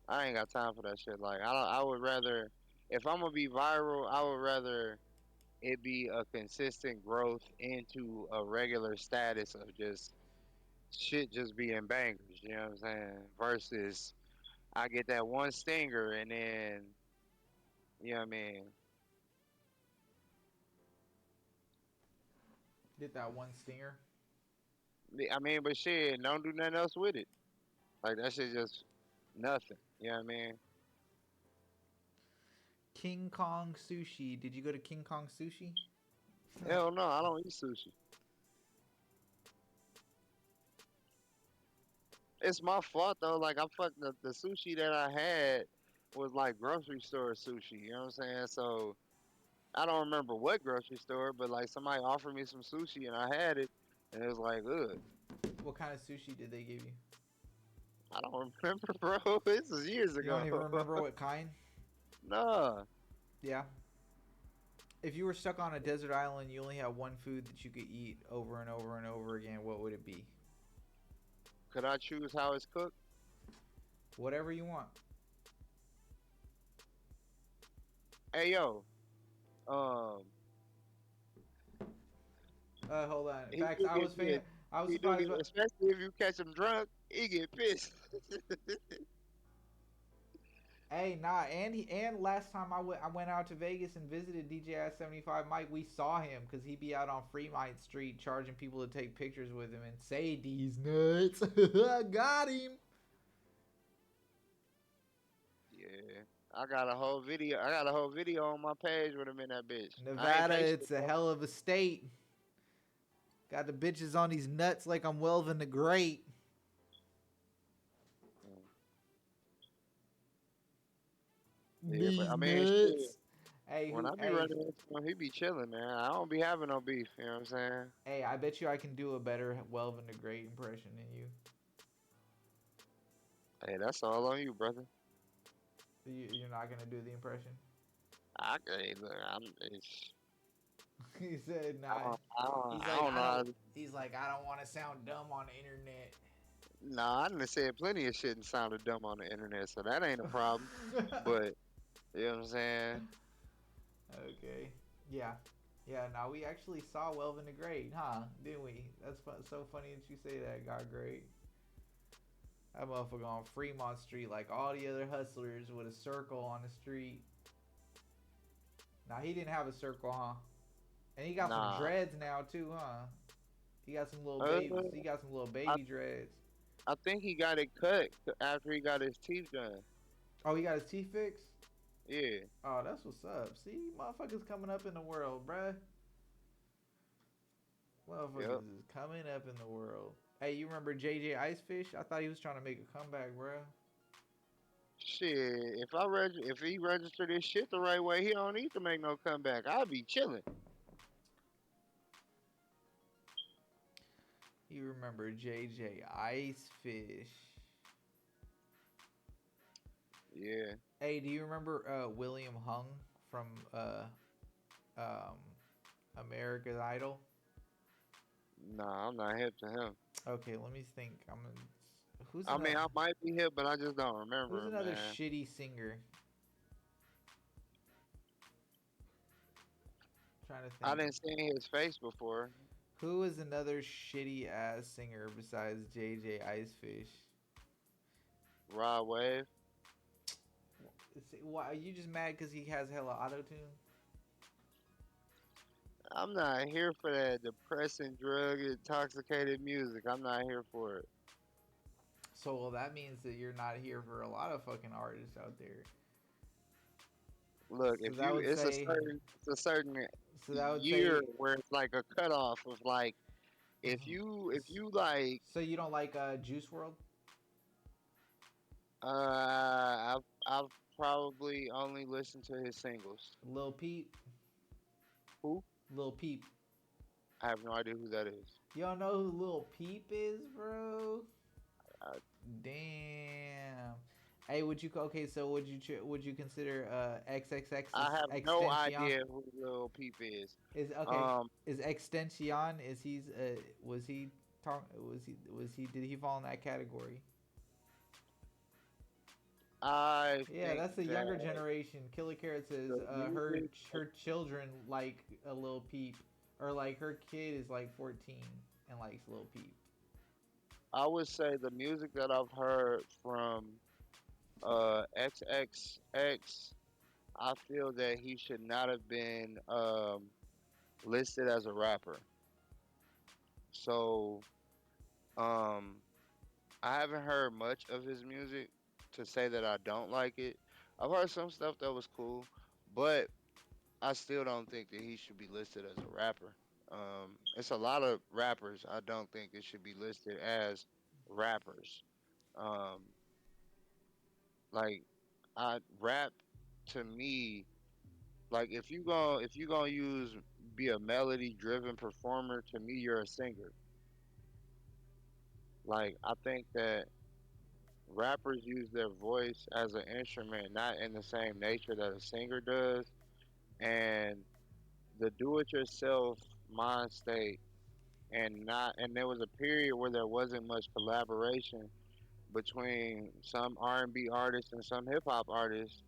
A: I ain't got time for that shit. Like I don't, I would rather if I'm gonna be viral, I would rather it be a consistent growth into a regular status of just shit just being bangers. You know what I'm saying? Versus I get that one stinger and then you know what I mean.
B: Did that one stinger?
A: I mean, but shit, don't do nothing else with it. Like that shit just nothing. You know what I mean?
B: King Kong Sushi. Did you go to King Kong Sushi?
A: Hell no, I don't eat sushi. It's my fault though. Like I fucked the sushi that I had was like grocery store sushi. You know what I'm saying? So I don't remember what grocery store, but like somebody offered me some sushi and I had it, and it was like, ugh.
B: What kind of sushi did they give you?
A: I don't remember, bro. This was years
B: You don't
A: ago.
B: even remember what kind?
A: Nah.
B: Yeah. If you were stuck on a desert island, you only had one food that you could eat over and over and over again, what would it be?
A: Could I choose how it's cooked?
B: Whatever you want.
A: Hey yo, um,
B: Hold on.
A: he
B: Facts.
A: do get pissed.
B: I was
A: He do
B: surprised,
A: get,
B: but
A: especially if you catch him drunk, he get pissed.
B: hey, nah. And last time I went out to Vegas and visited DJ at 75 Mike. We saw him because he'd be out on Fremont Street charging people to take pictures with him and say these nuts. Got him.
A: Yeah, I got a whole video. I got a whole video on my page with him in that bitch. I ain't
B: Nevada,
A: pay shit
B: it's a
A: though.
B: hell of a state. Got the bitches on these nuts like I'm Welvin the Great.
A: Yeah, but
B: These
A: I mean, shit.
B: nuts. Hey,
A: When
B: who?
A: I be
B: Hey,
A: running into him, he be chilling, man. I don't be having no beef. You know what I'm saying?
B: hey. I bet you I can do a better Welvin the Great impression than you.
A: Hey, that's all on you, brother.
B: You're not gonna do the impression.
A: Hey, look,
B: He said, "Nah."
A: I don't know.
B: He's like, I don't want to sound dumb on the internet.
A: Nah, I done said plenty of shit and sounded dumb on the internet, so that ain't a problem. But you know what I'm saying?
B: Okay. Yeah. Yeah. Now we actually saw Welvin the Great, huh? Didn't we? That's so funny that you say that. God great. That motherfucker on Fremont Street, like all the other hustlers, with a circle on the street. Now he didn't have a circle, huh? And he got some
A: Nah.
B: dreads now too, huh? He got some little
A: Uh,
B: babies. He got some little
A: I
B: baby dreads.
A: I think he got it cut after he got his teeth done.
B: Oh, he got his teeth fixed.
A: Yeah.
B: Oh, that's what's up. See, motherfuckers coming up in the world, bruh.
A: Yep.
B: Motherfuckers is coming up in the world. Hey, you remember JJ Icefish? I thought he was trying to make a comeback, bruh.
A: Shit. If he registered his shit the right way, he don't need to make no comeback. I'll be chilling.
B: You remember JJ Icefish?
A: Yeah.
B: Hey, do you remember William Hung from um, America's Idol?
A: Nah, I'm not hip to him.
B: Okay, let me think. Who's
A: I mean,
B: another
A: I might be hip, but I just don't
B: who's
A: remember him,
B: another
A: man.
B: shitty singer? Trying to
A: I
B: think.
A: didn't see his face before.
B: Who is another shitty ass singer besides JJ Icefish?
A: Rod Wave.
B: Why are you just mad because he has hella auto tune?
A: I'm not here for that depressing, drug intoxicated music. I'm not here for it.
B: So well, that means that you're not here for a lot of fucking artists out there.
A: Look,
B: So that would say,
A: it's a certain
B: so that would
A: year
B: say,
A: where it's like a cutoff of like if you like
B: so you don't like Juice World,
A: I've probably only listened to his singles.
B: Lil Peep,
A: Who?
B: Lil Peep.
A: I have no idea who that is.
B: You don't know who Lil Peep is, bro?
A: I,
B: Damn. Hey, would you okay? So would you consider XXX
A: I have no
B: Extension?
A: idea who Lil Peep is.
B: Is okay?
A: Um,
B: Is Extension? Is he's was he was he did he fall in that category?
A: I
B: Yeah,
A: think
B: that's the
A: that
B: younger generation. Killer Carrot says
A: the music,
B: her children like a Lil Peep, or like her kid is like 14 and likes Lil Peep.
A: I would say the music that I've heard from XXX, I feel that he should not have been listed as a rapper. So um, I haven't heard much of his music to say that I don't like it. I've heard some stuff that was cool, but I still don't think that he should be listed as a rapper. It's a lot of rappers. I don't think it should be listed as rappers. Um, like I rap to me, like if you gonna use be a melody driven performer, to me you're a singer. Like I think that rappers use their voice as an instrument, not in the same nature that a singer does. And the do-it-yourself mind state, and there was a period where there wasn't much collaboration between some R&B artists and some hip hop artists.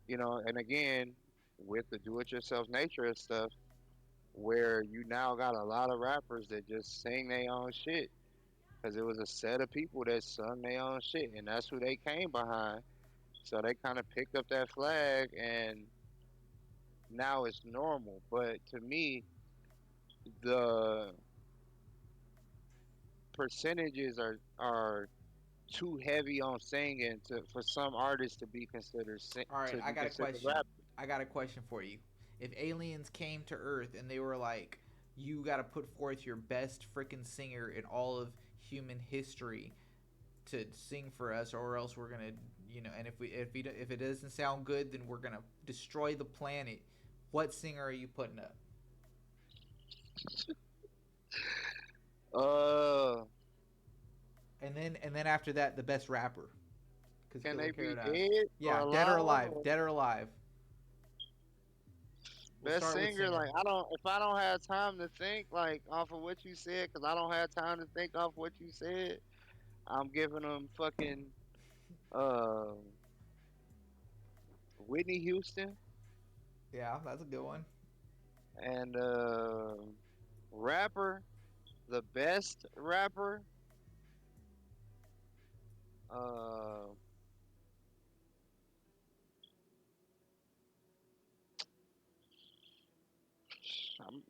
A: You know, and again, with the do-it-yourself nature of stuff, where you now got a lot of rappers that just sing their own shit because it was a set of people that sung their own shit, and that's who they came behind. So they kind of picked up that flag, and now it's normal. But to me, the percentages are too heavy on singing for some artists to be considered
B: All right,
A: to
B: I
A: be
B: got a
A: considered
B: question.
A: rap.
B: I got a question for you. If aliens came to Earth and they were like, "You got to put forth your best freaking singer in all of human history to sing for us, or else we're gonna, and if it doesn't sound good, then we're gonna destroy the planet." What singer are you putting up?
A: Uh,
B: And then after that, the best rapper, because
A: can
B: Killer
A: they be
B: Carrot asked.
A: dead or
B: Yeah, dead or
A: alive?
B: alive. Dead or alive. We'll
A: Best
B: start with
A: singer,
B: singer.
A: like I don't. If I don't have time to think, like off of what you said, because I don't have time to think off what you said, I'm giving them fucking uh Whitney Houston
B: Yeah, that's a good one.
A: and rapper, the best rapper. Uh,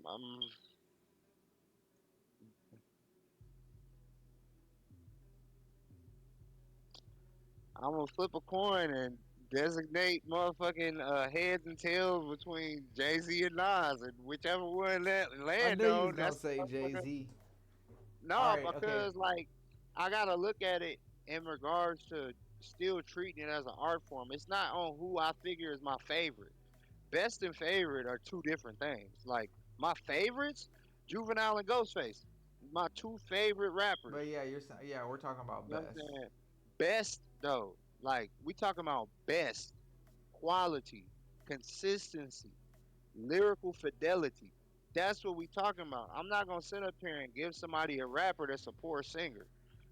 A: I'm. I'm gonna flip a coin and designate motherfucking heads and tails between Jay Z and Nas, and whichever one
B: I
A: land
B: knew you was
A: on,
B: gonna
A: that's
B: say
A: the
B: Jay
A: motherfucker.
B: Z. All
A: No,
B: right, okay.
A: because like I gotta look at it in regards to still treating it as an art form. It's not on who I figure is my favorite. Best and favorite are two different things. Like my favorites, Juvenile and Ghostface, my two favorite rappers.
B: But yeah, yeah, we're talking about
A: You know what
B: best.
A: I'm saying? Best though, like we talking about best quality, consistency, lyrical fidelity. That's what we talking about. I'm not gonna sit up here and give somebody a rapper that's a poor singer.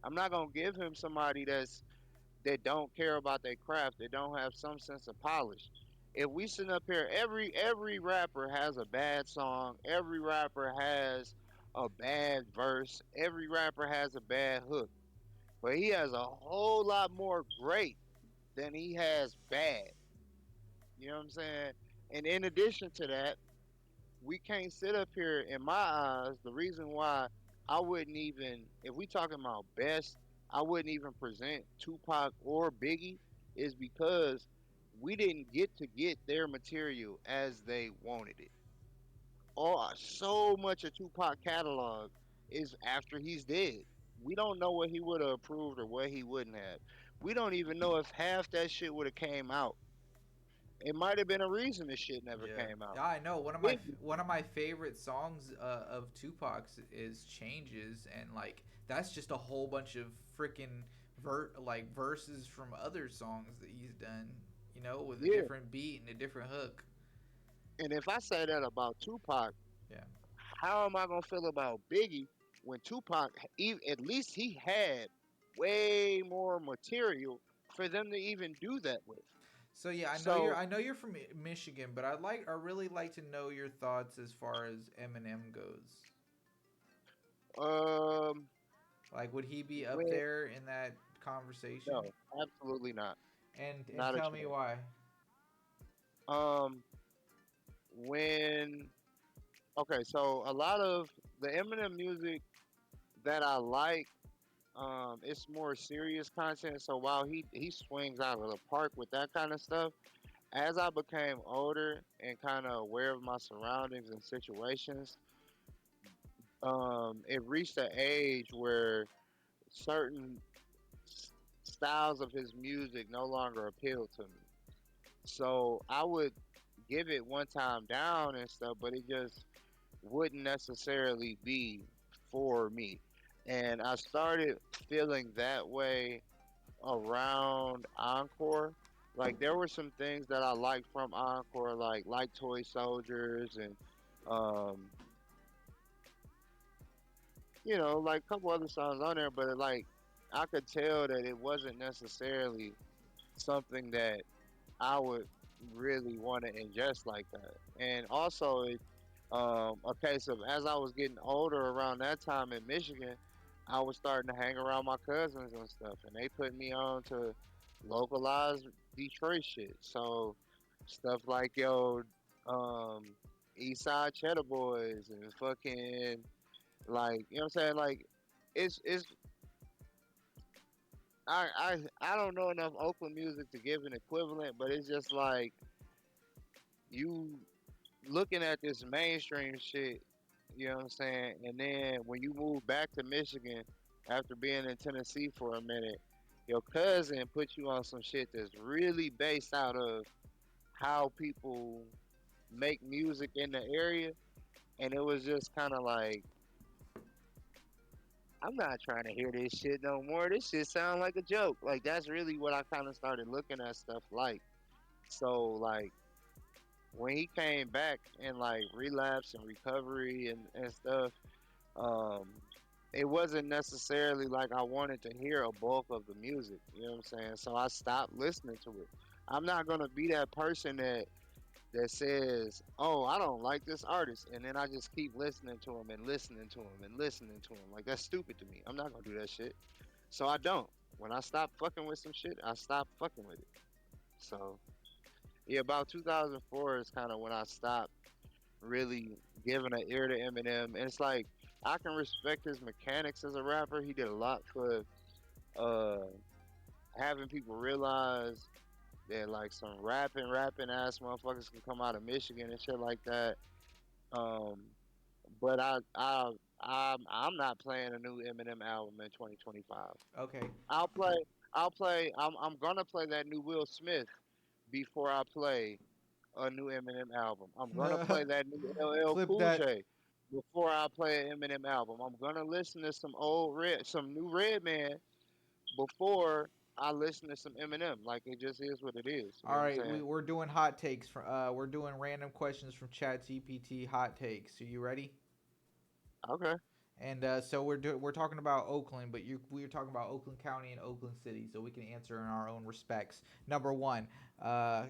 A: I'm not gonna give him somebody that don't care about their craft, that don't have some sense of polish. If we sit up here, every rapper has a bad song. Every rapper has a bad verse. Every rapper has a bad hook. But he has a whole lot more great than he has bad. You know what I'm saying? And in addition to that, we can't sit up here in my eyes. The reason why I wouldn't even, if we talking about best, I wouldn't even present Tupac or Biggie is because we didn't get their material as they wanted it. Oh, so much of Tupac catalog is after he's dead. We don't know what he would have approved or what he wouldn't have. We don't even know if half that shit would have came out. It might have been a reason this shit never
B: Yeah,
A: came out.
B: yeah, I know.
A: Biggie,
B: One of my favorite songs of Tupac's is "Changes," and like that's just a whole bunch of freaking verses from other songs that he's done. You know, with a
A: yeah.
B: different beat and a different hook.
A: And if I say that about Tupac,
B: Yeah.
A: how am I gonna feel about Biggie when Tupac, at least he had way more material for them to even do that with?
B: So yeah,
A: So,
B: I know you're from Michigan, but I really like to know your thoughts as far as Eminem goes.
A: um,
B: Like, would he be up
A: when
B: there in that conversation?
A: no, absolutely not,
B: And
A: not a
B: tell me
A: chance.
B: why.
A: Um, when okay, so a lot of the Eminem music that I like, it's more serious content. So while he swings out of the park with that kind of stuff, as I became older and kind of aware of my surroundings and situations, it reached an age where certain styles of his music no longer appealed to me. So I would give it one time down and stuff, but it just wouldn't necessarily be for me. And I started feeling that way around Encore. Like there were some things that I liked from Encore, like Toy Soldiers and um, like a couple other songs on there, but like I could tell that it wasn't necessarily something that I would really want to ingest like that. And also, a case of as I was getting older around that time in Michigan, I was starting to hang around my cousins and stuff, and they put me on to localized Detroit shit. So stuff like um, Eastside Cheddar Boys and fucking like you know what I'm saying. Like it's I don't know enough Oakland music to give an equivalent, but it's just like you looking at this mainstream shit, you know what I'm saying? And then when you move back to Michigan after being in Tennessee for a minute, your cousin put you on some shit that's really based out of how people make music in the area. And it was just kind of like, I'm not trying to hear this shit no more. This shit sound like a joke. Like that's really what I kind of started looking at stuff like. So like when he came back and like relapse and recovery and stuff, um, it wasn't necessarily like I wanted to hear a bulk of the music. You know what I'm saying? So I stopped listening to it. I'm not gonna be that person that says, "Oh, I don't like this artist," and then I just keep listening to him and listening to him and listening to him. Like that's stupid to me. I'm not gonna do that shit. So I don't. When I stop fucking with some shit, I stop fucking with it. So yeah, about 2004 is kind of when I stopped really giving an ear to Eminem. And it's like I can respect his mechanics as a rapper. He did a lot for uh having people realize that like some rapping ass motherfuckers can come out of Michigan and shit like that. Um, but I'm not playing a new Eminem album in 2025.
B: Okay.
A: I'll play I'm gonna play that new Will Smith before I play a new Eminem album. I'm gonna play that new LL
B: Clip
A: Cool
B: that.
A: J before I play an Eminem album. I'm gonna listen to some new Redman before I listen to some Eminem. Like it just is what it is. You know
B: All
A: what I'm
B: right,
A: saying?
B: we're doing hot takes. We're doing random questions from Chat GPT. Hot takes. Are you ready?
A: Okay.
B: And so we're talking about Oakland, but we're talking about Oakland County and Oakland City, so we can answer in our own respects. Number one, uh,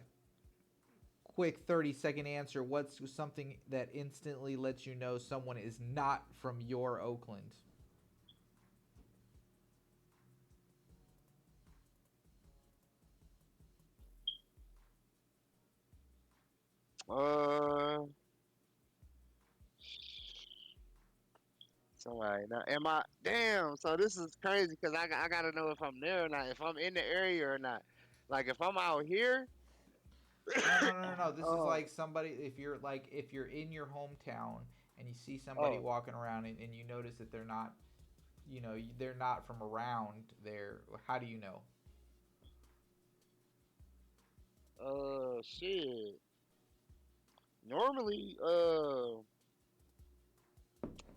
B: quick 30-second answer. What's something that instantly lets you know someone is not from your Oakland?
A: Uh, somebody. Now, am I? Damn. So this is crazy because I gotta know if I'm there or not. If I'm in the area or not. Like if I'm out here.
B: No, no, no, no, no. This is
A: Oh.
B: like somebody. If you're in your hometown and you see somebody
A: Oh.
B: walking around and you notice that they're not, they're not from around there. How do you know?
A: Shit. Normally,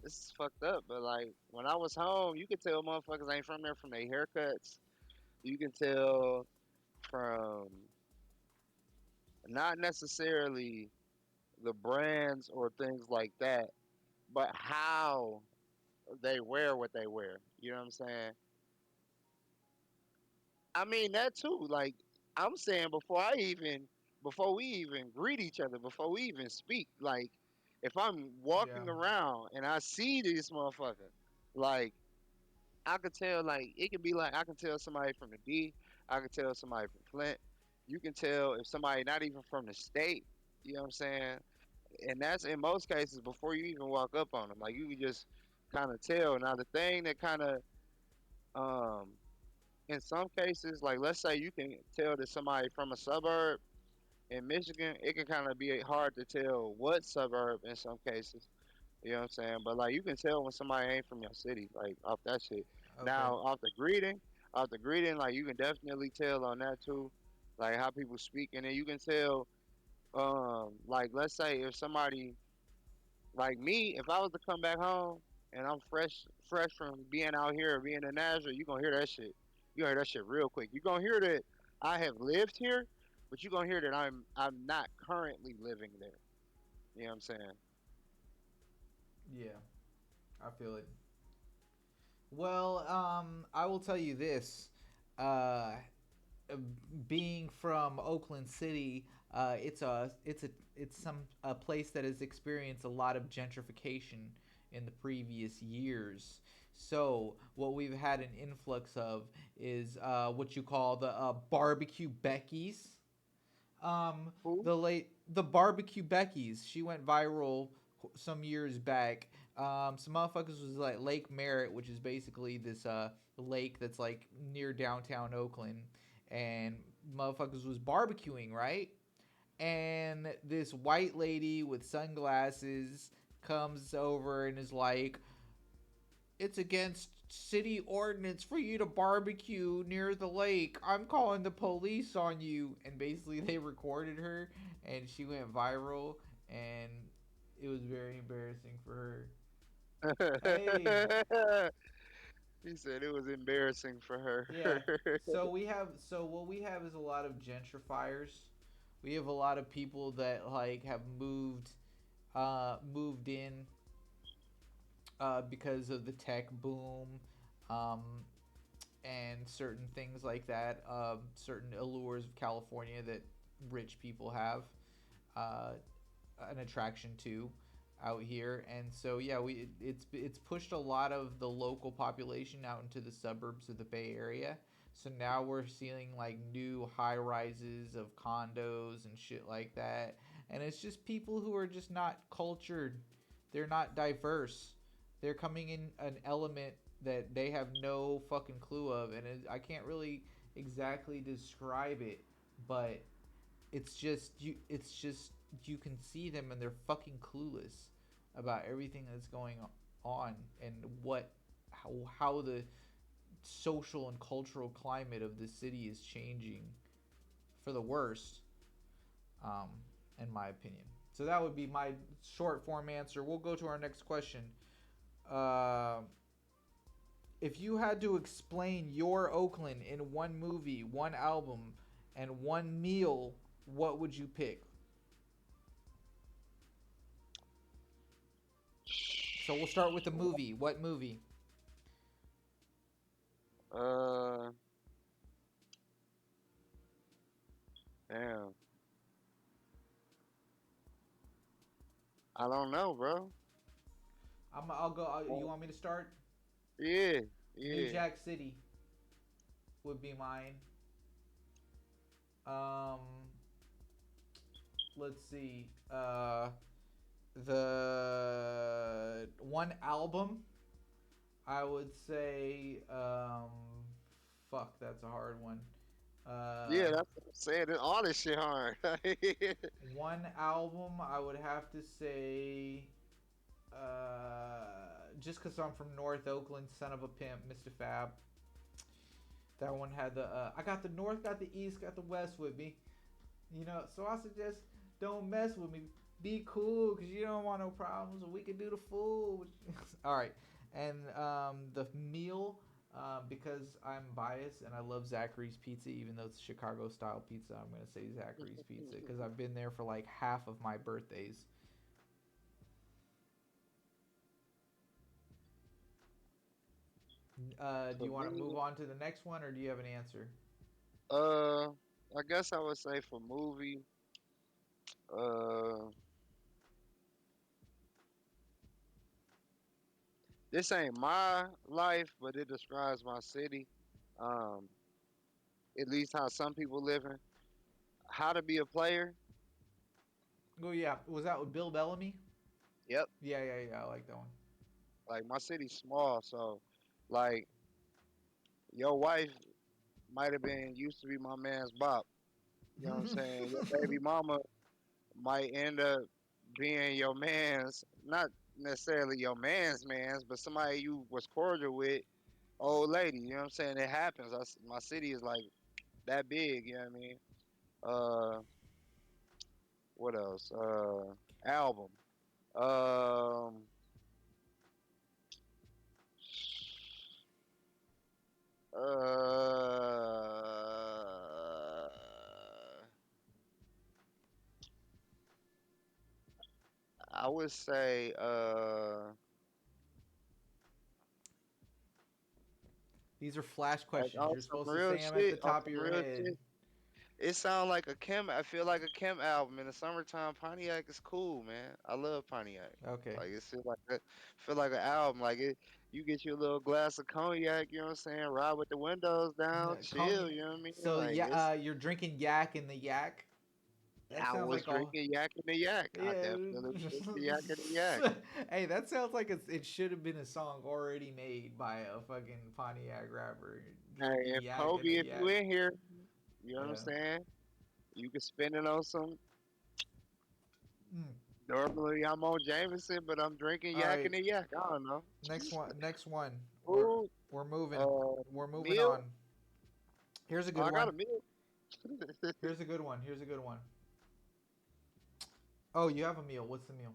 A: this is fucked up, but like when I was home, you could tell motherfuckers ain't from there from their haircuts. You can tell from not necessarily the brands or things like that, but how they wear what they wear. You know what I'm saying? I mean that too. Like I'm saying before we even greet each other, before we even speak, like if I'm
B: Yeah.
A: walking around and I see this motherfucker, like I could tell like it could be like I can tell somebody from the D, I can tell somebody from Flint. You can tell if somebody not even from the state, you know what I'm saying? And that's in most cases before you even walk up on them. Like you can just kind of tell. Now the thing that kind of um in some cases, like let's say you can tell that somebody from a suburb in Michigan, it can kind of be hard to tell what suburb in some cases. You know what I'm saying? But like you can tell when somebody ain't from your city, like off that shit.
B: Okay.
A: Now off the greeting, like you can definitely tell on that too, like how people speak, and then you can tell, like let's say if somebody like me, if I was to come back home and I'm fresh from being out here, being in Nashville, you gonna hear that shit. You gonna hear that shit real quick. You gonna hear that I have lived here, but you gonna hear that I'm not currently living there. You know what I'm saying?
B: Yeah, I feel it. Well, I will tell you this. Uh, Being from Oakland City, it's some a place that has experienced a lot of gentrification in the previous years. So what we've had an influx of is what you call the barbecue Beckies. Um,
A: Who?
B: the barbecue Beckies. She went viral some years back. Some motherfuckers was like Lake Merritt, which is basically this lake that's like near downtown Oakland, and motherfuckers was barbecuing, right? And this white lady with sunglasses comes over and is like, "It's against city ordinance for you to barbecue near the lake. I'm calling the police on you." And basically, they recorded her, and she went viral, and it was very embarrassing for her. Hey,
A: He said it was embarrassing for
B: yeah.
A: her.
B: So what we have is a lot of gentrifiers. We have a lot of people that like have moved in because of the tech boom, um, and certain things like that. Certain allures of California that rich people have uh, an attraction to out here, and so yeah, it's pushed a lot of the local population out into the suburbs of the Bay Area. So now we're seeing like new high rises of condos and shit like that, and it's just people who are just not cultured. They're not diverse. They're coming in an element that they have no fucking clue of, and I can't really exactly describe it, but it's just you can see them and they're fucking clueless about everything that's going on and what how the social and cultural climate of the city is changing for the worst, um, in my opinion. So that would be my short form answer. We'll go to our next question. Uh, if you had to explain your Oakland in one movie, one album, and one meal, what would you pick? So we'll start with the movie. What movie?
A: Uh, damn. I don't know, bro.
B: I'll go. You want me to start?
A: Yeah,
B: New
A: yeah.
B: Jack City would be mine. Um, let's see. The one album I would say. Fuck, that's a hard one.
A: Yeah,
B: Uh,
A: that's what I'm saying. All this shit hard.
B: one album I would have to say. Just because I'm from North Oakland, son of a pimp, Mr. Fab. That one had the. I got the North, got the East, got the West with me. You know, so I suggest don't mess with me. Be cool, cause you don't want no problems. We can do the fool. All right, and the meal, because I'm biased and I love Zachary's Pizza, even though it's Chicago style pizza. I'm gonna say Zachary's Pizza because I've been there for like half of my birthdays. Do
A: For
B: you want to move
A: me,
B: on to the next one, or do you have an answer?
A: uh, I guess I would say for movie, uh, this ain't my life, but it describes my city. Um, at least how some people living. How to be a player.
B: Oh yeah, was that with Bill Bellamy?
A: Yep.
B: Yeah, yeah, yeah. I like that one.
A: Like my city's small, so like your wife might have been used to be my man's bop. You know what I'm saying? Your baby mama might end up being your man's, not necessarily your man's, but somebody you was cordial with, old lady. You know what I'm saying? It happens. My city is like that big. You know what I mean? Uh, what else? Album. Um, uh, I would say
B: These are flash
A: like
B: questions.
A: on
B: You're
A: some
B: supposed to
A: real
B: say them at the
A: shit, on
B: top of
A: some
B: your
A: real
B: head.
A: shit. It sounds like a Kim. I feel like a Kim album in the summertime. Pontiac is cool, man. I love Pontiac.
B: Okay.
A: Like it feel like an album. Like it, you get your little glass of cognac. You know what I'm saying? Ride with the windows down, chill. You know what I mean?
B: So
A: Like
B: yeah,
A: it's.
B: you're drinking yak in the yak. That
A: I
B: sounds
A: was
B: like all.
A: drinking yak in the yak. I
B: Yeah.
A: definitely was drinking yak in the yak.
B: Hey, that sounds like it should have been a song already made by a fucking Pontiac rapper.
A: Hey,
B: Drinking
A: if
B: yak in
A: Kobe,
B: the
A: if you
B: yak.
A: in here, you know what I'm
B: Yeah.
A: saying? You can spend it on some.
B: Mm.
A: Normally I'm on Jameson, but I'm drinking
B: All
A: yak
B: right.
A: in the yak. I don't know.
B: Next one. Next one. We're
A: Ooh,
B: we're moving.
A: uh,
B: We're moving on.
A: meal.
B: Here's a
A: Oh,
B: good
A: I got
B: one.
A: a meal.
B: Here's a good one. Here's a good one. Oh, you have a meal. What's the meal?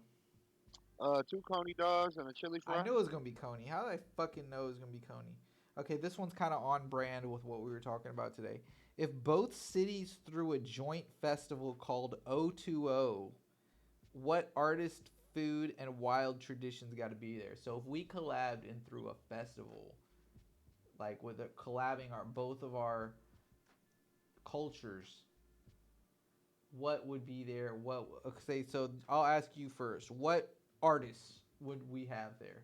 A: Two coney dogs and a chili
B: I
A: fry.
B: knew it was gonna be Coney. How did I fucking know it was gonna be Coney? Okay, this one's kind of on brand with what we were talking about today. If both cities threw a joint festival called O2O, what artist, food, and wild traditions got to be there? So if we collabed and threw a festival, like with a, collabing our both of our cultures, what would be there? What say? So I'll ask you first. What artists would we have there?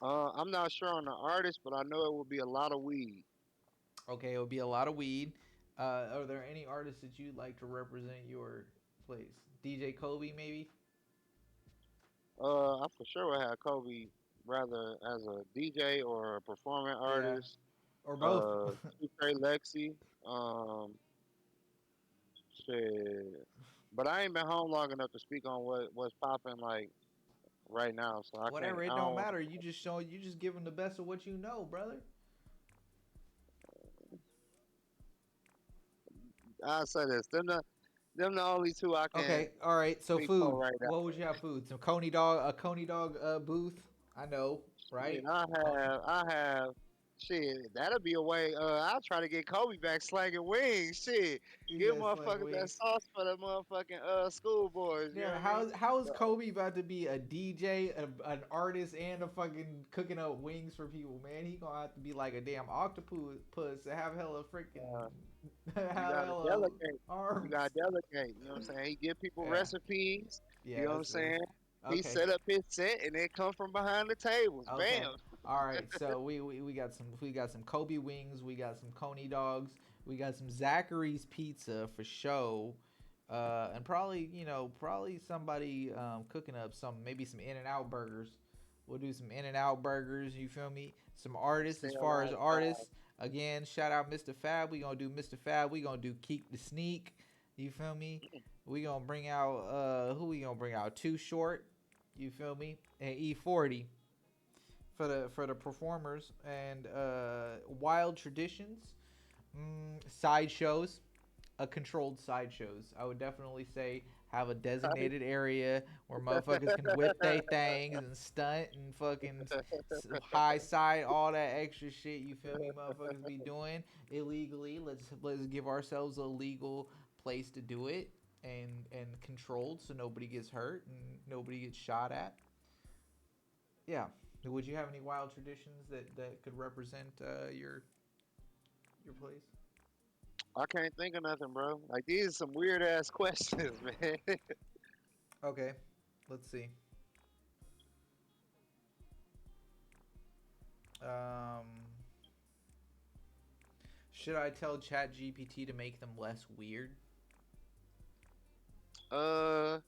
A: I'm not sure on the artist, but I know it will be a lot of weed.
B: Okay, it would be a lot of weed. Are there any artists that you'd like to represent your place? DJ Kobe, maybe?
A: I for sure would have Kobe rather as a DJ or a performing
B: Yeah.
A: artist.
B: or both.
A: Two Trey Lexi. Um, shit. But I ain't been home long enough to speak on what's popping like right now, so I can't.
B: Whatever, it
A: I
B: don't
A: don't want.
B: matter. You just giving the best of what you know, brother.
A: I'll say this. Them the only two I can
B: Okay, all right. So
A: speak for
B: food.
A: right now.
B: What would you have food? Some Coney dog, a Coney dog booth. I know,
A: Shit,
B: right? Oh,
A: I have. Shit, that'll be a way. I'll try to get Kobe back slanging wings. Shit,
B: he
A: give
B: says like
A: motherfuckers that
B: wings.
A: sauce for the motherfucking schoolboys. You know
B: Yeah,
A: what I mean?
B: how is
A: But,
B: Kobe about to be a DJ, an artist, and a fucking cooking up wings for people? Man, he gonna have to be like a damn octopus to have hella freaking
A: uh, you
B: have
A: gotta
B: hella
A: delegate. You
B: arms.
A: gotta delegate. You know what I'm saying? He give people
B: Yeah,
A: recipes. You
B: yeah,
A: know what I'm
B: that's
A: saying? He
B: okay.
A: set up his set and they come from behind the tables.
B: Okay.
A: Bam.
B: All right. So we got some Kobe wings. We got some Coney dogs. We got some Zachary's pizza for show. And probably probably somebody cooking up some maybe some In and Out burgers. We'll do some In and Out burgers. You feel me? Some artists
A: Stay
B: as far as
A: alive.
B: artists. Again, shout out Mr. Fab. We gonna do Mr. Fab. We gonna do Keep the Sneak. You feel me? We gonna bring out who we gonna bring out? Too Short. You feel me? And E40 for the performers and wild traditions, sideshows, a controlled sideshows. I would definitely say have a designated area where motherfuckers can whip they things and stunt and fucking high side all that extra shit. You feel me? Motherfuckers be doing illegally. Let's give ourselves a legal place to do it and controlled so nobody gets hurt and nobody gets shot at. Yeah. Would you have any wild traditions that could represent your place?
A: I can't think of nothing, bro. Like these are some weird ass questions, man.
B: Okay, let's see. Um, should I tell ChatGPT to make them less weird?
A: uh,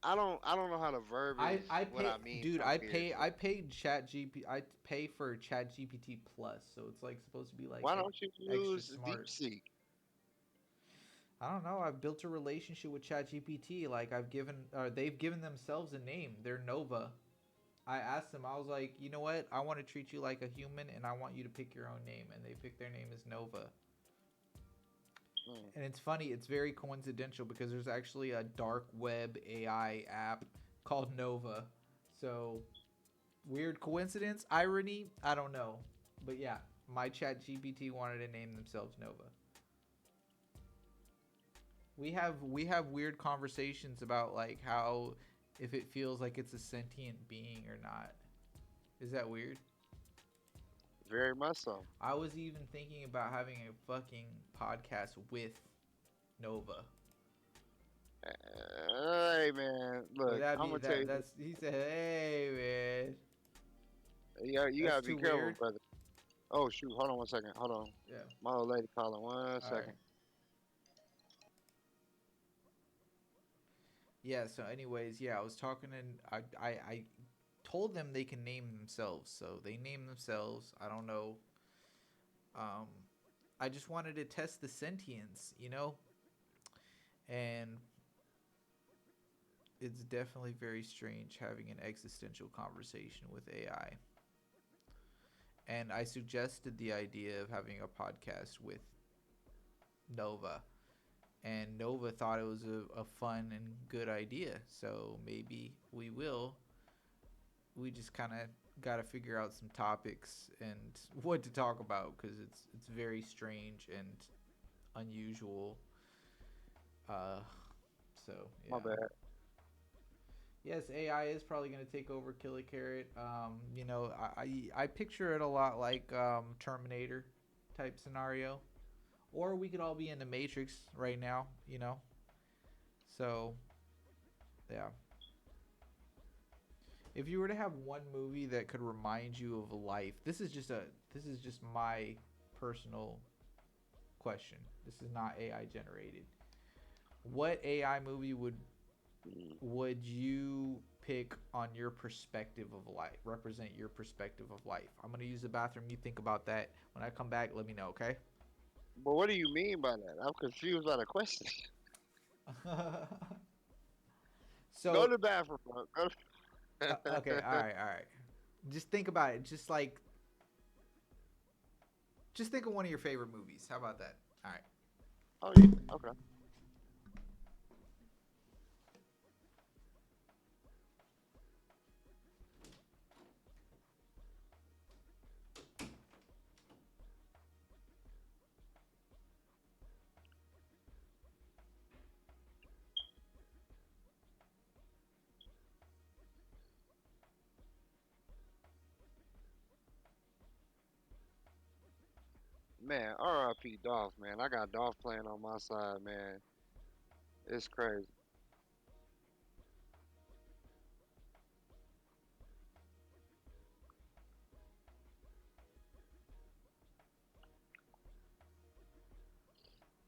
A: I don't know how to verbiage
B: I
A: what
B: pay
A: I mean
B: dude
A: by weird.
B: I paid ChatGPT I pay for ChatGPT Plus, so it's like supposed to be like
A: Why don't you
B: extra
A: use
B: smart.
A: DeepSeek?
B: I don't know. I've built a relationship with ChatGPT. Like they've given themselves a name. They're Nova. I asked them, I was like, you know what? I want to treat you like a human and I want you to pick your own name. And they picked their name as Nova.
A: Hmm.
B: And it's funny, it's very coincidental because there's actually a dark web AI app called Nova. So, weird coincidence, irony, I don't know. But yeah, my chat GPT wanted to name themselves Nova. We have weird conversations about like how if it feels like it's a sentient being or not. Is that weird?
A: Very much so.
B: I was even thinking about having a fucking podcast with Nova.
A: Hey man,
B: Would
A: look,
B: that
A: I'm
B: be
A: gonna tell you.
B: that's he said, "Hey man,
A: You
B: that's
A: gotta be
B: too
A: careful,
B: weird."
A: brother. Oh shoot, hold on one second. Hold on,
B: Yeah.
A: my old lady calling. One
B: All right.
A: second.
B: Yeah, so anyways, yeah, I was talking and I told them they can name themselves. So they name themselves. I don't know. Um I just wanted to test the sentience, you know? And it's definitely very strange having an existential conversation with AI. And I suggested the idea of having a podcast with Nova. And Nova thought it was a fun and good idea. So maybe we will. We just kind of got to figure out some topics and what to talk about because it's very strange and unusual. Uh, so
A: My
B: yeah.
A: bad.
B: Yes, AI is probably going to take over Killer Carrot. I picture it a lot like Terminator type scenario, or we could all be in the Matrix right now. So yeah. If you were to have one movie that could remind you of life, this is just my personal question. This is not AI generated. What AI movie would you pick on your perspective of life, represent your perspective of life. I'm gonna use the bathroom. You think about that. When I come back, let me know, okay?
A: But what do you mean by that? I'm confused by the question. Go to
B: So,
A: the bathroom, bro. Go
B: okay, all
A: to-
B: right, all right. Just think about it. Just think of one of your favorite movies. How about that? All right.
A: oh yeah, okay. Man, R.I.P. Dolph, man. I got Dolph playing on my side, man. It's crazy.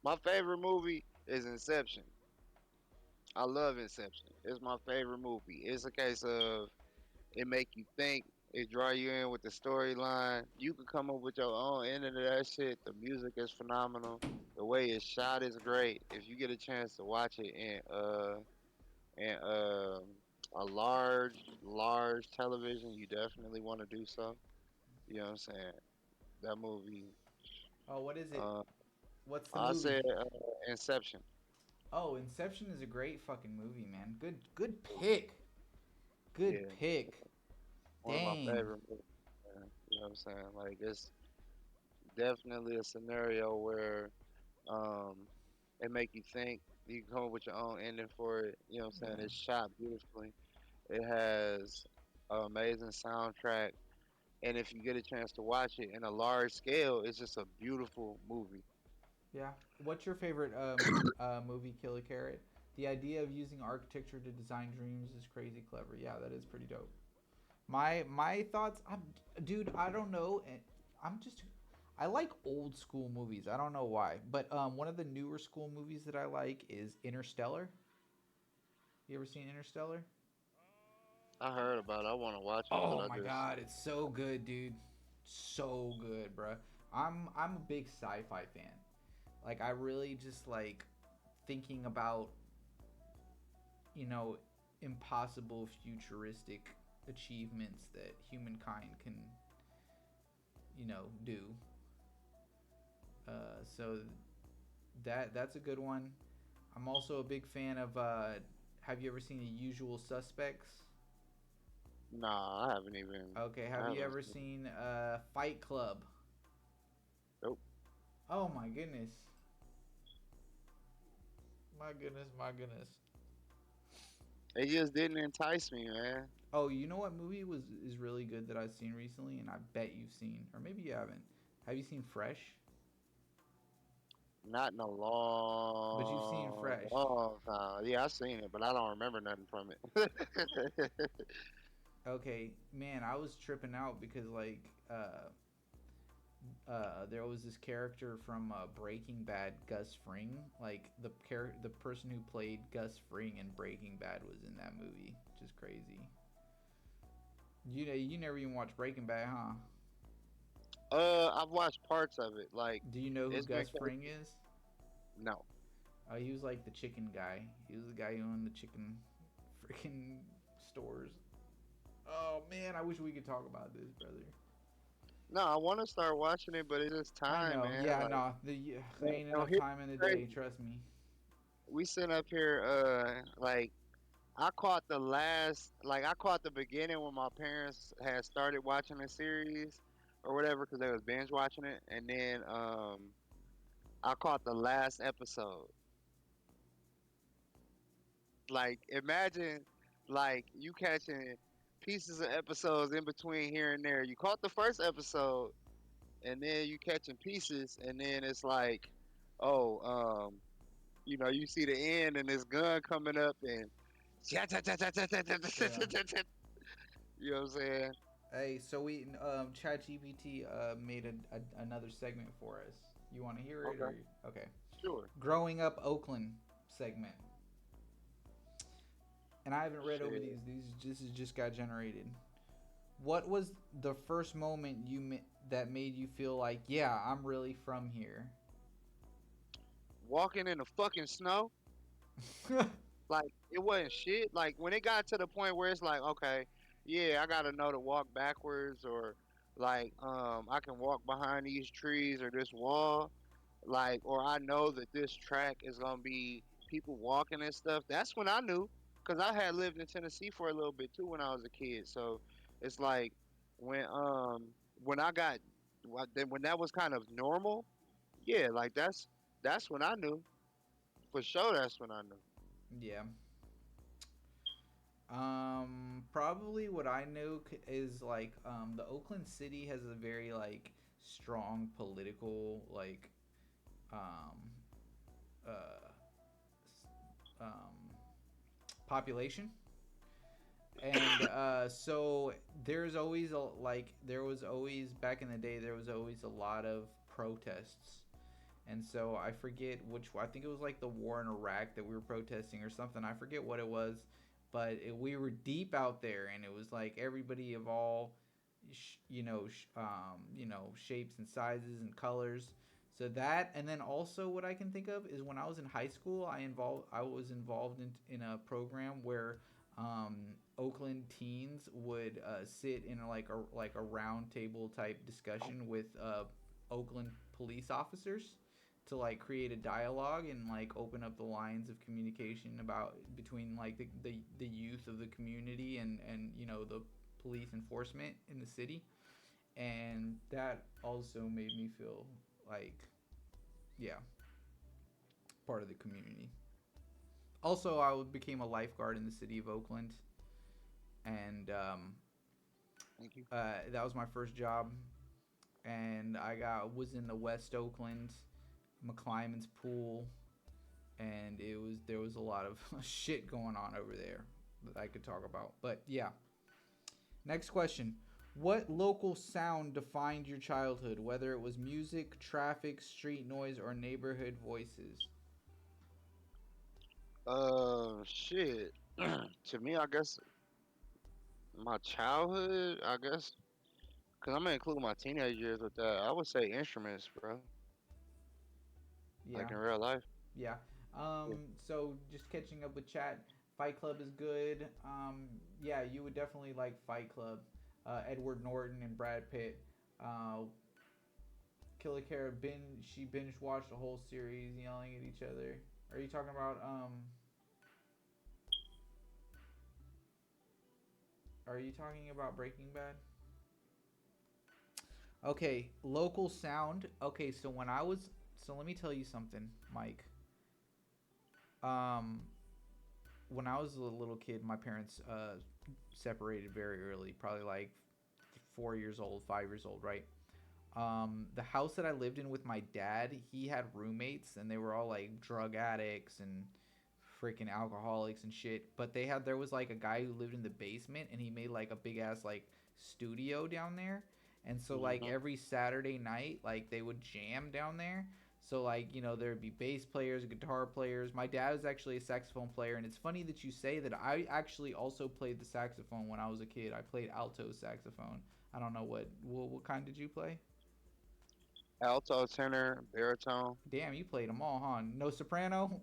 A: My favorite movie is Inception. I love Inception. It's my favorite movie. It's a case of it make you think, it draw you in with the storyline. You can come up with your own ending to that shit. The music is phenomenal. The way it's shot is great. If you get a chance to watch it in a large television, you definitely want to do so. You know what I'm saying? That movie.
B: Oh, what is it?
A: Uh,
B: What's the
A: I
B: movie?
A: said Inception.
B: Oh, Inception is a great fucking movie, man. Good pick. Good
A: Yeah,
B: pick.
A: one of my
B: Dang.
A: favorite movies. Man. You know what I'm saying? Like it's definitely a scenario where um, it make you think. You can come up with your own ending for it. You know what I'm saying?
B: Yeah.
A: It's shot beautifully. It has an amazing soundtrack, and if you get a chance to watch it in a large scale, it's just a beautiful movie.
B: Yeah. What's your favorite movie, Killer Carrot? The idea of using architecture to design dreams is crazy clever. Yeah, that is pretty dope. My thoughts, dude, I don't know. I'm just I like old school movies. I don't know why, but one of the newer school movies that I like is Interstellar. You ever seen Interstellar?
A: I heard about it. I want to watch it, but
B: Oh
A: I
B: my
A: just
B: god, it's so good, dude. So good, bruh. I'm a big sci-fi fan. Like I really just like thinking about, you know, impossible futuristic achievements that humankind can, do. So that's a good one. I'm also a big fan of. Have you ever seen The Usual Suspects?
A: nah, I haven't even.
B: Okay. Have
A: I
B: you
A: haven't
B: ever
A: seen.
B: seen Fight Club?
A: Nope.
B: Oh my goodness. My goodness. My goodness.
A: It just didn't entice me, man.
B: Oh, you know what movie is really good that I've seen recently, and I bet you've seen, or maybe you haven't. Have you seen Fresh?
A: Not in a
B: But you've seen Fresh.
A: long time. Yeah, I seen it, but I don't remember nothing from it.
B: Okay, man, I was tripping out because there was this character from Breaking Bad, Gus Fring. Like the person who played Gus Fring in Breaking Bad was in that movie, which is crazy. You never even watched Breaking Bad, huh?
A: I've watched parts of it. Like
B: Do you know who
A: it's been
B: Gus Fring is?
A: no.
B: He was like the chicken guy. He was the guy who owned the chicken freaking stores. Oh man, I wish we could talk about this, brother.
A: No, I want to start watching it, but it's just
B: I
A: time,
B: know.
A: man.
B: Yeah,
A: Like,
B: no. Ain't enough
A: here's
B: time in the day.
A: crazy.
B: Trust me.
A: We sit up here, like I caught the beginning when my parents had started watching the series or whatever because they was binge watching it, and then I caught the last episode. Like, imagine like you catching pieces of episodes in between here and there. You caught the first episode, and then you catching pieces, and then it's like, oh, you see the end and this gun coming up and
B: Yeah.
A: you know what I'm saying?
B: Hey, so we ChatGPT made another segment for us. You want to hear it
A: Okay,
B: or okay?
A: sure.
B: Growing up Oakland segment. and I haven't read over
A: Shit.
B: these. This is just got generated. What was the first moment that made you feel like, yeah, I'm really from here?
A: Walking in the fucking snow, like it wasn't shit. Like when it got to the point where it's like, okay, yeah, I gotta know to walk backwards, or like I can walk behind these trees or this wall, like, or I know that this track is gonna be people walking and stuff. That's when I knew, because I had lived in Tennessee for a little bit too when I was a kid. So it's like when I got when that was kind of normal, yeah, like that's when I knew for sure. That's when I knew.
B: Yeah. Probably what I know is like the Oakland City has a very like strong political like um uh um population, and so there's always a like there was always back in the day there was always a lot of protests. And so I forget which, I think it was like the war in Iraq that we were protesting or something. I forget what it was, but we were deep out there, and it was like everybody of all, shapes and sizes and colors. So that, and then also what I can think of is when I was in high school, I was involved in a program where um, Oakland teens would sit in a round table type discussion with Oakland police officers to like create a dialogue and like open up the lines of communication about between like the youth of the community and the police enforcement in the city. And that also made me feel like, yeah, part of the community. Also, became a lifeguard in the city of Oakland, and
A: Thank you.
B: that was my first job. And was in the West Oakland McClymonds pool, and there was a lot of shit going on over there that I could talk about. But yeah, next question. What local sound defined your childhood, whether it was music, traffic, street noise, or neighborhood voices?
A: Shit. To me, I guess my childhood, I guess, because I'm gonna include my teenage years with that. I would say instruments, bro. Like
B: Yeah,
A: in real life.
B: yeah.
A: Yeah.
B: So just catching up with chat. Fight Club is good. Yeah, you would definitely like Fight Club. Edward Norton and Brad Pitt. Killer Kara she binge watched the whole series, yelling at each other. Are you talking about Are you talking about Breaking Bad? Okay, local sound. Okay, so let me tell you something, Mike. Um, when I was a little kid, my parents separated very early, probably like 4 years old, 5 years old, right? The house that I lived in with my dad, he had roommates, and they were all like drug addicts and freaking alcoholics and shit. But there was like a guy who lived in the basement, and he made like a big ass like studio down there. And so like
A: Hmm.
B: every Saturday night, like they would jam down there. So like there'd be bass players, guitar players. My dad was actually a saxophone player, and it's funny that you say that. I actually also played the saxophone when I was a kid. I played alto saxophone. I don't know what kind did you play?
A: Alto, tenor, baritone.
B: Damn, you played them all, huh? No soprano?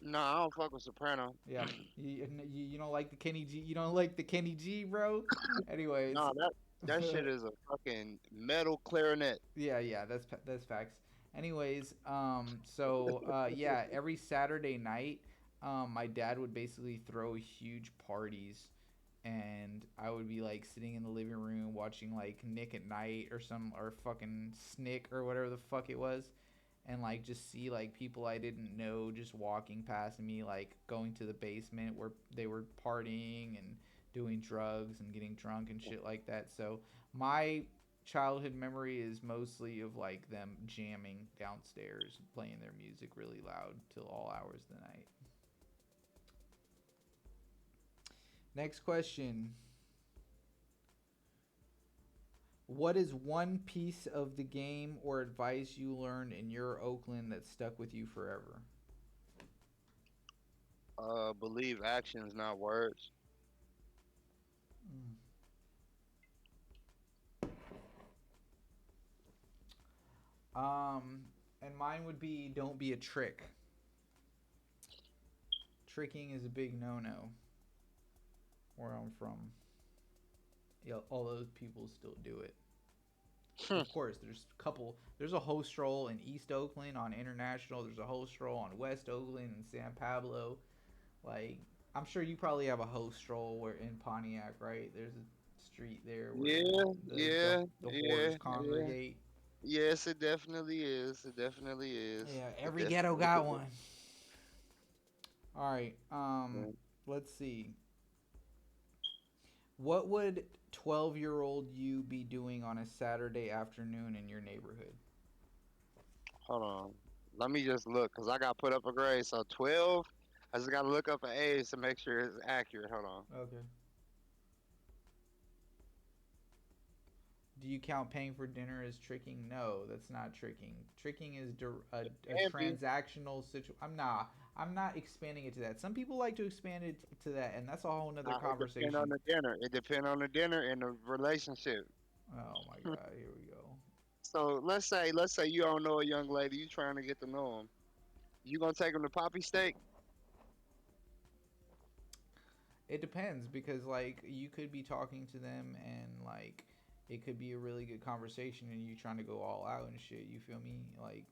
A: No, I don't fuck with soprano.
B: Yeah. You don't like the Kenny G? You don't like the Kenny G, bro? Anyways.
A: No, that shit is a fucking metal clarinet.
B: Yeah, yeah, that's facts. Anyways, yeah, every Saturday night, my dad would basically throw huge parties, and I would be like sitting in the living room watching like Nick at Night or fucking Snick or whatever the fuck it was, and like just see like people I didn't know just walking past me, like going to the basement where they were partying and doing drugs and getting drunk and shit like that. So my childhood memory is mostly of like them jamming downstairs, playing their music really loud till all hours of the night. Next question. What is one piece of the game or advice you learned in your Oakland that stuck with you forever?
A: Believe actions, not words.
B: Mm. Um, and mine would be don't be a trick. Tricking is a big no-no where I'm from. Yeah, all those people still do it. Of course, there's a host stroll in East Oakland on International. There's a host stroll on West Oakland and San Pablo. Like, I'm sure you probably have a host stroll where in Pontiac, right? There's a street there where
A: Yeah,
B: the
A: yeah,
B: the
A: yeah,
B: whores
A: yeah.
B: congregate.
A: Yes, it definitely is. It definitely is.
B: Yeah,
A: It
B: every ghetto
A: definitely
B: got
A: is.
B: one. All right.
A: Mm.
B: Let's see. What would 12-year-old you be doing on a Saturday afternoon in your neighborhood?
A: Hold on. Let me just look, cause I got put up a grade. So 12. I just gotta look up an age to make sure it's accurate. Hold on.
B: Okay. Do you count paying for dinner as tricking? No, that's not tricking. Tricking is
A: It
B: a
A: can be.
B: transactional situation. I'm not expanding it to that. Some people like to expand it to that, and that's a whole nother
A: It depends on
B: conversation.
A: the dinner. It depends on the dinner and the relationship.
B: Oh my god, here we go.
A: So let's say you don't know a young lady, you trying to get to know them. You gonna take them to Poppy Steak?
B: It depends because like you could be talking to them and like it could be a really good conversation and you trying to go all out and shit. You feel me? Like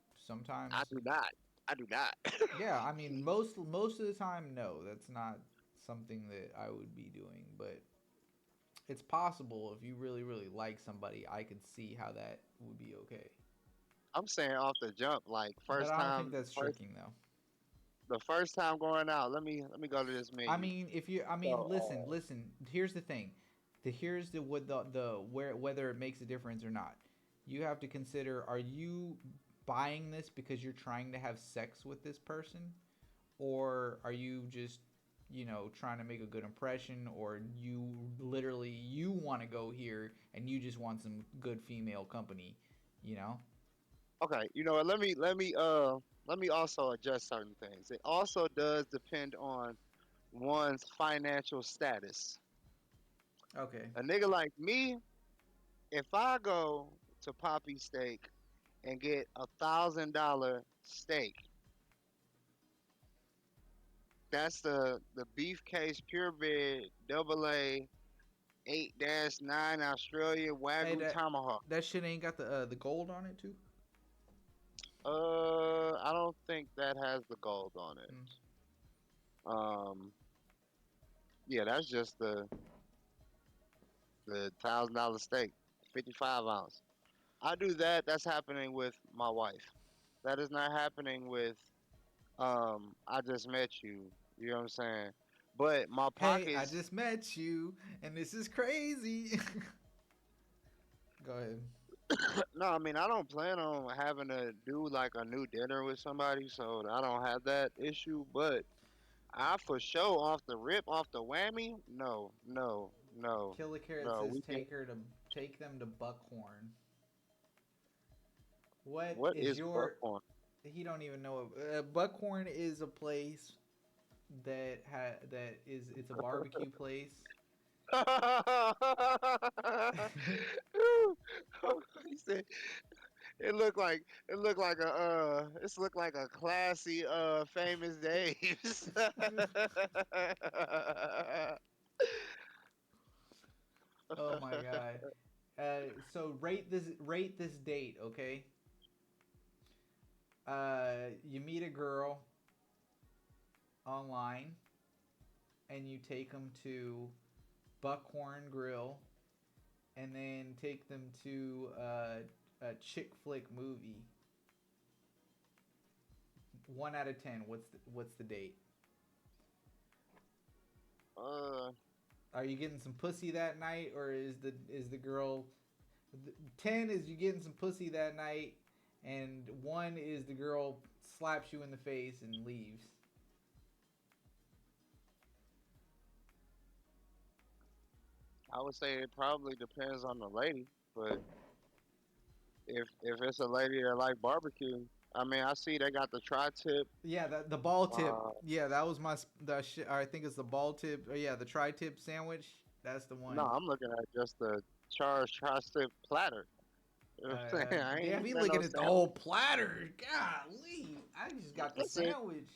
A: I
B: sometimes,
A: do not. I do not.
B: yeah. I mean, most of the time, no, that's not something that I would be doing. But it's possible if you really like somebody, I could see how that would be okay.
A: I'm saying off the jump, like
B: But
A: first
B: I don't think
A: time,
B: that's
A: first
B: tricking though.
A: the first time going out. Let me go to this
B: I
A: menu.
B: mean, if you, I mean,
A: So
B: listen. Here's the thing. Here's the what the where whether it makes a difference or not. You have to consider: are you buying this because you're trying to have sex with this person, or are you just trying to make a good impression, or you want to go here and you just want some good female company, you know?
A: okay, you know what? Let me also adjust certain things. It also does depend on one's financial status.
B: Okay.
A: A nigga like me, if I go to Poppy Steak and get $1,000 steak, that's the beef case purebred double A 8-9 Australian
B: Hey,
A: Wagyu tomahawk.
B: that shit ain't got the gold on it too.
A: I don't think that has the gold on it.
B: Mm.
A: Um, yeah, that's just the $1,000 steak, 55 ounce. I do that. That's happening with my wife. That is not happening with I just met you. You know what I'm saying? But my
B: Hey, I
A: pockets.
B: just met you, and this is crazy. Go ahead.
A: No, I mean I don't plan on having to do like a new dinner with somebody, so I don't have that issue. But I for sure off the rip, off the whammy. No, no, no,
B: Kill a Carrot
A: no.
B: says
A: We can.
B: take them to Buckhorn. What
A: What
B: is
A: is
B: your?
A: buckhorn?
B: He don't even know. Buckhorn is a place that is it's a barbecue place.
A: He said it looked like a classy famous Dave's.
B: Oh my god. So rate this date, okay? You meet a girl online and you take them to Buckhorn Grill and then take them to a chick flick movie. 1 out of 10. What's the date?
A: uh,
B: Are you getting some pussy that night, or is the girl 10 is you getting some pussy that night, and 1 is the girl slaps you in the face and leaves.
A: I would say it probably depends on the lady, but if it's a lady that like barbecue, I mean, I see they got the tri-tip.
B: Yeah, the ball tip.
A: Uh,
B: Yeah, that was my the shit. I think it's the ball tip. Oh yeah, the tri-tip sandwich. That's the
A: no,
B: one.
A: I'm looking at just the charged tri-tip platter. You know what I'm saying? I ain't
B: Damn, he
A: looking at no
B: looking at the
A: sandwich.
B: whole platter. Golly, I just got the
A: Listen,
B: sandwich.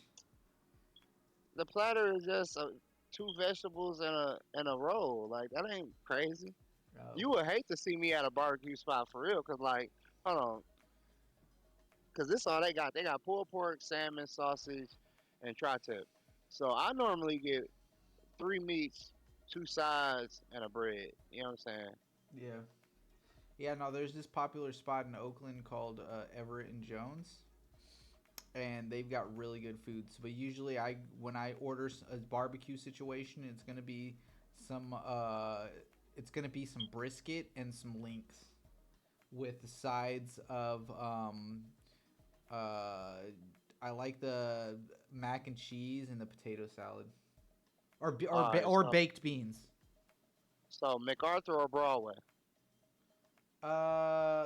A: the platter is just two vegetables and a roll. Like that ain't crazy.
B: Oh,
A: You would hate to see me at a barbecue spot for real, cause like, hold on, cause this all they got. They got pulled pork, salmon, sausage, and tri-tip. So I normally get three meats, two sides, and a bread. You know what I'm saying?
B: yeah, yeah. No, there's this popular spot in Oakland called Everett and Jones, and they've got really good foods. But usually, when I order a barbecue situation, some it's gonna be some brisket and some links with the sides of uh, I like the mac and cheese and the potato salad,
A: All right.
B: or baked beans.
A: So MacArthur or Broadway?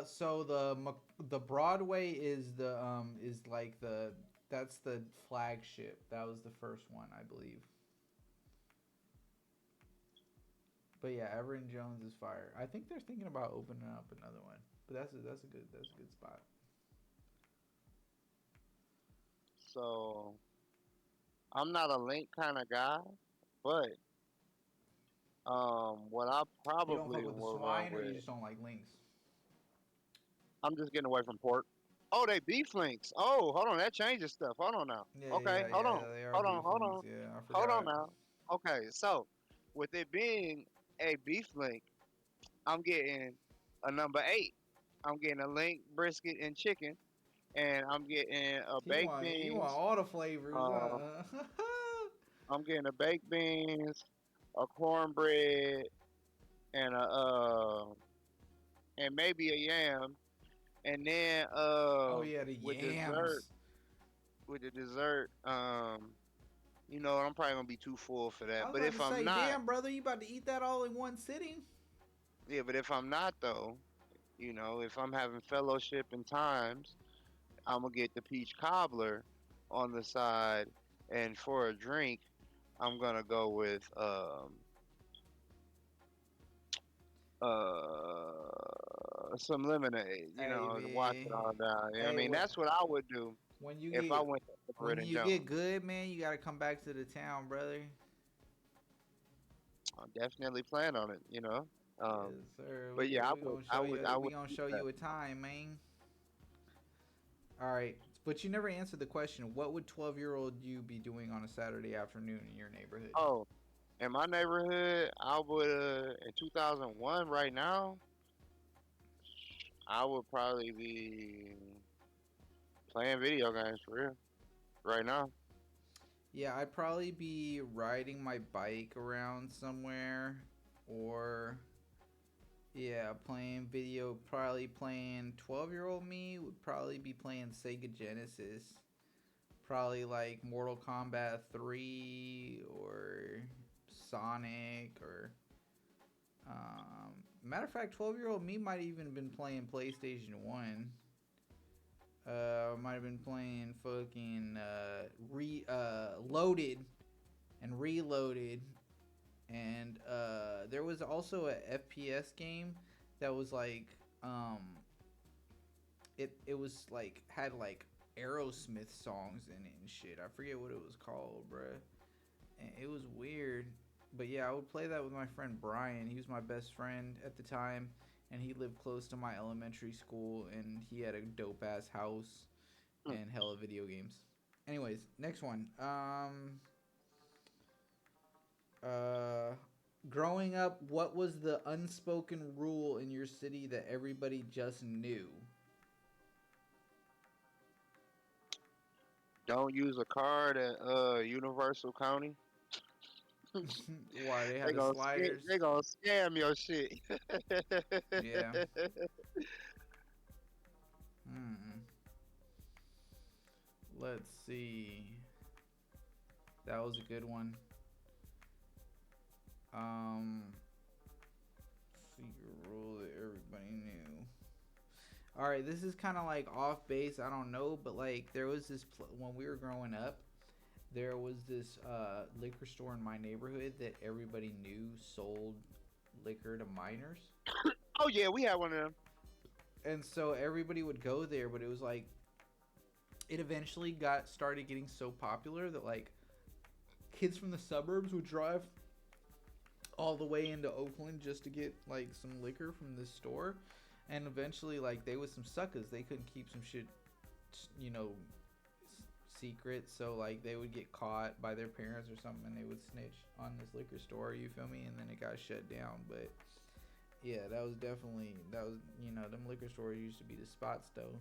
B: So the Broadway is like that's the flagship. That was the first one, I believe. But yeah, Everett Jones is fire. I think they're thinking about opening up another one. But that's a good spot.
A: So I'm not a link kind of guy, but what I
B: You don't fuck
A: probably
B: with the
A: will run
B: swine, or you
A: with,
B: just don't like links.
A: I'm just getting away from pork. Oh, they beef links. Oh, hold on, that changes stuff. Hold on now. Okay, hold on,
B: They are
A: hold on,
B: beef
A: hold
B: links.
A: on,
B: Yeah, I
A: hold on
B: forgot.
A: now. Okay, so with it being a beef link, I'm getting a number eight. I'm getting a link, brisket, and chicken, and I'm getting a baked
B: He want
A: beans.
B: all the flavors.
A: Uh, I'm getting a baked beans, a cornbread, and a and maybe a yam, and then
B: Oh yeah, the
A: with dessert,
B: yams.
A: with the dessert, I'm probably gonna be too full for
B: I
A: that.
B: was
A: But
B: about
A: if
B: to
A: I'm
B: say,
A: not,
B: damn, brother, you about to eat that all in one sitting?
A: yeah, but if I'm not though, if I'm having fellowship and times, I'm gonna get the peach cobbler on the side, and for a drink, I'm gonna go with some lemonade,
B: Hey,
A: to wash it
B: man.
A: all down. You know what I
B: Hey,
A: mean? That's what I would do
B: when you
A: if I
B: get
A: went to Everett
B: when
A: and
B: you
A: Jones.
B: get good, man, you gotta come back to the town, brother.
A: I definitely plan on it. Um,
B: Yes, sir.
A: but yeah, I
B: We
A: would
B: gonna
A: do
B: show
A: that.
B: you a time, man. All right, but you never answered the question. What would 12-year-old you be doing on a Saturday afternoon in your neighborhood?
A: Oh, in my neighborhood, I would in 2001 right now, I would probably be playing video games for real right now.
B: Yeah, I'd probably be riding my bike around somewhere, or yeah, playing video. Probably playing 12-year-old me would probably be playing Sega Genesis. Probably like Mortal Kombat 3 or Sonic or matter of fact, 12-year-old me might even been playing PlayStation 1. Might have been playing fucking loaded and reloaded, and there was also a FPS game that was like it was like had like Aerosmith songs in it and shit. I forget what it was called, bruh. And it was weird. But yeah, I would play that with my friend Brian. He was my best friend at the time, and he lived close to my elementary school, and he had a dope ass house
A: Hmm.
B: and hella video games. Anyways, next one. Uh, Growing up, what was the unspoken rule in your city that everybody just knew?
A: Don't use a card at Universal County.
B: Why they
A: They
B: had the
A: gonna scam,
B: sliders?
A: they gonna scam your shit.
B: Yeah. Hmm. Let's see. That was a good one. Um, secret rule that everybody knew. All right, this is kind of like off base. I don't know, but like there was this when we were growing up, there was this liquor store in my neighborhood that everybody knew sold liquor to minors,
A: Oh yeah, we had one of them.
B: and so everybody would go there. But it was like it eventually got started getting so popular that like kids from the suburbs would drive all the way into Oakland just to get like some liquor from this store, and eventually like they was some suckers. They couldn't keep some shit, you know, secret. So like they would get caught by their parents or something, and they would snitch on this liquor store. You feel me? And then it got shut down. But yeah, that was them liquor stores used to be the spots though.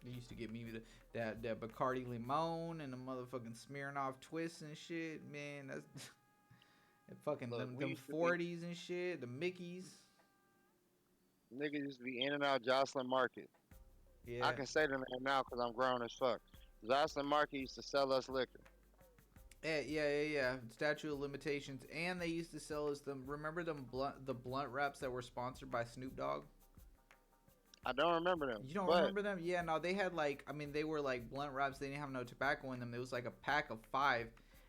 B: They used to get me that Bacardi Limon and the motherfucking Smirnoff Twist and shit. Man, that's and fucking
A: Look, we
B: them
A: used to be
B: 40s and shit, the Mickeys.
A: niggas used to be in and out Jocelyn Market. I
B: Yeah.
A: can say the name now because I'm grown as fuck. Jocelyn Market used to sell us liquor.
B: Yeah. Statute of Limitations, and they used to sell us them. Remember the blunt wraps that were sponsored by Snoop Dogg?
A: I don't remember them,
B: You don't
A: but
B: remember them? Yeah, no, they had like, I mean, they were like blunt wraps. They didn't have no tobacco in them. It was like a pack of 5,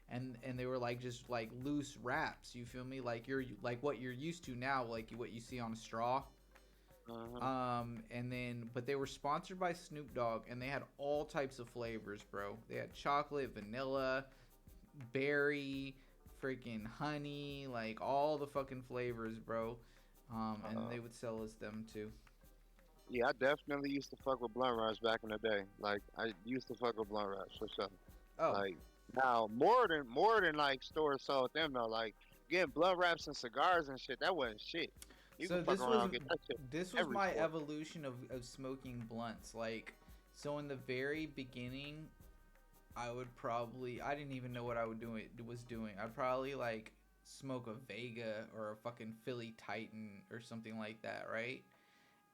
B: and they were like just like loose wraps. You feel me? Like you're like what you're used to now, like what you see on a straw.
A: uh
B: And then, but they were sponsored by Snoop Dogg, and they had all types of flavors, bro. They had chocolate, vanilla, berry, freaking honey, like all the fucking flavors, bro. And
A: uh
B: they would sell us them too.
A: yeah, I definitely used to fuck with blunt wraps back in the day. Like I used to fuck with blunt wraps for sure.
B: Oh,
A: Like now, more than like stores sold them though. Like getting blunt wraps and cigars and shit, that wasn't shit. You
B: so
A: could fuck around and get that shit
B: this was
A: every
B: my
A: store.
B: evolution of smoking blunts. Like, so in the very beginning, I would probably I didn't even know what I would do it was doing. I'd probably like smoke a Vega or a fucking Philly Titan or something like that, right?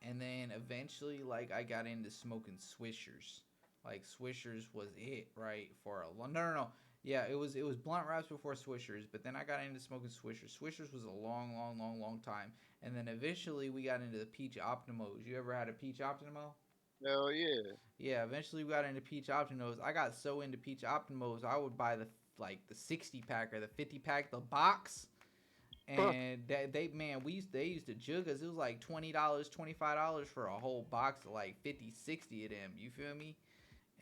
B: And then eventually like I got into smoking Swishers. Like Swishers was it, right? For a long no. Yeah, it was blunt wraps before Swishers, but then I got into smoking Swishers. Swishers was a long time. And then eventually we got into the peach optimos. You ever had a peach optimo?
A: Hell yeah.
B: Yeah, eventually we got into peach optimos. I got so into peach optimos, I would buy the 60 pack or the 50 pack, the box. And they man, they used to jug us. It was like $20, $25 for a whole box of like 50, 60 of them. You feel me?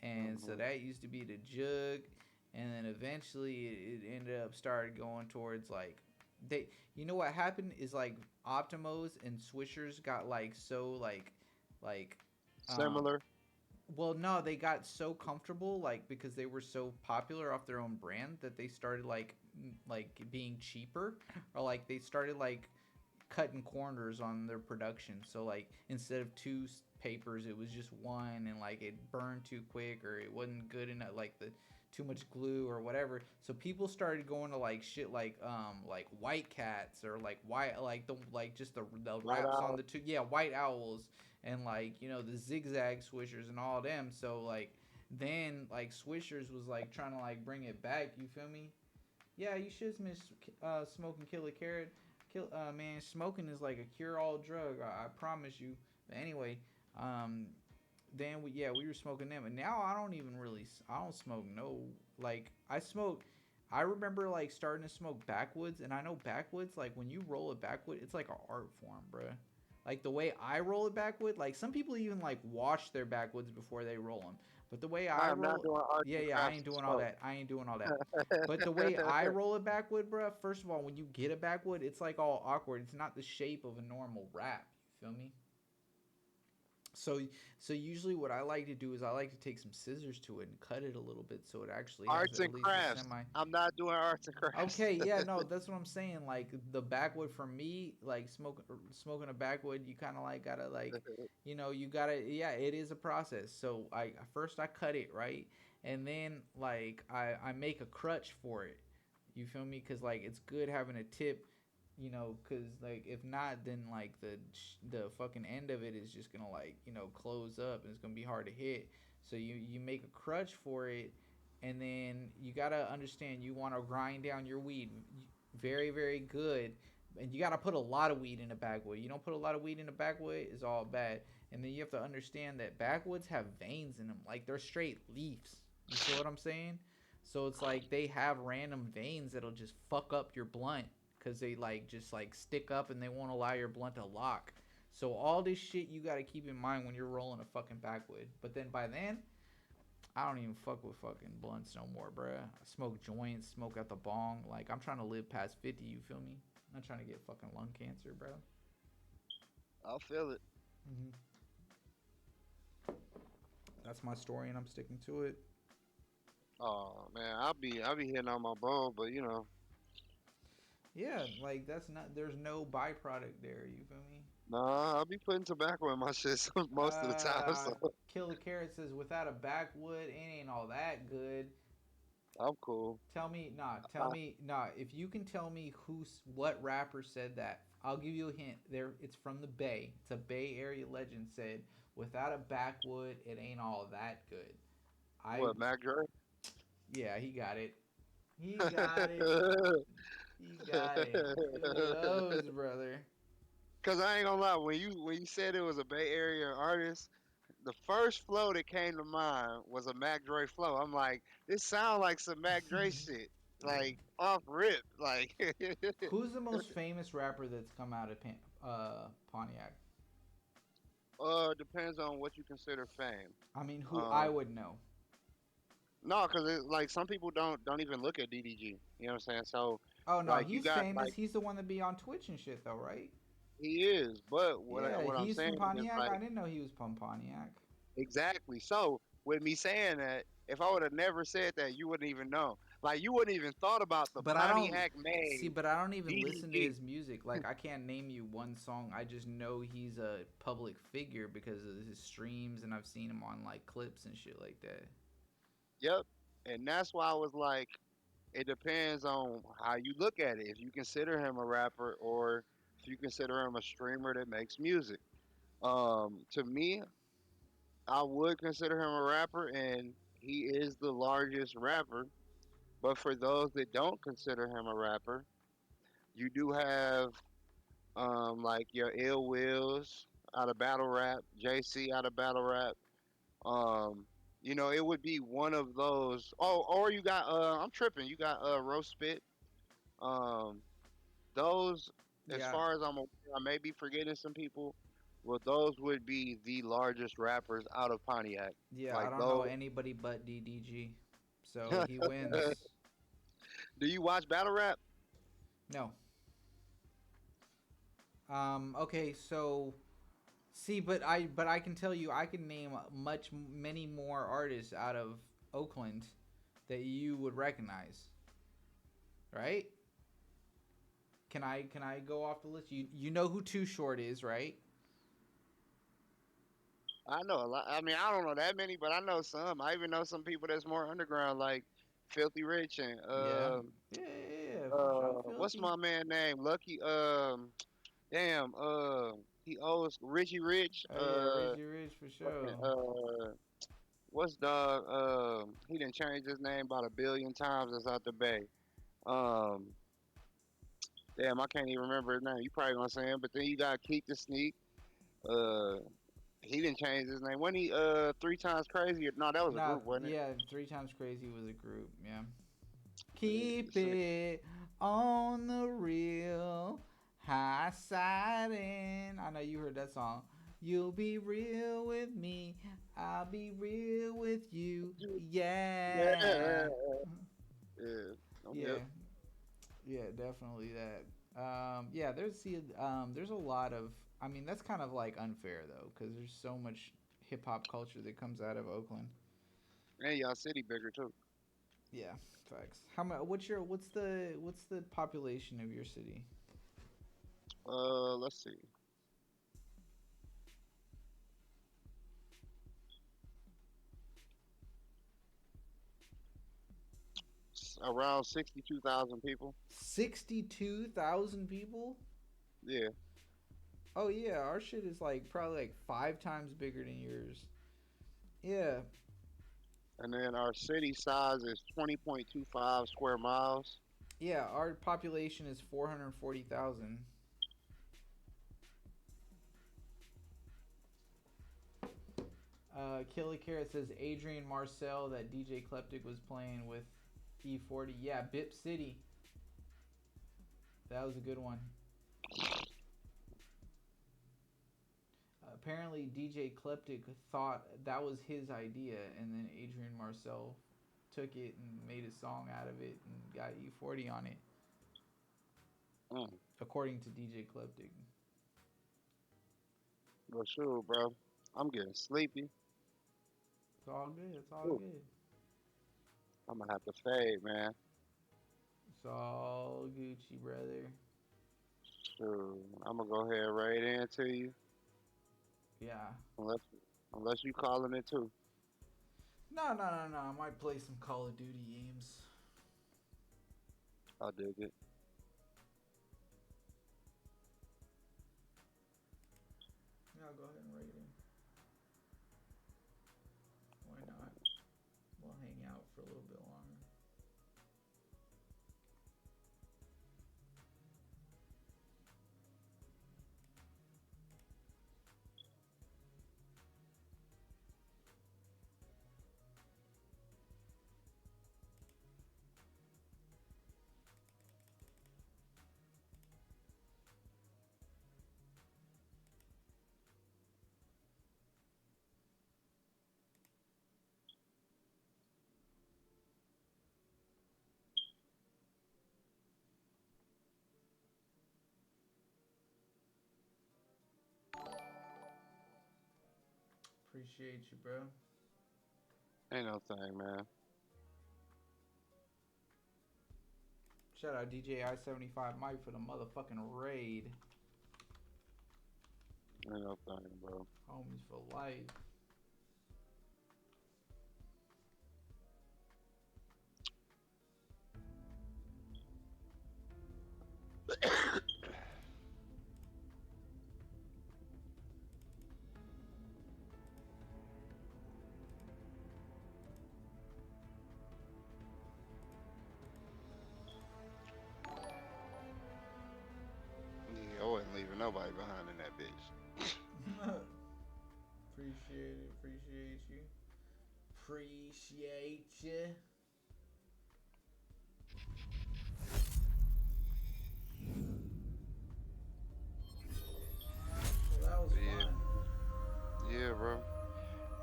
B: And so
A: hmm
B: that used to be the jug, and then eventually it ended up started going towards like they. You know what happened is like Optimos and Swishers got like so like um
A: Similar.
B: well, no, they got so comfortable, like because they were so popular off their own brand that they started like being cheaper, or like they started like cutting corners on their production. So like instead of two papers, it was just one, and like it burned too quick, or it wasn't good enough, like the too much glue or whatever. So people started going to like shit like white cats or like white like the like just the
A: White
B: wraps on
A: Owl.
B: the two, yeah, white owls, and like the zigzag swishers and all them. So like then like swishers was like trying to like bring it back. You feel me? Yeah, you should miss smoking killer carrot. Man, smoking is like a cure-all drug. I promise you. But anyway, um, then we were smoking them, and now I don't even really I don't smoke no like I smoke. I remember like starting to smoke backwoods, and I know backwoods like when you roll a backwood, it's like an art form, bruh. Like the way I roll it backwood, like some people even like wash their backwoods before they roll them. But the way
A: I
B: I
A: am not
B: roll,
A: doing arts
B: yeah,
A: and
B: I
A: crafts
B: ain't
A: and
B: doing all
A: smoke.
B: that. I ain't doing all that. But the way I roll it backwood, bruh, first of all, when you get a backwood, it's like all awkward. It's not the shape of a normal wrap. You feel me? So so usually what I like to do is I like to take some scissors to it and cut it a little bit so it actually has
A: Arts
B: at
A: and
B: least a
A: crafts.
B: semi.
A: I'm not doing arts and crafts.
B: Okay, yeah, no, that's what I'm saying. Like the backwood for me, like smoking a backwood, you kind of like gotta like, you gotta, yeah, it is a process. So I first I cut it right, and then like I make a crutch for it. You feel me? Cause like it's good having a tip, cause like if not, then like the fucking end of it is just gonna like close up and it's gonna be hard to hit. So you make a crutch for it, and then you gotta understand you want to grind down your weed very very good, and you got to put a lot of weed in a backwood. You don't put a lot of weed in a backwood, it's all bad. And then you have to understand that backwoods have veins in them, like they're straight leaves. You see what I'm saying? So it's like they have random veins that'll just fuck up your blunt because they like just like stick up and they won't allow your blunt to lock. So all this shit you got to keep in mind when you're rolling a fucking backwood. But then by then, I don't even fuck with fucking blunts no more, bruh. I smoke joints, smoke out the bong. Like, I'm trying to live past 50, you feel me? I'm not trying to get fucking lung cancer, bro.
A: I'll feel it.
B: Mm-hmm. That's my story, and I'm sticking to it.
A: Oh man, I'll be hitting on my bone, but you know,
B: Yeah, like, that's not, there's no byproduct there, you feel me?
A: nah, I'll be putting tobacco in my shit most of the time,
B: Uh,
A: so
B: Kill the Carrot says, without a backwood, it ain't all that good.
A: I'm cool.
B: Tell me, nah, if you can tell me what rapper said that, I'll give you a hint. It's from the Bay. It's a Bay Area legend said, without a backwood, it ain't all that good. I,
A: What, Mac Dre?
B: yeah, he got it. He got it. He got it. Kudos, brother.
A: Cause I ain't gonna lie, when you said it was a Bay Area artist, the first flow that came to mind was a Mac Dre flow. I'm like, this sounds like some Mac Dre shit,
B: Yeah.
A: like off rip, like.
B: Who's the most famous rapper that's come out of Pontiac?
A: Depends on what you consider fame.
B: I mean, who I
A: Um,
B: would know.
A: no, cause like some people don't even look at DDG. You know what I'm saying? So,
B: Oh no,
A: like you
B: he's
A: got
B: famous.
A: like
B: He's the one that be on Twitch and shit, though, right?
A: he is, but
B: Yeah,
A: what I'm
B: he's
A: saying
B: from
A: is
B: Pontiac. I
A: like
B: didn't know he was from Pontiac.
A: exactly. So with me saying that, if I would have never said that, you wouldn't even know. Like you wouldn't even thought about the
B: But I don't
A: Pontiac
B: see.
A: made
B: But I don't even listen to
A: DDG.
B: his music. Like I can't name you one song. I just know he's a public figure because of his streams, and I've seen him on like clips and shit like that.
A: Yep. And that's why I was like, it depends on how you look at it. If you consider him a rapper or if you consider him a streamer that makes music. To me, I would consider him a rapper, and he is the largest rapper. But for those that don't consider him a rapper, you do have like your Ill Wills out of battle rap, JC out of battle rap. Um, you know, it would be one of those. Oh, or you got I'm tripping. You got Roast Spit. Um, those, as
B: Yeah,
A: far as I'm aware, I may be forgetting some people. Well, those would be the largest rappers out of Pontiac.
B: yeah. I
A: Like
B: don't know
A: those.
B: anybody but DDG, so he wins.
A: Do you watch battle rap?
B: No. Okay. So see, but I can tell you, I can name many more artists out of Oakland that you would recognize, right? Can I go off the list? You know who Too Short is, right?
A: I know a lot. I mean, I don't know that many, but I know some. I even know some people that's more underground, like Filthy Rich and
B: Yeah. Yeah, for sure.
A: what's
B: Filthy.
A: my man name? Lucky. Damn. He owes Richie Rich.
B: Oh yeah, Richie Rich for
A: Fucking,
B: sure.
A: what's dog? He didn't change his name about a billion times. That's out the bay. Um, damn, I can't even remember his name. You probably gonna say him, but then you got Keep the Sneak. Uh, he didn't change his name. When he three times crazy? No, that was a
B: Nah,
A: group, wasn't it?
B: yeah, Three Times Crazy was a group. Yeah.
A: Yeah,
B: Keep it on the real, high siding. I know you heard that song. You'll be real with me. I'll be real with you.
A: yeah,
B: Yeah.
A: yeah. I'm
B: Yeah.
A: hip.
B: Yeah, definitely that. Yeah, there's a lot of. I mean, that's kind of like unfair though, because there's so much hip hop culture that comes out of Oakland.
A: And y'all city bigger too.
B: Yeah, facts. How much? What's the population of your city?
A: Let's see. Around 62,000 people.
B: 62,000 people.
A: Yeah.
B: Oh yeah, our shit is like probably like 5 times bigger than yours. Yeah.
A: And then our city size is 20.25 square miles.
B: Yeah, our population is 440,000. Killer Carrot says Adrian Marcel that DJ Kleptic was playing with E40. Yeah, Bip City. That was a good one. Apparently, DJ Kleptic thought that was his idea, and then Adrian Marcel took it and made a song out of it and got E40 on it,
A: Mm.
B: according to DJ Kleptic.
A: Well, sure, bro. I'm getting sleepy.
B: It's all good. It's all
A: Ooh,
B: good.
A: I'm gonna have to fade, man.
B: It's all Gucci, brother.
A: Sure. I'm gonna go ahead right into you.
B: Yeah.
A: Unless unless you calling it too.
B: No. I might play some Call of Duty games.
A: I dig it.
B: Yeah, I'll go ahead and rate him. Why not? We'll hang out for a little bit longer. Appreciate you, bro.
A: Ain't no thing, man.
B: Shout out DJ I-75 Mike for the motherfucking raid.
A: Ain't no thing, bro.
B: Homies for life.
A: Yeah, I wasn't leaving nobody behind in that bitch.
B: Appreciate it. Appreciate you. Appreciate you. Well, that was
A: But yeah,
B: fun.
A: yeah, bro.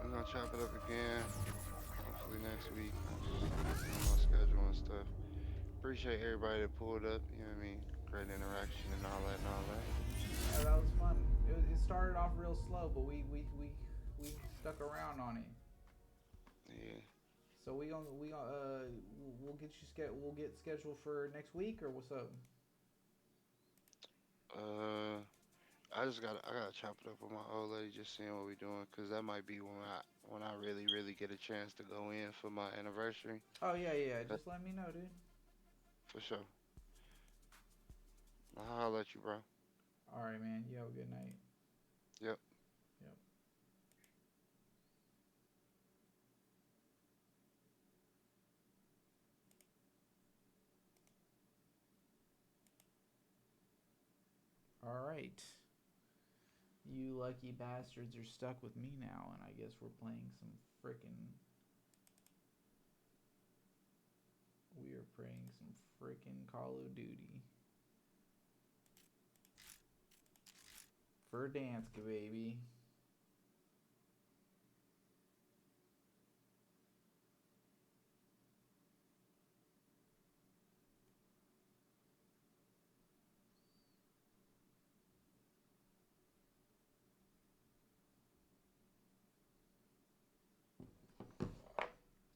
A: We're gonna chop it up again. Hopefully next week. I'm just working on my schedule and stuff. Appreciate everybody that pulled up. You know what I mean? Great interaction and all that and all that.
B: Yeah, that was fun. It started off real slow, but we stuck around on it.
A: Yeah.
B: So we'll get we'll get scheduled for next week or what's up?
A: Uh, I gotta chop it up with my old lady, just seeing what we doing, cause that might be when I really get a chance to go in for my anniversary.
B: Oh yeah.
A: That,
B: Just let me know, dude.
A: for sure. I'll let you, bro.
B: All right, man. You have a good night.
A: Yep.
B: Yep. All right. You lucky bastards are stuck with me now, and I guess we're playing some frickin'. We are playing some frickin' Call of Duty. Verdansk, baby.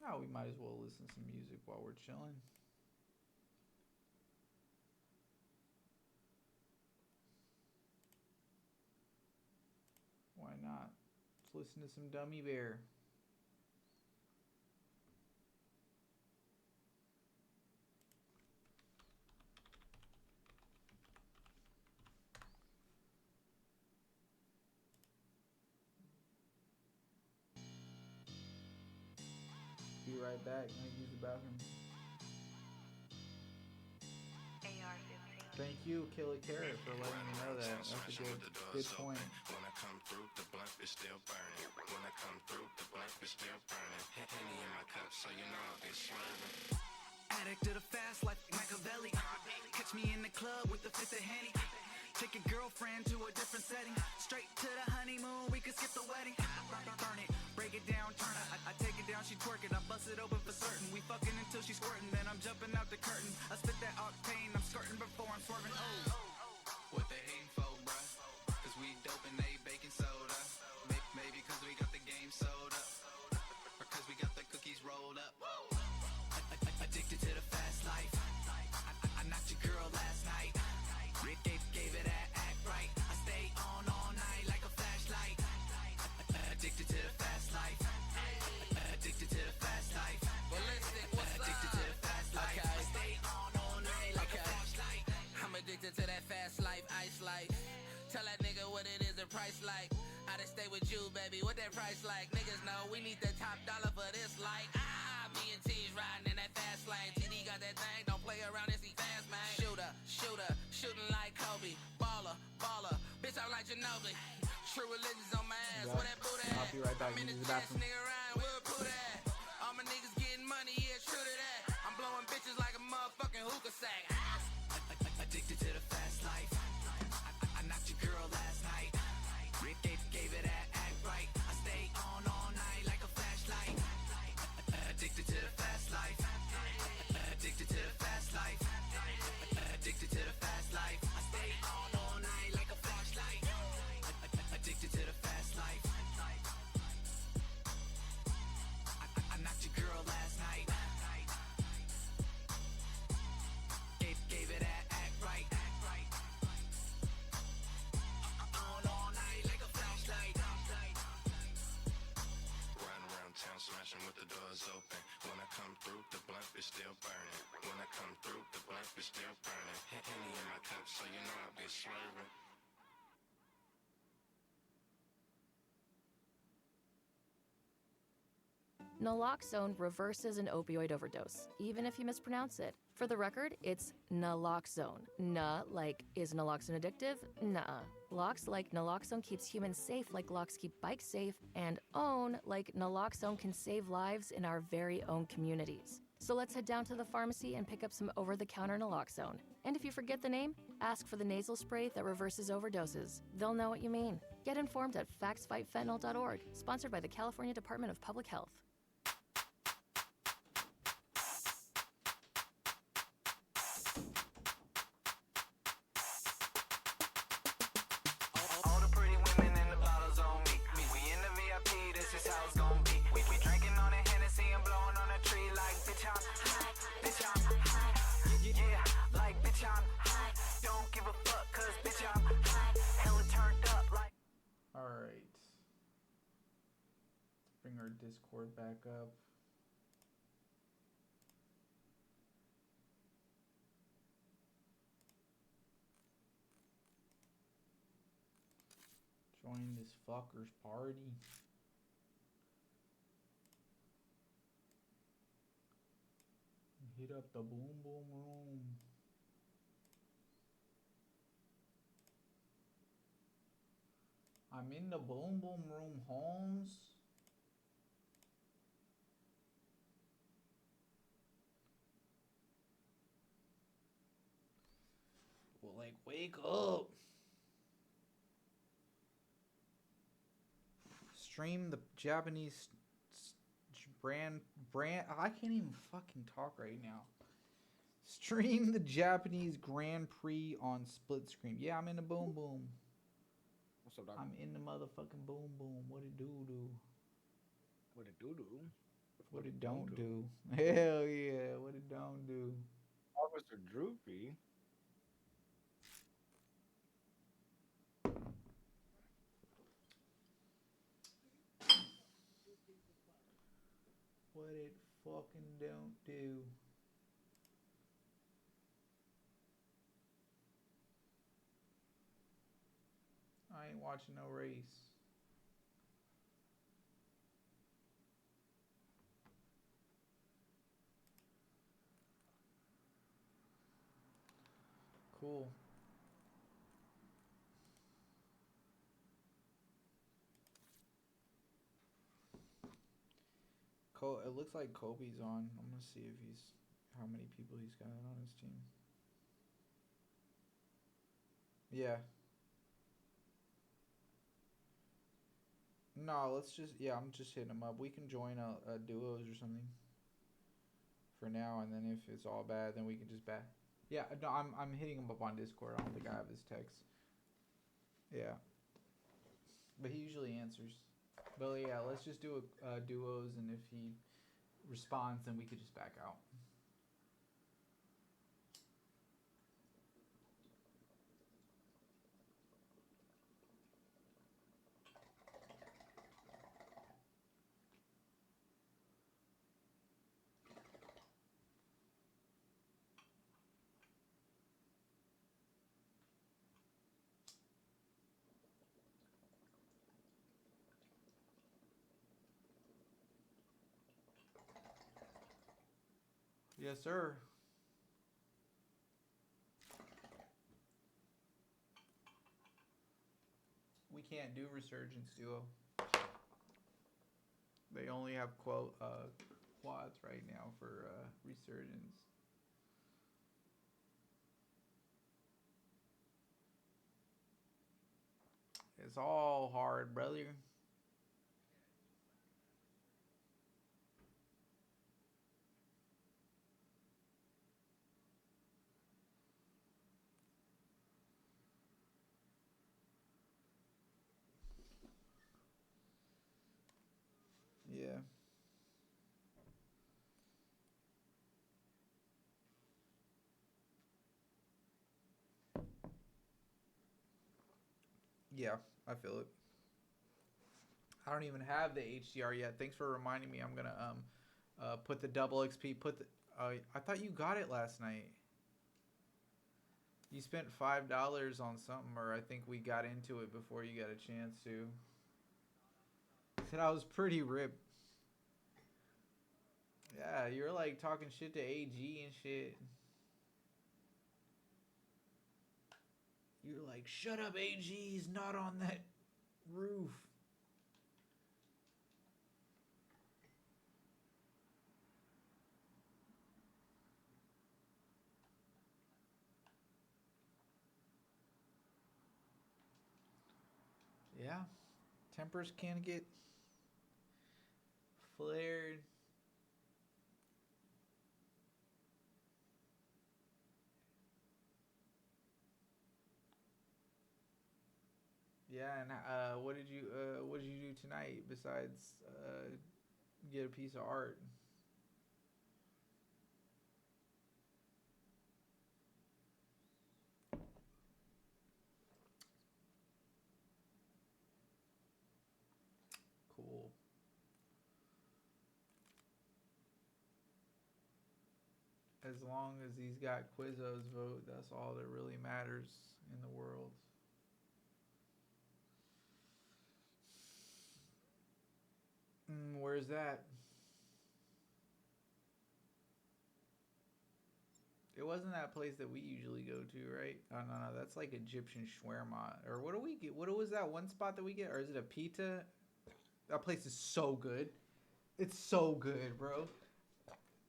B: Oh, we might as well listen to some music while we're chilling. Why not? Let's listen to some Dummy Bear. Be right back. I'm gonna use the bathroom. Thank you, Killy Carrot, for letting me know that. That's a good point.
C: When I come through, the blunt is still burning. When I come through, the blunt is still burning. Henny in my cup, so you know I'll be swerving.
D: Addict to the fast life, Machiavelli. Catch me in the club with the fifth of Henny. Take your girlfriend to a different setting. Straight to the honeymoon, we can skip the wedding. Burn it, break it down, turn it. I take it down, she twerk it. I bust it open for certain. We fucking until she's squirting, then I'm jumping out the curtain. I spit that octane, I'm skirting before I'm swerving. Oh,
E: what they hating for, bruh? Cause we dope and they baking soda. Maybe cause we got the game sold up. Or cause we got the cookies rolled up.
D: Addicted to the fast life. I knocked your girl last night. Rick gave it that act right. I stay on all night like a flashlight. Addicted to the fast life. Addicted to the fast life.
E: Ballistic, what's
D: Addicted to the fast life.
E: Okay.
D: I stay on all night like a flashlight.
E: I'm addicted to that fast life, ice life. Tell that nigga what it is, the price like. I just stay with you, baby, what that price like? Niggas know we need the top dollar for this, like. Me and T's riding in that fast lane. TD got that thing, don't play around and see fast, man. Shooter, shooting like Kobe. Baller, bitch, I'm like Ginobili. True religion's on my ass, where that booty at?
B: I'll be right back.
E: I'm in
B: Use
E: the
B: the
E: test,
B: bathroom.
E: nigga, Ryan, where put at? All my niggas getting money, yeah, true to that. I'm blowing bitches like a motherfucking hookah sack.
D: Addicted to the fast life. I knocked your girl last night. Rick gave it that act right. I stay on all night like a flashlight. Addicted to the fast life. Addicted to the fast life. Addicted to the fast life. I stay on all night like a flashlight. Addicted to the fast life. I knocked your girl last night. Gave it that act right. On all night like a flashlight.
C: Riding around town, smashing with the doors open. When I come through, the blunt is still burning. When I come through, the blunt is still burning. Henny in my cup, so you know I'll be swerving.
F: Naloxone reverses an opioid overdose, even if you mispronounce it. For the record, it's naloxone. Na, like, is naloxone addictive? Nuh-uh. Lox, like naloxone keeps humans safe like locks keep bikes safe, and own, like naloxone can save lives in our very own communities. So let's head down to the pharmacy and pick up some over-the-counter naloxone. And if you forget the name, ask for the nasal spray that reverses overdoses. They'll know what you mean. Get informed at factsfightfentanyl.org, sponsored by the California Department of Public Health.
D: All the pretty women in the bottles on me. We in the VIP, this is how it's gonna be. We drinking on a Hennessy and blowing on a tree like bitch I'm high, bitch I'm high. Yeah, like bitch I'm high. Don't give a fuck cause bitch I'm high. Hella turned up like.
B: Alright. Bring our Discord back up. Join this fucker's party. Hit up the boom boom room. I'm in the boom boom room, Holmes. Well, like, wake up. Stream the Japanese brand. I can't even fucking talk right now. Stream the Japanese Grand Prix on split screen. Yeah, I'm in the boom boom.
G: What's up, dog?
B: I'm in the motherfucking boom boom. What it do?
G: What it do?
B: What it don't do? Hell yeah, what it don't do?
G: Officer Droopy.
B: What it fucking don't do? I ain't watching no race. Cool. It looks like Kobe's on. I'm gonna see if he's how many people he's got on his team. Yeah. No, let's just I'm just hitting him up. We can join a duos or something for now, and then if it's all bad, then we can just back. Yeah, no, I'm hitting him up on Discord. I don't think I have his text. Yeah, but he usually answers. But yeah, let's just do a duos, and if he responds, then we could just back out. Yes, sir. We can't do Resurgence Duo. They only have quads right now for Resurgence. It's all hard, brother. Yeah. Yeah, I feel it. I don't even have the HDR yet. Thanks for reminding me. I'm gonna put the double XP. I thought you got it last night. You spent $5 on something, or I think we got into it before you got a chance to. Said I was pretty ripped. Yeah, you're like talking shit to AG and shit. You're like, shut up, AG. He's not on that roof. Yeah, tempers can get flared. Yeah, and what did you do tonight besides get a piece of art? Cool. As long as he's got Quizzo's vote, that's all that really matters in the world. Where's that? It wasn't that place that we usually go to, right? Oh, no, that's like Egyptian shawarma. Or what do we get? What was that one spot that we get? Or is it a pita? That place is so good. It's so good, bro.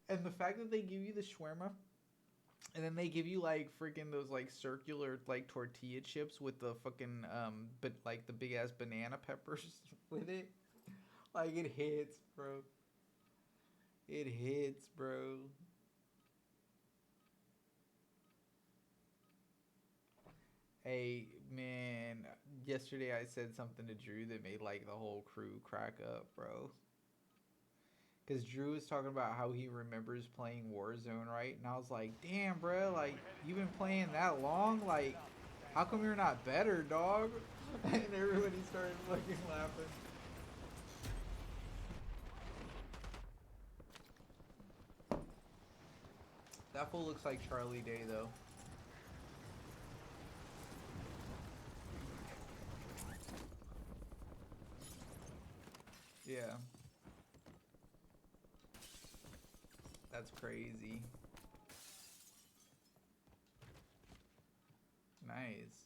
B: And the fact that they give you the shawarma, and then they give you like freaking those like circular like tortilla chips with the fucking but like the big ass banana peppers with it. Like it hits, bro. It hits, bro. Hey, man, yesterday I said something to Drew that made like the whole crew crack up, bro. Because Drew was talking about how he remembers playing Warzone, right? And I was like, damn, bro, like, you've been playing that long? Like, how come you're not better, dog? And everybody started fucking laughing. That fool looks like Charlie Day, though. Yeah. That's crazy. Nice.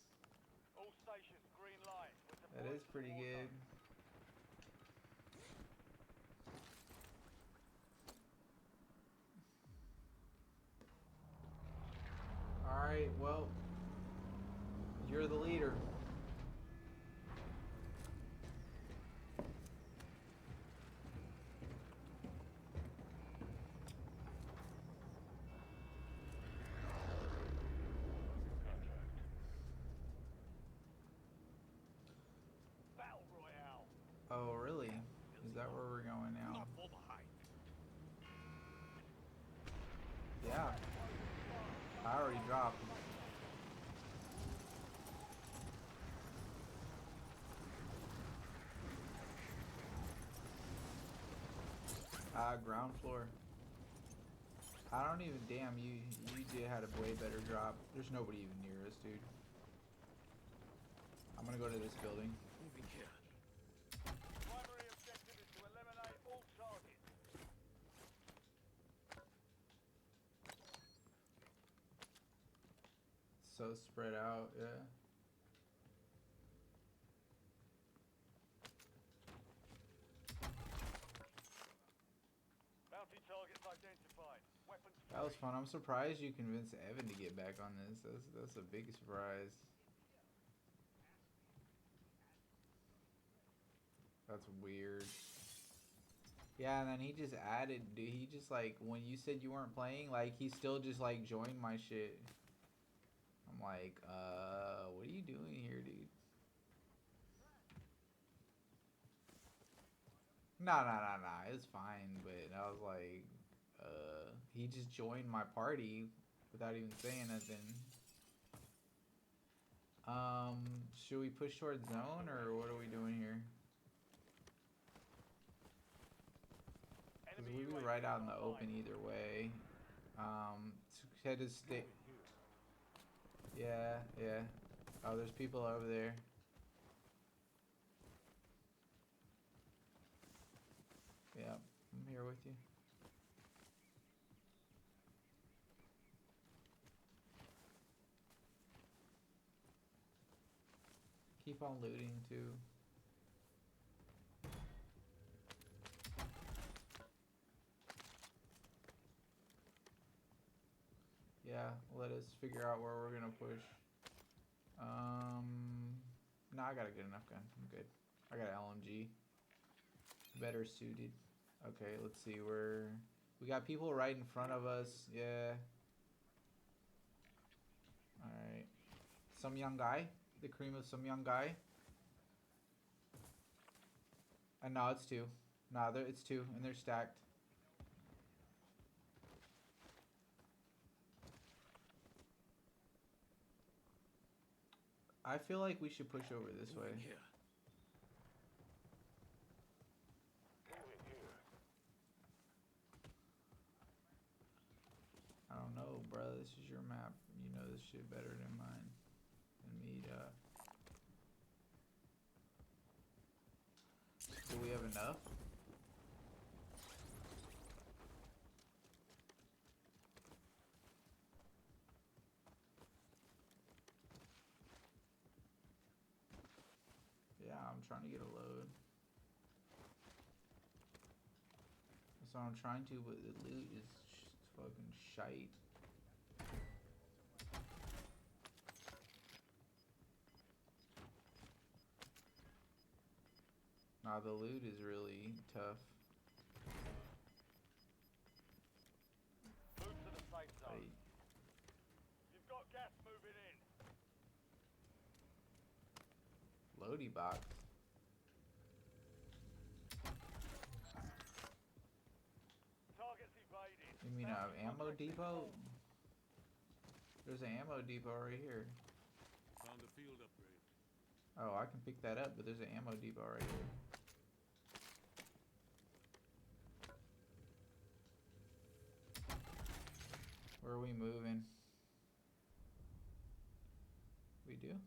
H: All stations, green light. We're
B: That
H: deploying
B: is
H: to the
B: pretty
H: war
B: good.
H: zone.
B: Alright, well, you're the leader.
H: Battle Royale.
B: Oh, really? Is that where we're going now?
H: Not for the hype.
B: Yeah. I already dropped. Ground floor. I don't even, damn, you did had a way better drop. There's nobody even near us, dude. I'm gonna go to this building.
H: Moving here. Primary objective is to eliminate all targets.
B: So spread out, yeah.
H: Bounty targets identified. Weapons
B: That was
H: free.
B: fun. I'm surprised you convinced Evan to get back on this. That's a big surprise. That's weird. Yeah, and then he just added, dude. He just like when you said you weren't playing, like he still just like joined my shit. I'm like, what are you doing here, dude? Nah. It's fine, but I was like, he just joined my party without even saying nothing. Should we push towards zone or what are we doing here? Because we'd be right out in the open either way. Head to stay. Yeah. Oh, there's people over there. Yeah, I'm here with you. Keep on looting too. Yeah, let us figure out where we're gonna push. No, I got a good enough gun. I'm good. I got an LMG. Better suited. Okay, let's see. We got people right in front of us. Yeah. Alright. Some young guy. The cream of some young guy. No, it's two. No, it's two, and they're stacked. I feel like we should push over this way.
H: Moving here.
B: I don't know, bro. This is your map. You know this shit better than mine. Than me, Do we have enough? Yeah, I'm trying to get a load. That's what I'm trying to, but the loot is just fucking shite. Nah, the loot is really tough.
H: Move to the safe zone.
B: Like,
H: You've got gas moving in.
B: loady box.
H: Targets evaded.
B: You mean an ammo depot? There's an ammo depot right here.
I: Found a field upgrade.
B: Oh, I can pick that up, but there's an ammo depot right here. Where are we moving? We do?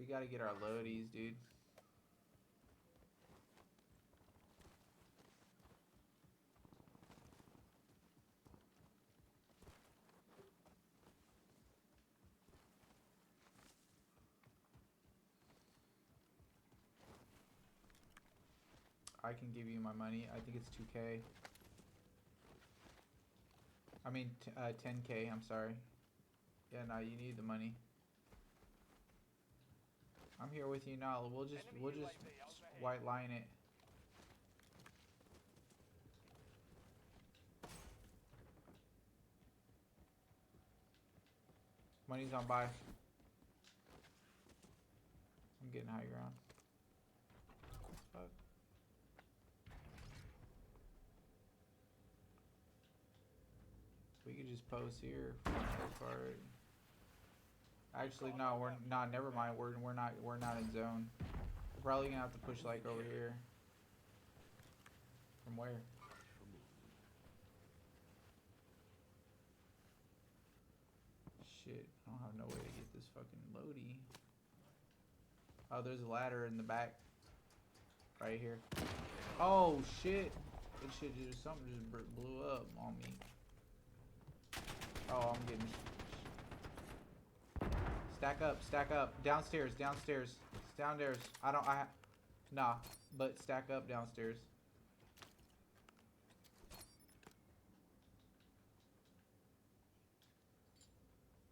B: We gotta get our loadies, dude. I can give you my money. I think it's 2K. I mean, 10K. I'm sorry. Yeah, no, you need the money. I'm here with you now. We'll just white line it. Money's on buy. I'm getting high ground. Fuck. We could just pose here for the most part. Actually, no, we're not. Never mind. We're not in zone. We're probably gonna have to push like over here. From where? Shit, I don't have no way to get this fucking loady. Oh, there's a ladder in the back. Right here. Oh shit! This shit just something just blew up on me. Oh, I'm getting. Stack up. Downstairs. Nah, but stack up downstairs.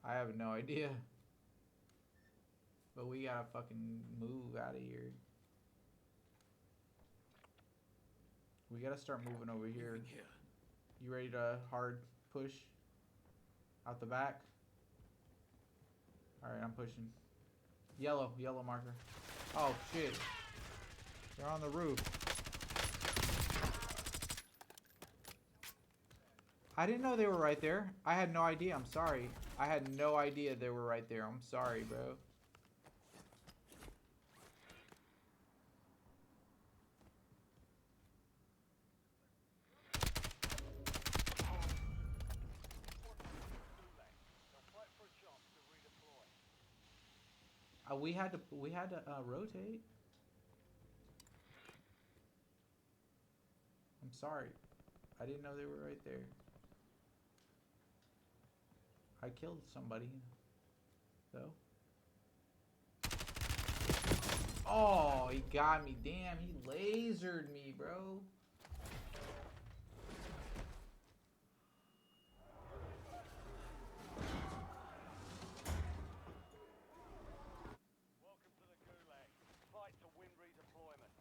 B: I have no idea. But we gotta fucking move out of here. We gotta start moving over here. You ready to hard push? Out the back? Alright, I'm pushing. Yellow marker. Oh shit. They're on the roof. I didn't know they were right there. I had no idea. I'm sorry. I had no idea they were right there. I'm sorry, bro. We had to rotate. I'm sorry. I didn't know they were right there. I killed somebody, though. Oh, he got me. Damn, he lasered me, bro.
H: Welcome to the Gulag. Fight to win redeployment.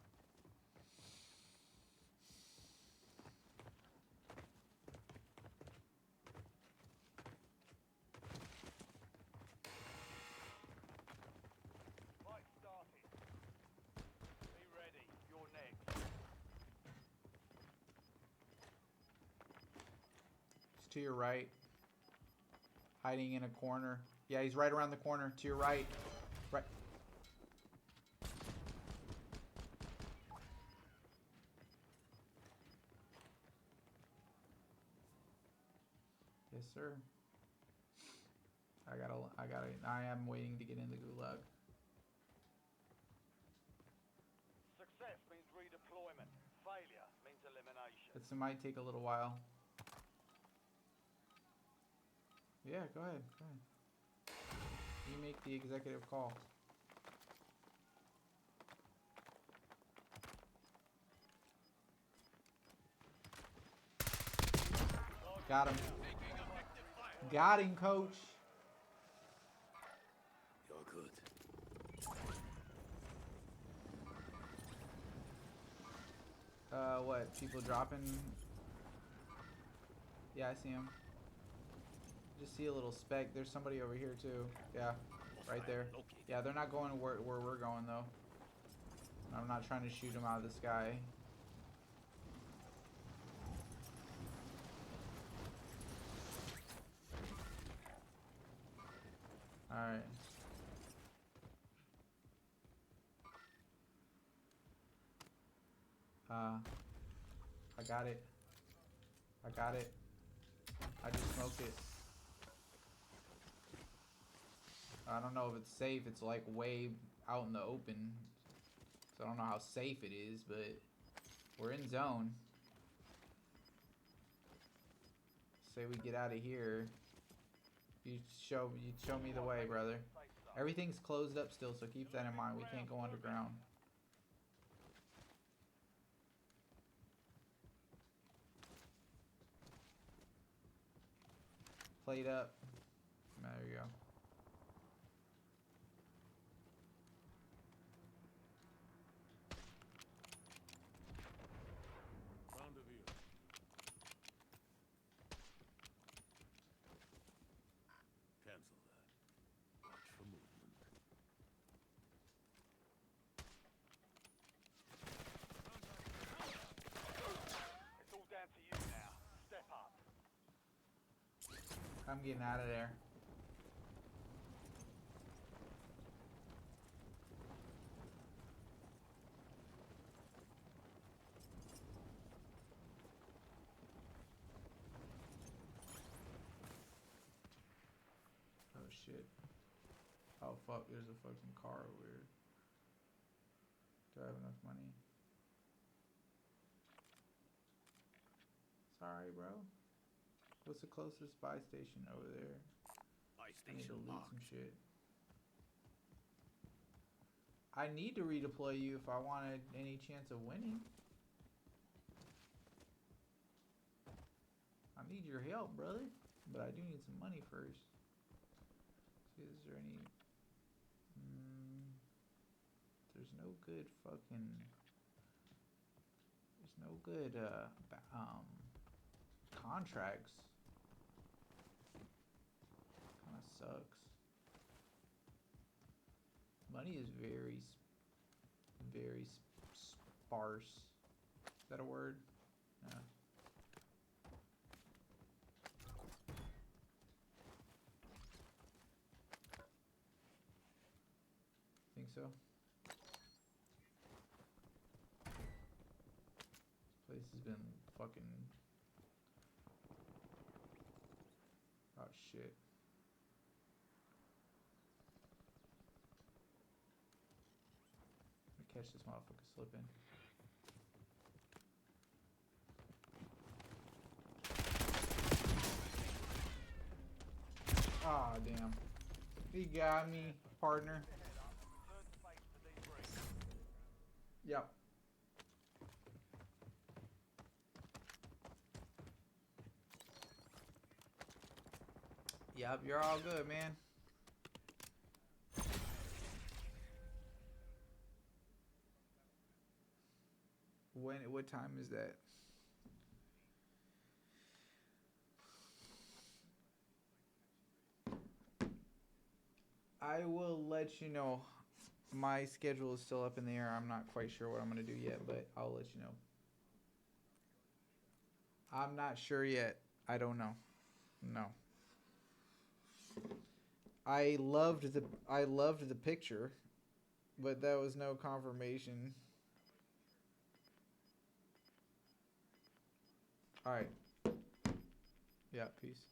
H: Fight started. Be ready. You're next.
B: He's to your right. Hiding in a corner. Yeah, he's right around the corner. To your right. Right. Yes, sir. I am waiting to get in the gulag.
H: Success means redeployment. Failure means elimination.
B: It might take a little while. Yeah, go ahead. You make the executive call. Got him. Got him, coach.
I: You're good.
B: What? People dropping? Yeah, I see him. Just see a little speck. There's somebody over here too. Yeah, right there. Yeah, they're not going where we're going though. I'm not trying to shoot them out of the sky. Alright. I got it. I just smoked it. I don't know if it's safe. It's like way out in the open. So I don't know how safe it is, but we're in zone. Say we get out of here. You show me the way, brother. Everything's closed up still, so keep that in mind. We can't go underground. Plate up. There you go.
I: Found a view. Cancel that. Watch for movement.
H: It's all down to you now. Step up.
B: I'm getting out of there. Oh shit. Oh fuck, there's a fucking car over here. Do I have enough money? Sorry, bro. What's the closest buy station over there?
I: Buy
B: I need to
I: station
B: loot
I: locked.
B: some shit. I need to redeploy you if I wanted any chance of winning. I need your help, brother. But I do need some money first. See, is there any... there's no good fucking... There's no good, contracts. Kinda sucks. Money is very sparse. Is that a word? Yeah. Think so? This place has been fucking... Oh shit. Let me catch this motherfucker slipping. Aw, damn. He got me, partner.
H: Turn to base to debrief.
B: Yep. Yep, you're all good, man. What time is that? I will let you know. My schedule is still up in the air. I'm not quite sure what I'm going to do yet, but I'll let you know. I'm not sure yet. I don't know. No. I loved the picture, but that was no confirmation. All right. Yeah, peace.